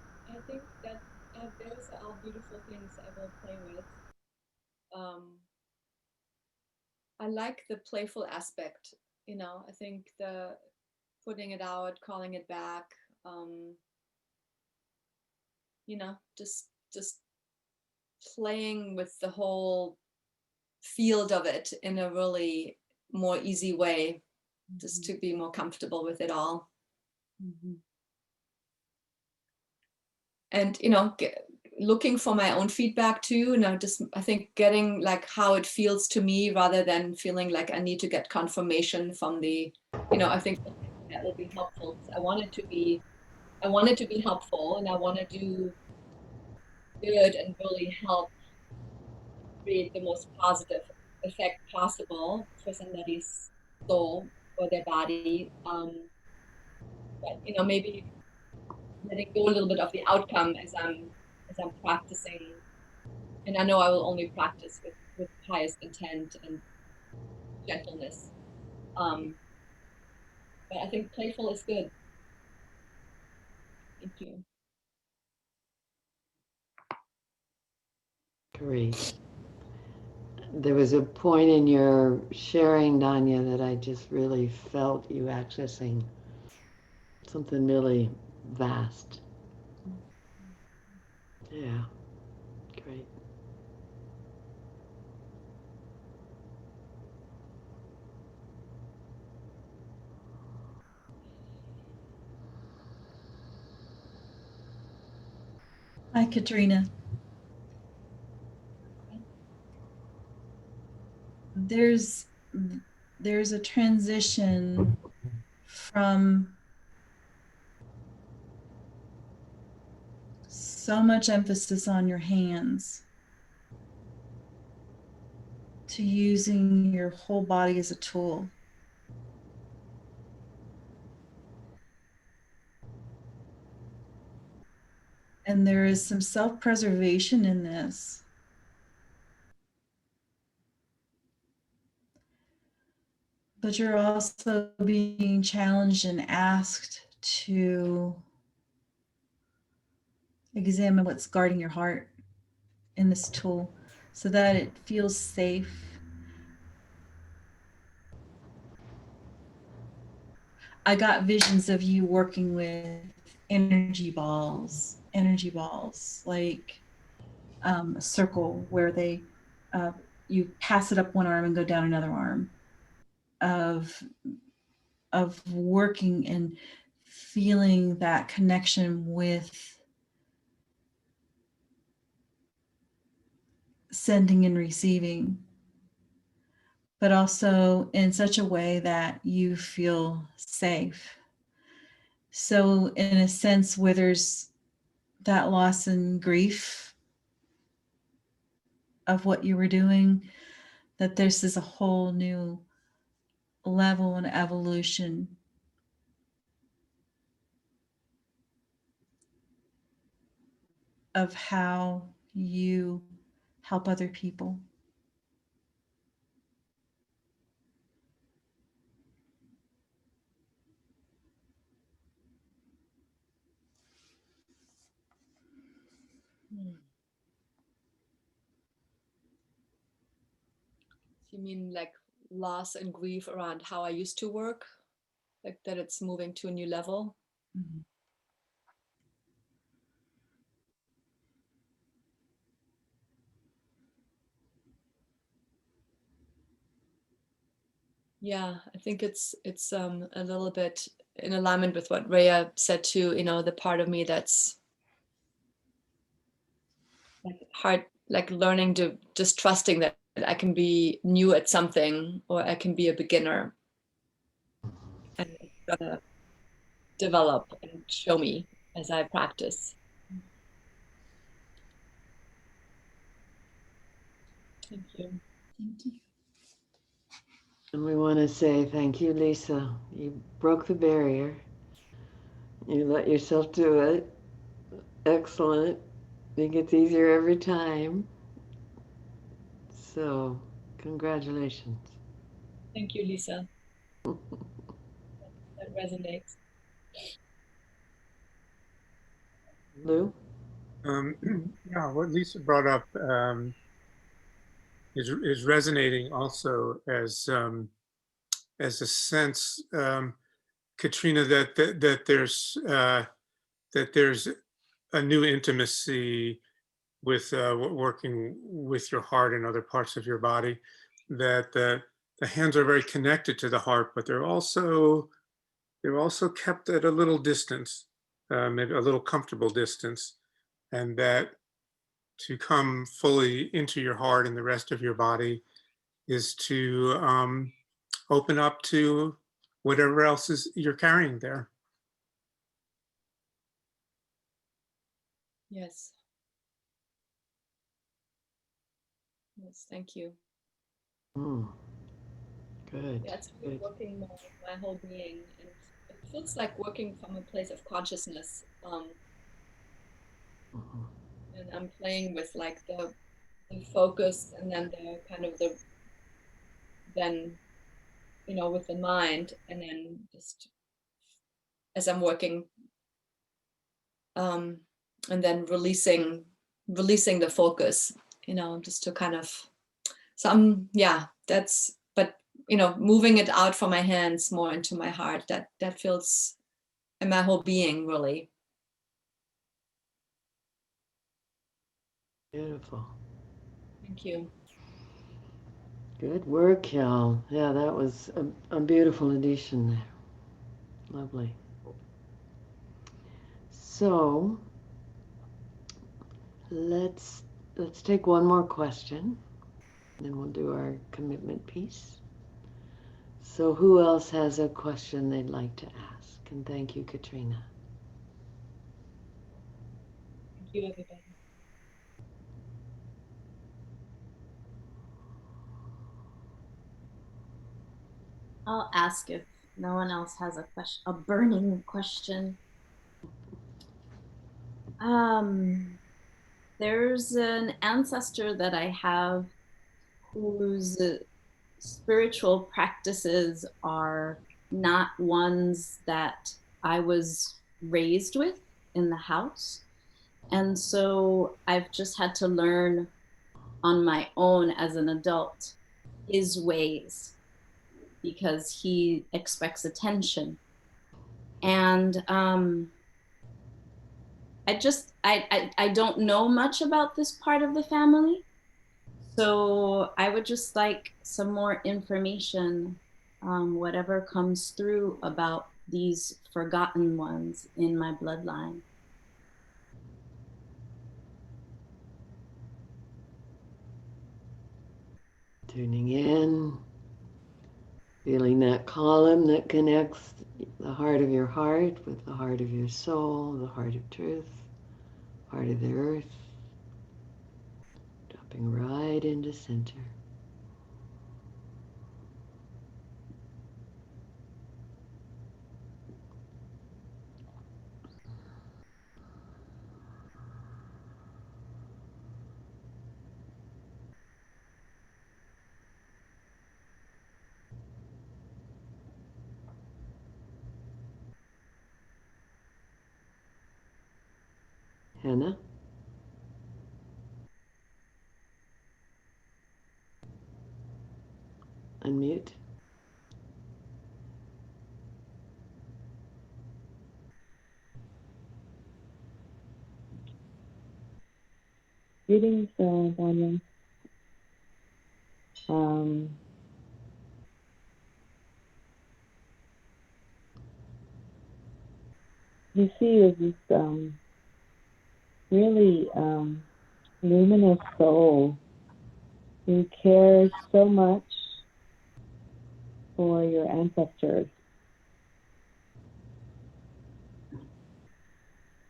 Speaker 8: think that those are beautiful things I will play with. I like the playful aspect, you know. I think the putting it out, calling it back, you know, just playing with the whole field of it in a really more easy way, just to be more comfortable with it all. And you know, looking for my own feedback too, and I think getting like how it feels to me rather than feeling like I need to get confirmation from the, you know. I think that will be helpful. I want it to be helpful, and I want to do good and really help create the most positive effect possible for somebody's soul or their body. But you know, maybe letting go a little bit of the outcome as I'm practicing. And I know I will only practice with highest intent and gentleness. But I think playful is good. Thank you.
Speaker 1: Great. There was a point in your sharing, Danya, that I just really felt you accessing something really vast. Yeah, great.
Speaker 6: Hi, Katrina. There's a transition from so much emphasis on your hands to using your whole body as a tool. And there is some self-preservation in this. But you're also being challenged and asked to examine what's guarding your heart in this tool so that it feels safe. I got visions of you working with energy balls, like a circle where they you pass it up one arm and go down another arm, of working and feeling that connection with sending and receiving, but also in such a way that you feel safe. So in a sense where there's that loss and grief of what you were doing, that this is a whole new level and evolution of how you help other people.
Speaker 8: You mean like loss and grief around how I used to work? Like that it's moving to a new level?
Speaker 6: Mm-hmm.
Speaker 8: Yeah, I think it's a little bit in alignment with what Rhea said too, you know, the part of me that's like hard, like learning to just trusting that I can be new at something or I can be a beginner and it's gonna develop and show me as I practice. Thank you.
Speaker 6: Thank you.
Speaker 1: And we want to say thank you, Lisa. You broke the barrier. You let yourself do it. Excellent. It gets easier every time. So, congratulations.
Speaker 8: Thank you, Lisa. That resonates.
Speaker 1: Lou?
Speaker 7: Yeah, what Lisa brought up is resonating also as a sense, Katrina, that there's a new intimacy with working with your heart and other parts of your body. That the hands are very connected to the heart, but they're also kept at a little distance, maybe a little comfortable distance, and that to come fully into your heart and the rest of your body is to open up to whatever else is you're carrying there.
Speaker 8: Yes. Yes, thank you.
Speaker 1: Mm, good.
Speaker 8: Yeah, it's really
Speaker 1: Good.
Speaker 8: working more with my whole being, and it feels like working from a place of consciousness.
Speaker 1: Mhm.
Speaker 8: And I'm playing with like the focus and then the kind of the then you know with the mind, and then just as I'm working, um, and then releasing the focus, you know, just to kind of some yeah that's but you know moving it out from my hands more into my heart that feels in my whole being really.
Speaker 1: Beautiful.
Speaker 8: Thank you.
Speaker 1: Good work, Cal. Yeah, that was a beautiful addition there. Lovely. So let's let's take one more question, then we'll do our commitment piece. So who else has a question they'd like to ask? And thank you, Katrina.
Speaker 8: Thank you, everybody.
Speaker 4: I'll ask if no one else has a question, a burning question. There's an ancestor that I have whose spiritual practices are not ones that I was raised with in the house. And so I've just had to learn on my own as an adult his ways because he expects attention. And I don't know much about this part of the family. So I would just like some more information, whatever comes through about these forgotten ones in my bloodline.
Speaker 1: Tuning in, feeling that column that connects the heart of your heart with the heart of your soul, the heart of truth, heart of the earth, dropping right into center. Hannah? Unmute.
Speaker 5: Greetings, Vanya. Um, you see is this really luminous soul who cares so much for your ancestors.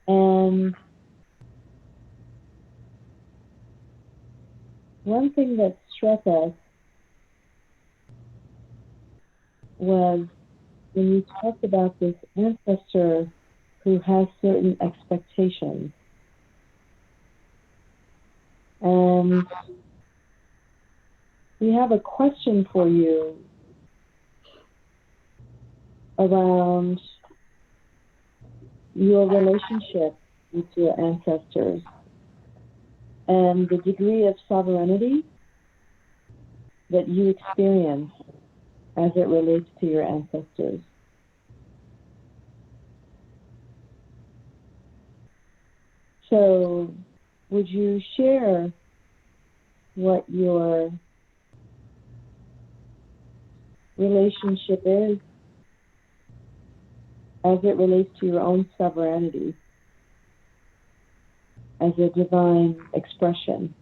Speaker 5: And one thing that struck us was when you talked about this ancestor who has certain expectations. And we have a question for you around your relationship with your ancestors and the degree of sovereignty that you experience as it relates to your ancestors. So, would you share what your relationship is as it relates to your own sovereignty as a divine expression?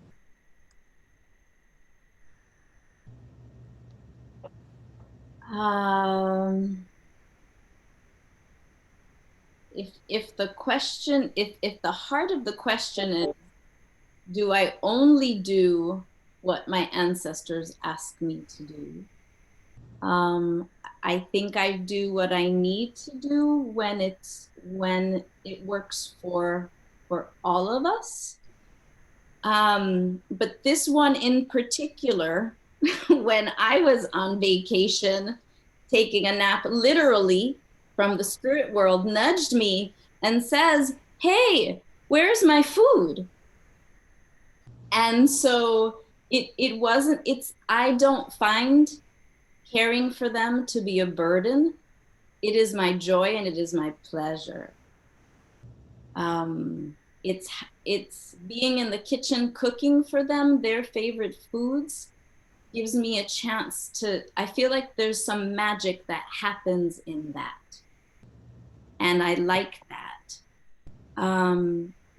Speaker 4: If the question, if the heart of the question is, do I only do what my ancestors ask me to do? I think I do what I need to do when it works for all of us. But this one in particular, when I was on vacation, taking a nap, literally from the spirit world, nudged me and says, "Hey, where's my food?" And so it wasn't, I don't find caring for them to be a burden. It is my joy and it is my pleasure. It's being in the kitchen cooking for them their favorite foods gives me a chance to, I feel like there's some magic that happens in that. And I like that.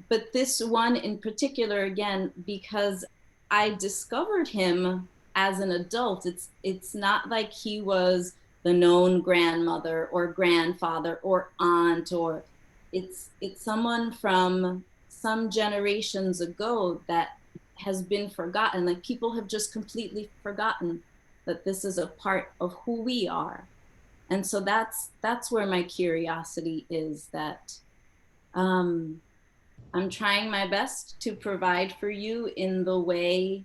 Speaker 4: But this one in particular, again, because I discovered him as an adult, it's not like he was the known grandmother or grandfather or aunt, or it's someone from some generations ago that has been forgotten. Like, people have just completely forgotten that this is a part of who we are. And so that's where my curiosity is, that I'm trying my best to provide for you in the way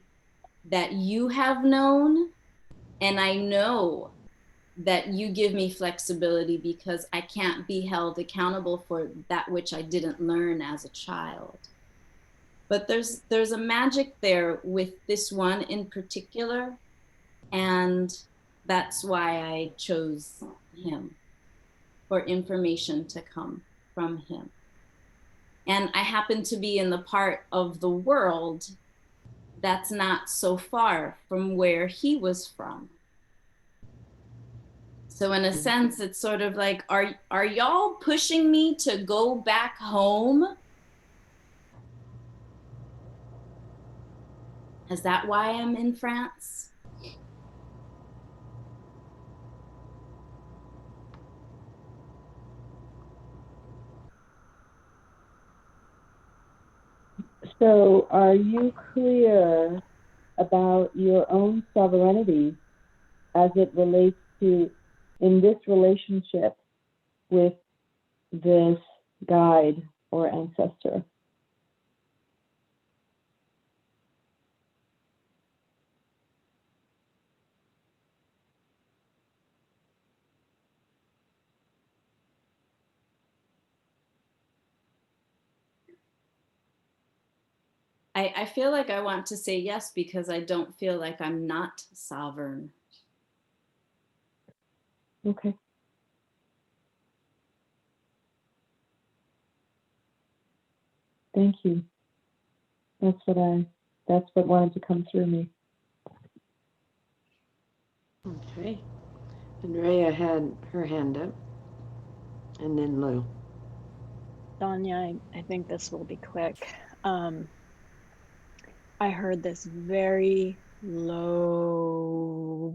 Speaker 4: that you have known. And I know that you give me flexibility because I can't be held accountable for that which I didn't learn as a child. But there's a magic there with this one in particular. And that's why I chose him, for information to come from him. And I happen to be in the part of the world that's not so far from where he was from. So in a sense, it's sort of like, are y'all pushing me to go back home? Is that why I'm in France?
Speaker 5: So, are you clear about your own sovereignty as it relates to, in this relationship with this guide or ancestor?
Speaker 4: I feel like I want to say yes because I don't feel like I'm not sovereign.
Speaker 5: Okay. Thank you. That's what wanted to come through me.
Speaker 1: Okay. And Rhea had her hand up. And then Lou.
Speaker 3: Danya, I think this will be quick. I heard this very low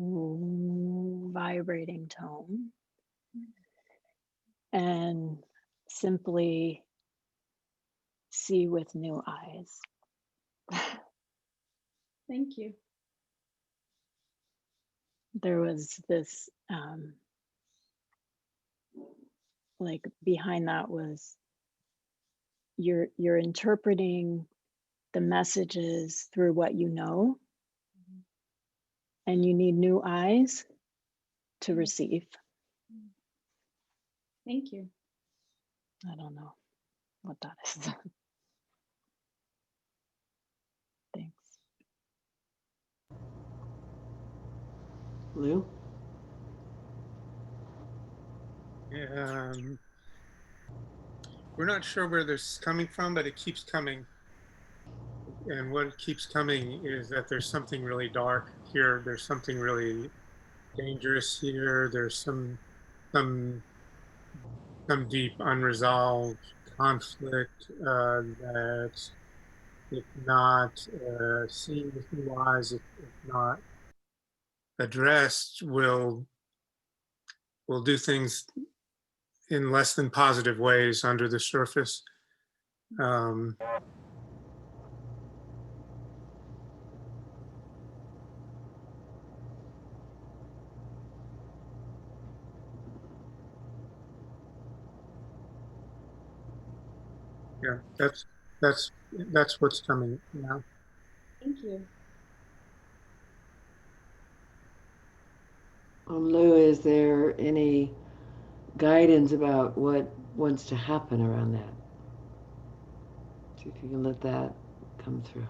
Speaker 3: vibrating tone and simply see with new eyes.
Speaker 4: Thank you.
Speaker 3: There was this, like behind that was you're interpreting the messages through what you know, and you need new eyes to receive.
Speaker 4: Thank you.
Speaker 3: I don't know what that is. Thanks.
Speaker 1: Lou?
Speaker 7: We're not sure where this is coming from, but it keeps coming. And what keeps coming is that there's something really dark here. There's something really dangerous here. There's some deep unresolved conflict that, if not seen with new eyes, if not addressed, will do things in less than positive ways under the surface. Yeah, that's what's coming now.
Speaker 4: Thank you.
Speaker 1: Lou, is there any guidance about what wants to happen around that? See if you can let that come through.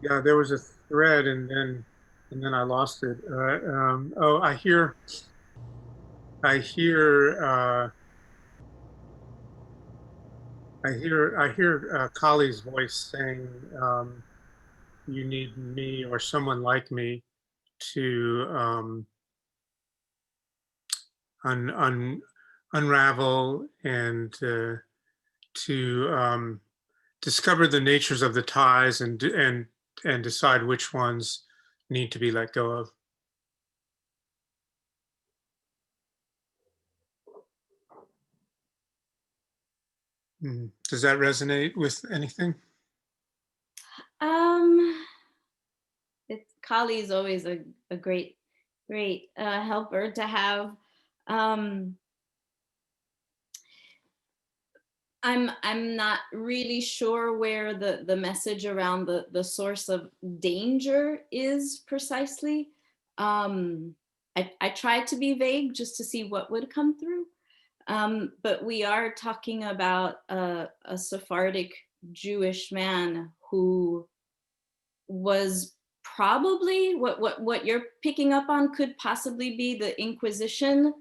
Speaker 7: Yeah, there was a thread, and then I lost it. Oh, I hear, Kali's voice saying, "You need me or someone like me to unravel and to discover the natures of the ties and decide which ones need to be let go of." Does that resonate with anything?
Speaker 4: Kali is always a great helper to have. I'm not really sure where the message around the source of danger is precisely. I tried to be vague just to see what would come through. But we are talking about a Sephardic Jewish man who was probably what you're picking up on could possibly be the Inquisition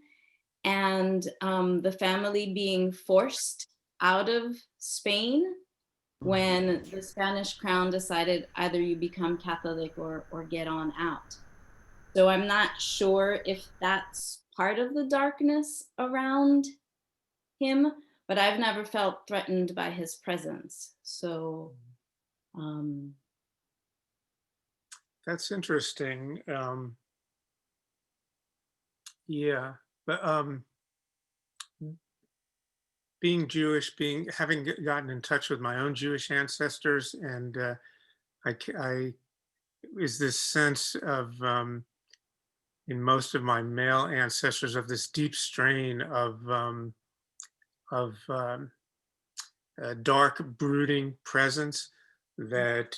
Speaker 4: and the family being forced out of Spain when the Spanish crown decided either you become Catholic or get on out. So I'm not sure if that's part of the darkness around him, but I've never felt threatened by his presence. So
Speaker 7: That's interesting. Yeah, but being Jewish, having gotten in touch with my own Jewish ancestors, and I is this sense of in most of my male ancestors of this deep strain of dark, brooding presence that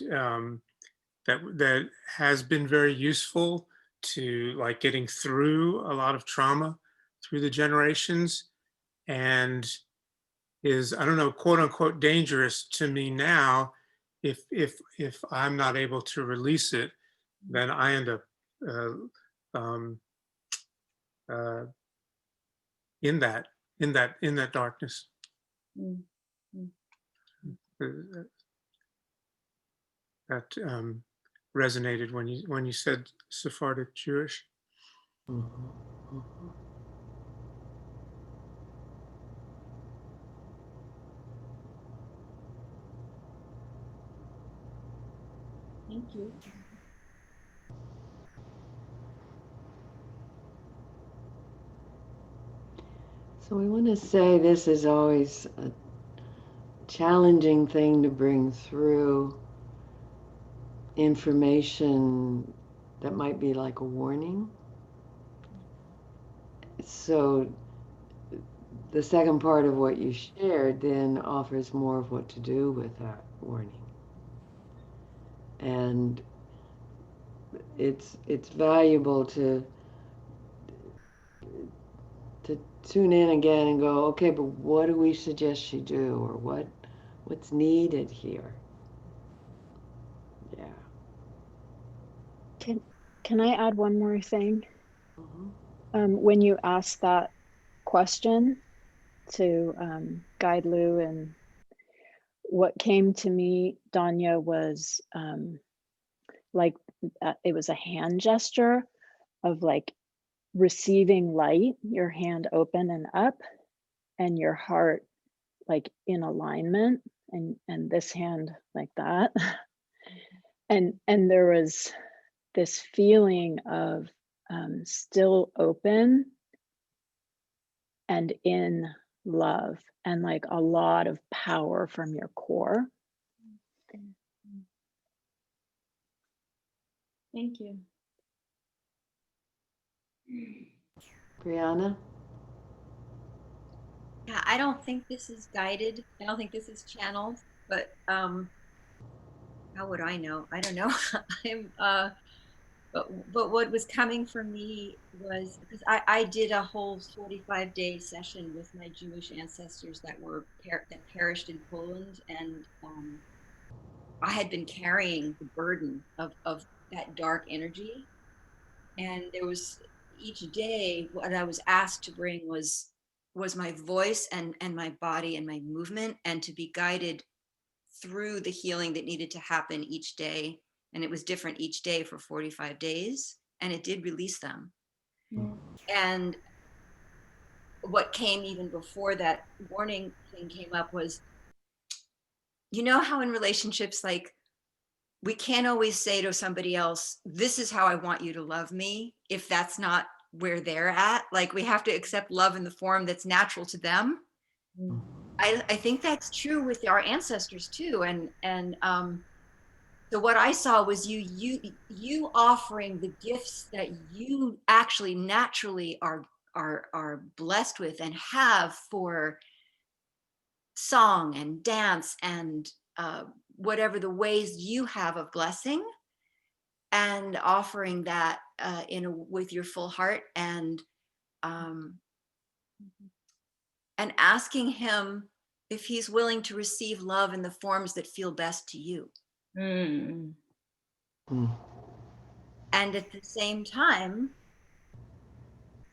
Speaker 7: that has been very useful to like getting through a lot of trauma through the generations, and is, I don't know, quote unquote dangerous to me now. If I'm not able to release it, then I end up uh, um, uh, in that darkness. That resonated when you said Sephardic Jewish.
Speaker 1: Mhm. Mhm.
Speaker 4: Thank you.
Speaker 1: So we want to say this is always a challenging thing to bring through information that might be like a warning. So the second part of what you shared then offers more of what to do with that warning. And it's valuable to tune in again and go, okay, but what do we suggest she do, or what's needed here? Yeah.
Speaker 3: Can I add one more thing?
Speaker 1: Mhm.
Speaker 3: When you asked that question to Guide Lou, and what came to me, Danya, was like it was a hand gesture of like receiving light, your hand open and up, and your heart like in alignment, and this hand like that. And there was this feeling of still open and in love, and like a lot of power from your core.
Speaker 4: Thank you.
Speaker 1: Brianna?
Speaker 2: Yeah, I don't think this is guided. I don't think this is channeled, but how would I know? I don't know. I'm but what was coming for me was because I did a whole 45-day session with my Jewish ancestors that perished in Poland, and I had been carrying the burden of that dark energy. And there was each day what I was asked to bring was my voice and my body and my movement, and to be guided through the healing that needed to happen each day. And it was different each day for 45 days, and it did release them.
Speaker 4: Mm.
Speaker 2: And what came even before that warning thing came up was, you know how in relationships, like, we can't always say to somebody else, this is how I want you to love me, if that's not where they're at. Like, we have to accept love in the form that's natural to them.
Speaker 4: Mm.
Speaker 2: I think that's true with our ancestors too. And so what I saw was you offering the gifts that you actually naturally are blessed with and have for song and dance and whatever the ways you have of blessing, and offering that with your full heart, um, and asking him if he's willing to receive love in the forms that feel best to you.
Speaker 4: Mm.
Speaker 1: Mm.
Speaker 2: And at the same time,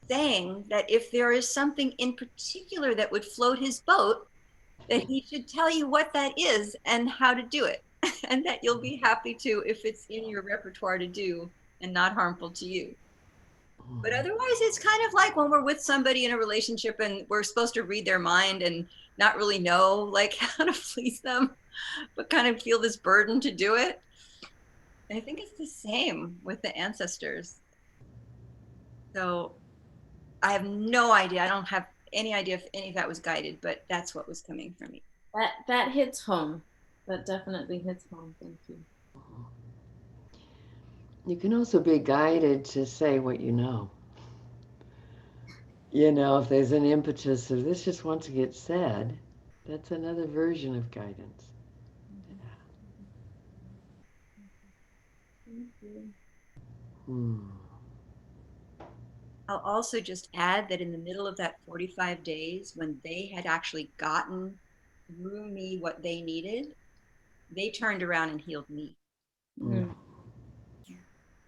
Speaker 2: saying that if there is something in particular that would float his boat, that he should tell you what that is and how to do it. And that you'll be happy to if it's in your repertoire to do and not harmful to you. But otherwise, it's kind of like when we're with somebody in a relationship and we're supposed to read their mind and not really know like how to please them, but kind of feel this burden to do it. And I think it's the same with the ancestors. So I have no idea. I don't have any idea if any of that was guided, but that's what was coming from me.
Speaker 4: That hits home. That definitely hits home. Thank you.
Speaker 1: You can also be guided to say what you know. You know, if there's an impetus of this just wants to get said, that's another version of guidance.
Speaker 4: Thank you.
Speaker 1: Hmm.
Speaker 2: I'll also just add that in the middle of that 45 days, when they had actually gotten through me what they needed, they turned around and healed me.
Speaker 1: Mm.
Speaker 4: Mm.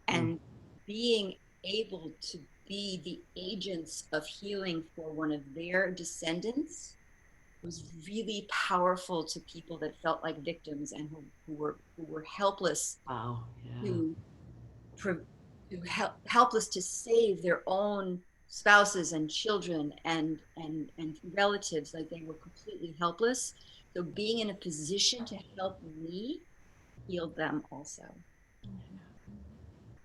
Speaker 2: And being able to be the agents of healing for one of their descendants was really powerful to people that felt like victims and who were helpless
Speaker 1: Wow. Yeah.
Speaker 2: to helpless to save their own spouses and children and relatives, like they were completely helpless. So being in a position to help me healed them also.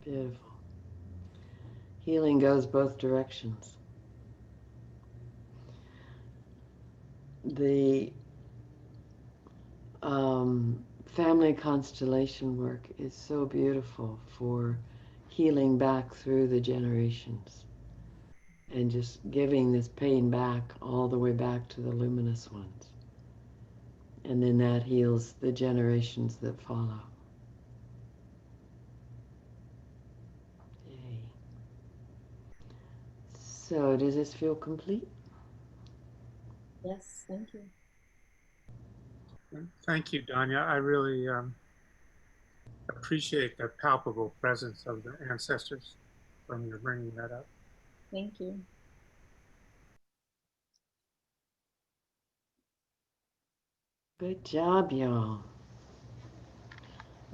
Speaker 1: Beautiful. Healing goes both directions. The family constellation work is so beautiful for healing back through the generations and just giving this pain back all the way back to the luminous ones. And then that heals the generations that follow. Yay. So, does this feel complete?
Speaker 4: Yes, thank you.
Speaker 7: Thank you, Danya. I really appreciate the palpable presence of the ancestors when you're bringing that up.
Speaker 4: Thank you.
Speaker 1: Good job, y'all.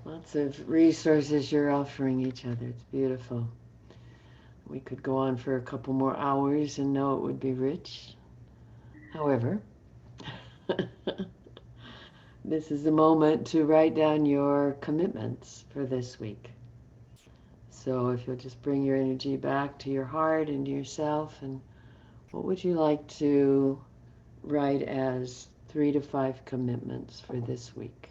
Speaker 1: Lots of resources you're offering each other. It's beautiful. We could go on for a couple more hours and know it would be rich. However, this is the moment to write down your commitments for this week. So if you'll just bring your energy back to your heart and to yourself, and what would you like to write as 3 to 5 commitments for this week?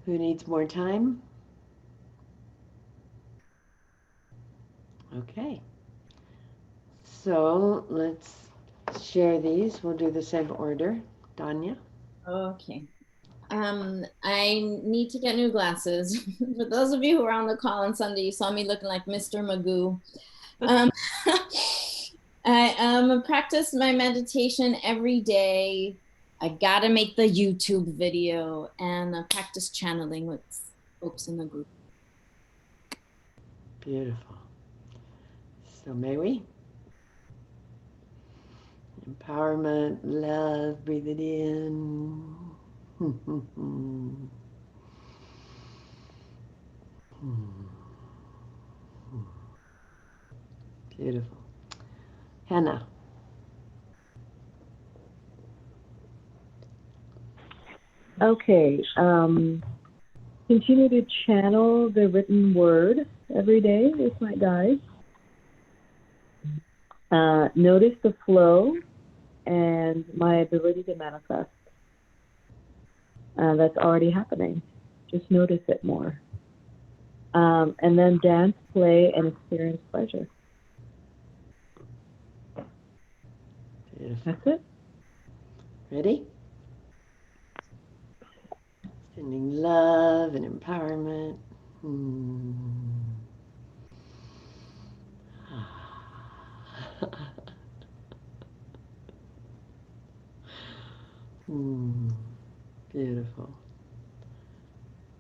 Speaker 1: Who needs more time? Okay. So let's share these. We'll do the same order. Danya?
Speaker 4: Okay. I need to get new glasses. For those of you who were on the call on Sunday, you saw me looking like Mr. Magoo. Um, I practice my meditation every day. I gotta make the YouTube video and practice channeling with folks in the group.
Speaker 1: Beautiful. So may we? Empowerment, love, breathe it in. Beautiful. Hannah.
Speaker 5: Okay. Continue to channel the written word every day with my guides. Notice the flow and my ability to manifest. That's already happening. Just notice it more. And then dance, play, and experience pleasure.
Speaker 1: Beautiful.
Speaker 5: That's it.
Speaker 1: Ready? Sending love and empowerment. Beautiful.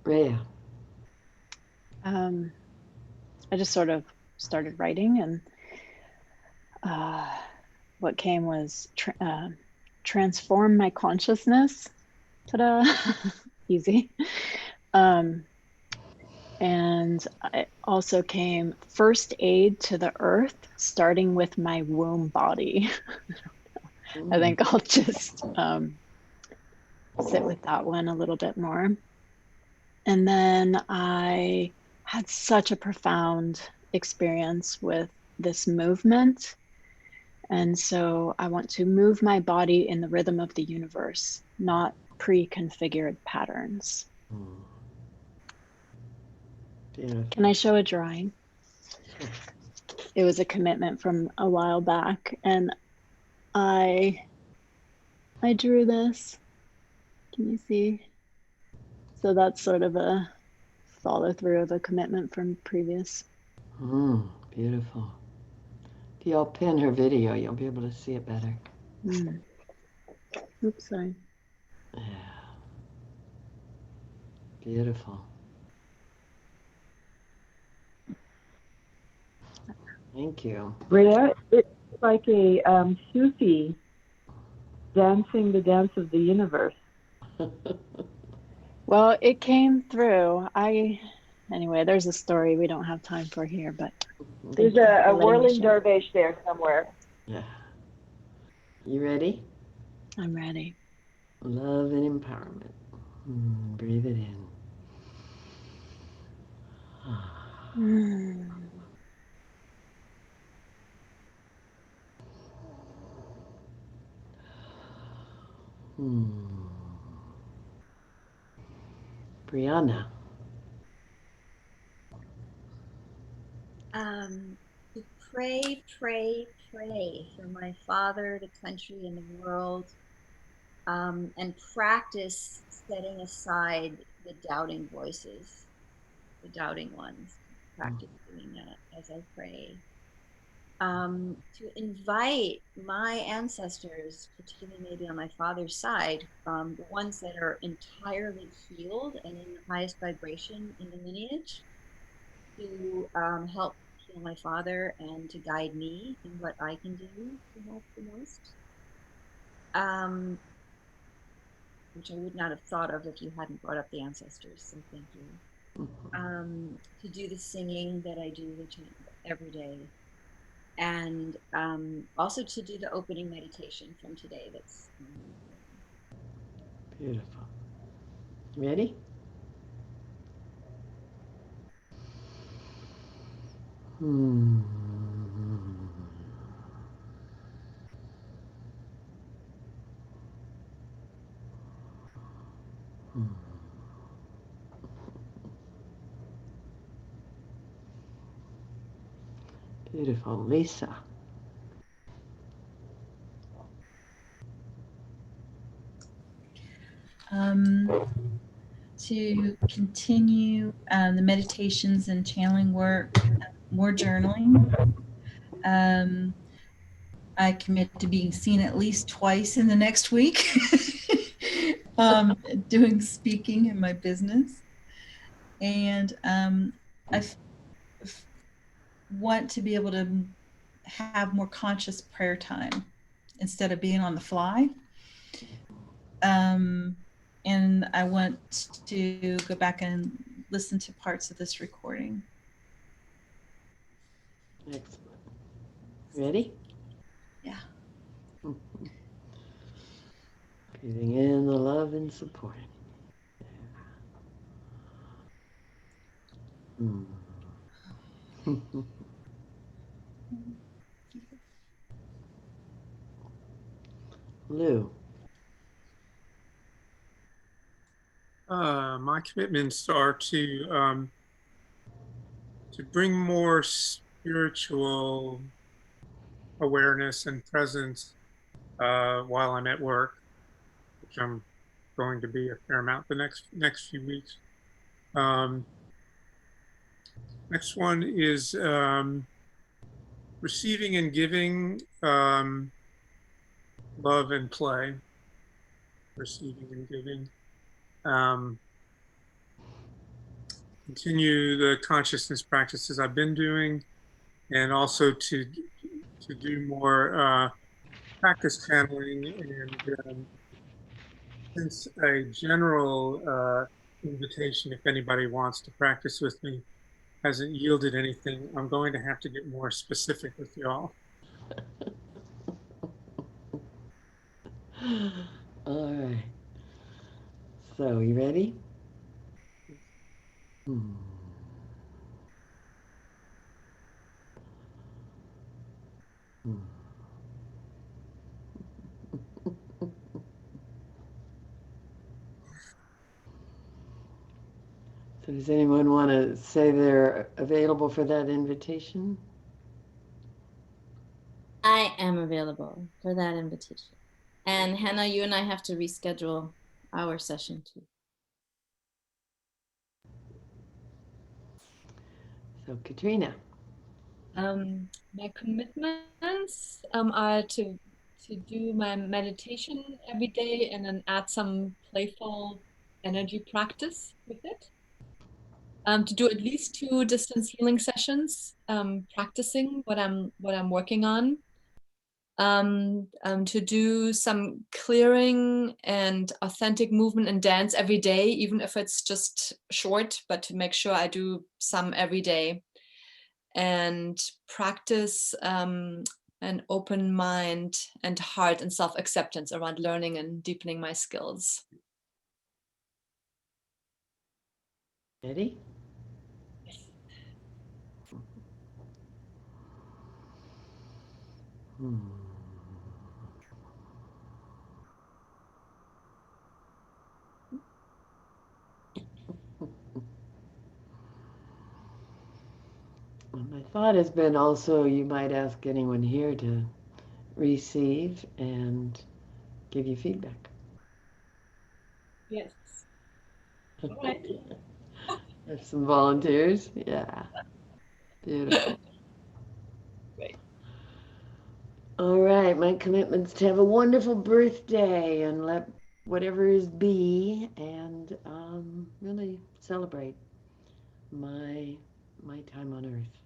Speaker 1: Rhea.
Speaker 3: I just sort of started writing, and what came was transform my consciousness. Ta-da! Easy. And it also came first aid to the earth, starting with my womb body. I think I'll just sit with that one a little bit more. And then I had such a profound experience with this movement. And so I want to move my body in the rhythm of the universe, not pre-configured patterns.
Speaker 1: Beautiful.
Speaker 3: Can I show a drawing?
Speaker 1: Sure.
Speaker 3: It was a commitment from a while back, and I drew this. Can you see? So that's sort of a follow through of a commitment from previous.
Speaker 1: Beautiful. If you'll pin her video, you'll be able to see it better.
Speaker 3: Oops, sorry.
Speaker 1: Yeah. Beautiful. Thank you.
Speaker 5: Rhea, it's like a Sufi dancing the dance of the universe.
Speaker 3: Well, it came through. Anyway, there's a story we don't have time for here, but
Speaker 5: There's a whirling dervish there somewhere.
Speaker 1: Yeah. You ready?
Speaker 3: I'm ready.
Speaker 1: Love and empowerment. Breathe it in. Brianna.
Speaker 2: To pray, pray, pray for my father, the country, and the world, and practice setting aside the doubting voices, the doubting ones. Practice doing that as I pray. To invite my ancestors, particularly maybe on my father's side, the ones that are entirely healed and in the highest vibration in the lineage, to help heal my father and to guide me in what I can do to help the most. Which I would not have thought of if you hadn't brought up the ancestors, so thank you. To do the singing that I do every day. And also to do the opening meditation from today. That's
Speaker 1: Beautiful. Ready? Beautiful. Lisa.
Speaker 6: To continue the meditations and channeling work, more journaling. I commit to being seen at least twice in the next week, doing speaking in my business. And I want to be able to have more conscious prayer time instead of being on the fly. And I want to go back and listen to parts of this recording.
Speaker 1: Excellent. Ready?
Speaker 6: Yeah.
Speaker 1: Breathing in the love and support. Mm. Lou.
Speaker 7: My commitments are to bring more spiritual awareness and presence while I'm at work, which I'm going to be a fair amount the next few weeks. Next one is receiving and giving, love and play. Receiving and giving. Continue the consciousness practices I've been doing, and also to do more practice channeling, and since a general invitation, if anybody wants to practice with me, hasn't yielded anything, I'm going to have to get more specific with y'all.
Speaker 1: All right. So, you ready? Hmm. Hmm. So does anyone want to say they're available for that invitation?
Speaker 4: I am available for that invitation. And Hannah, you and I have to reschedule our session too.
Speaker 1: So Katrina.
Speaker 8: My commitments are to do my meditation every day and then add some playful energy practice with it. To do at least 2 distance healing sessions, practicing what I'm working on. To do some clearing and authentic movement and dance every day, even if it's just short, but to make sure I do some every day. And practice an open mind and heart and self-acceptance around learning and deepening my skills.
Speaker 1: Ready?
Speaker 8: Yes.
Speaker 1: Hmm. Well, my thought has been also you might ask anyone here to receive and give you feedback.
Speaker 8: Yes. All right.
Speaker 1: Have some volunteers? Yeah. Beautiful.
Speaker 8: Great.
Speaker 1: All right, my commitment's to have a wonderful birthday and let whatever is be, and really celebrate my time on Earth.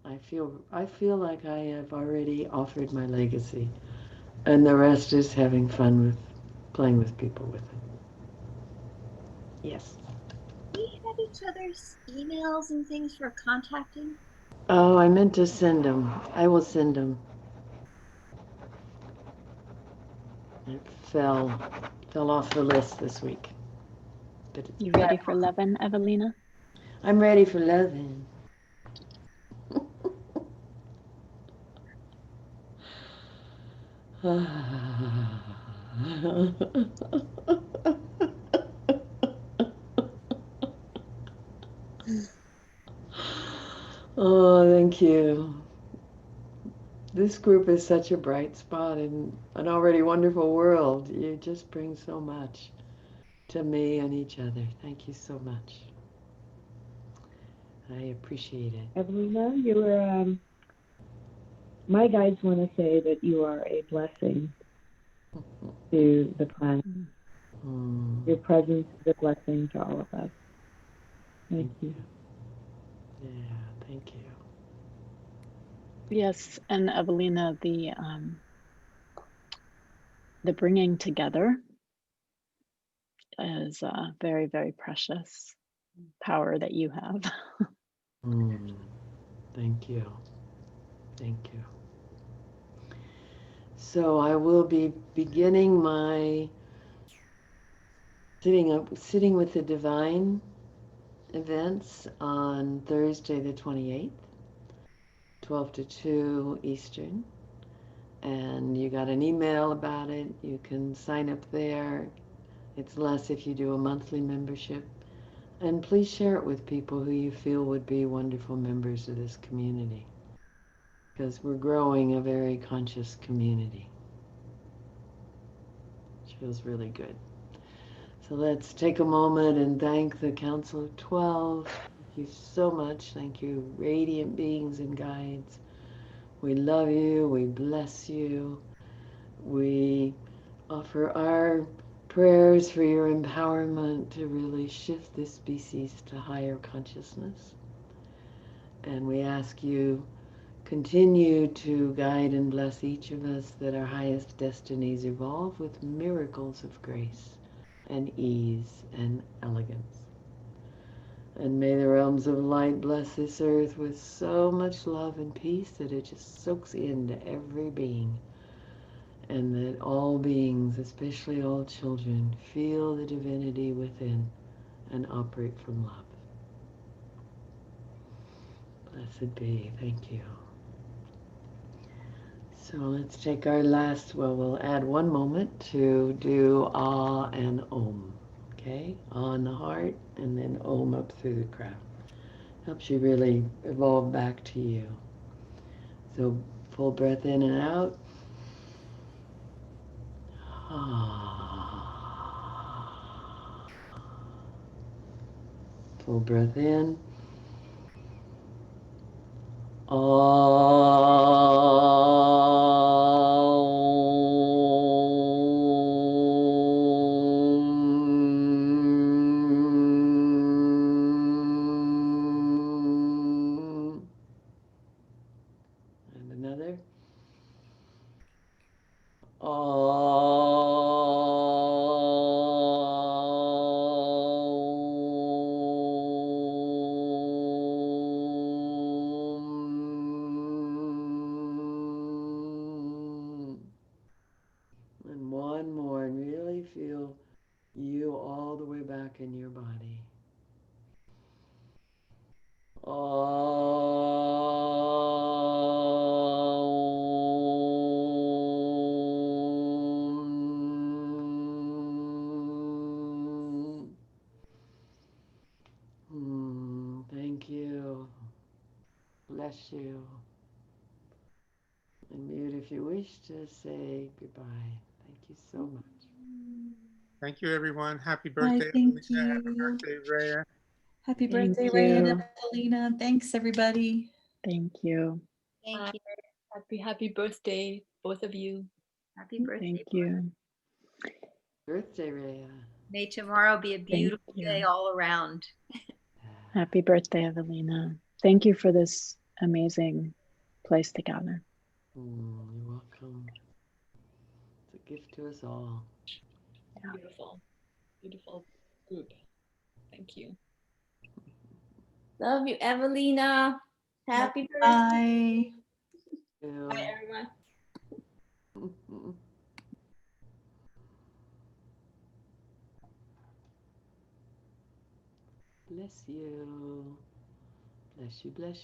Speaker 1: I feel like I have already offered my legacy, and the rest is having fun with playing with people with it. Yes.
Speaker 2: We have each other's emails and things for contacting.
Speaker 1: Oh, I meant to send them. I will send them. It fell off the list this week. But
Speaker 3: You ready for lovin', Evelina?
Speaker 1: I'm ready for loving. Oh, thank you. This group is such a bright spot in an already wonderful world. You just bring so much to me and each other. Thank you so much. I appreciate it.
Speaker 5: Evelina, my guides want to say that you are a blessing to the planet.
Speaker 1: Mm,
Speaker 5: Your presence is a blessing to all of us. Thank you.
Speaker 1: Yeah, thank you.
Speaker 3: Yes, and Evelina, the bringing together is a very, very precious power that you have.
Speaker 1: Mm, thank you. Thank you. So I will be beginning my sitting with the divine events on Thursday the 28th, 12 to 2 Eastern. And you got an email about it. You can sign up there. It's less if you do a monthly membership. And please share it with people who you feel would be wonderful members of this community. Because we're growing a very conscious community, which feels really good. So let's take a moment and thank the Council of 12. Thank you so much. Thank you, radiant beings and guides. We love you. We bless you. We offer our prayers for your empowerment to really shift this species to higher consciousness. And we ask you continue to guide and bless each of us that our highest destinies evolve with miracles of grace and ease and elegance. And may the realms of light bless this earth with so much love and peace that it just soaks into every being. And that all beings, especially all children, feel the divinity within and operate from love. Blessed be. Thank you. So let's take our last, well, we'll add one moment to do Ah and Om. Okay? Ah in the heart and then Om up through the crown. Helps you really evolve back to you. So full breath in and out. Ah. Full breath in. And another. And one more, and really feel you all the way back in your body. Thank you. Bless you. And mute if you wish to say goodbye. Thank you so much.
Speaker 7: Thank you, everyone. Happy
Speaker 6: Hi,
Speaker 7: birthday,
Speaker 6: thank
Speaker 7: Evelina. Happy
Speaker 6: you.
Speaker 7: birthday, Rhea.
Speaker 6: Happy
Speaker 3: Thank
Speaker 6: birthday, Ray and
Speaker 3: you.
Speaker 6: Evelina. Thanks, everybody.
Speaker 3: Thank you.
Speaker 2: Thank you.
Speaker 8: Happy birthday, both of you.
Speaker 2: Happy birthday.
Speaker 3: Thank you.
Speaker 1: Birthday, Rhea.
Speaker 2: May tomorrow be a
Speaker 3: Thank
Speaker 2: beautiful day
Speaker 3: you.
Speaker 2: all around.
Speaker 3: Happy birthday, Evelina. Thank you for this amazing place to gather.
Speaker 1: You're welcome. It's a gift to us all.
Speaker 8: Beautiful, beautiful group. Thank you.
Speaker 4: Love you, Evelina. Happy birthday.
Speaker 6: Bye.
Speaker 4: Bye, everyone.
Speaker 1: Bless you. Bless you, bless you.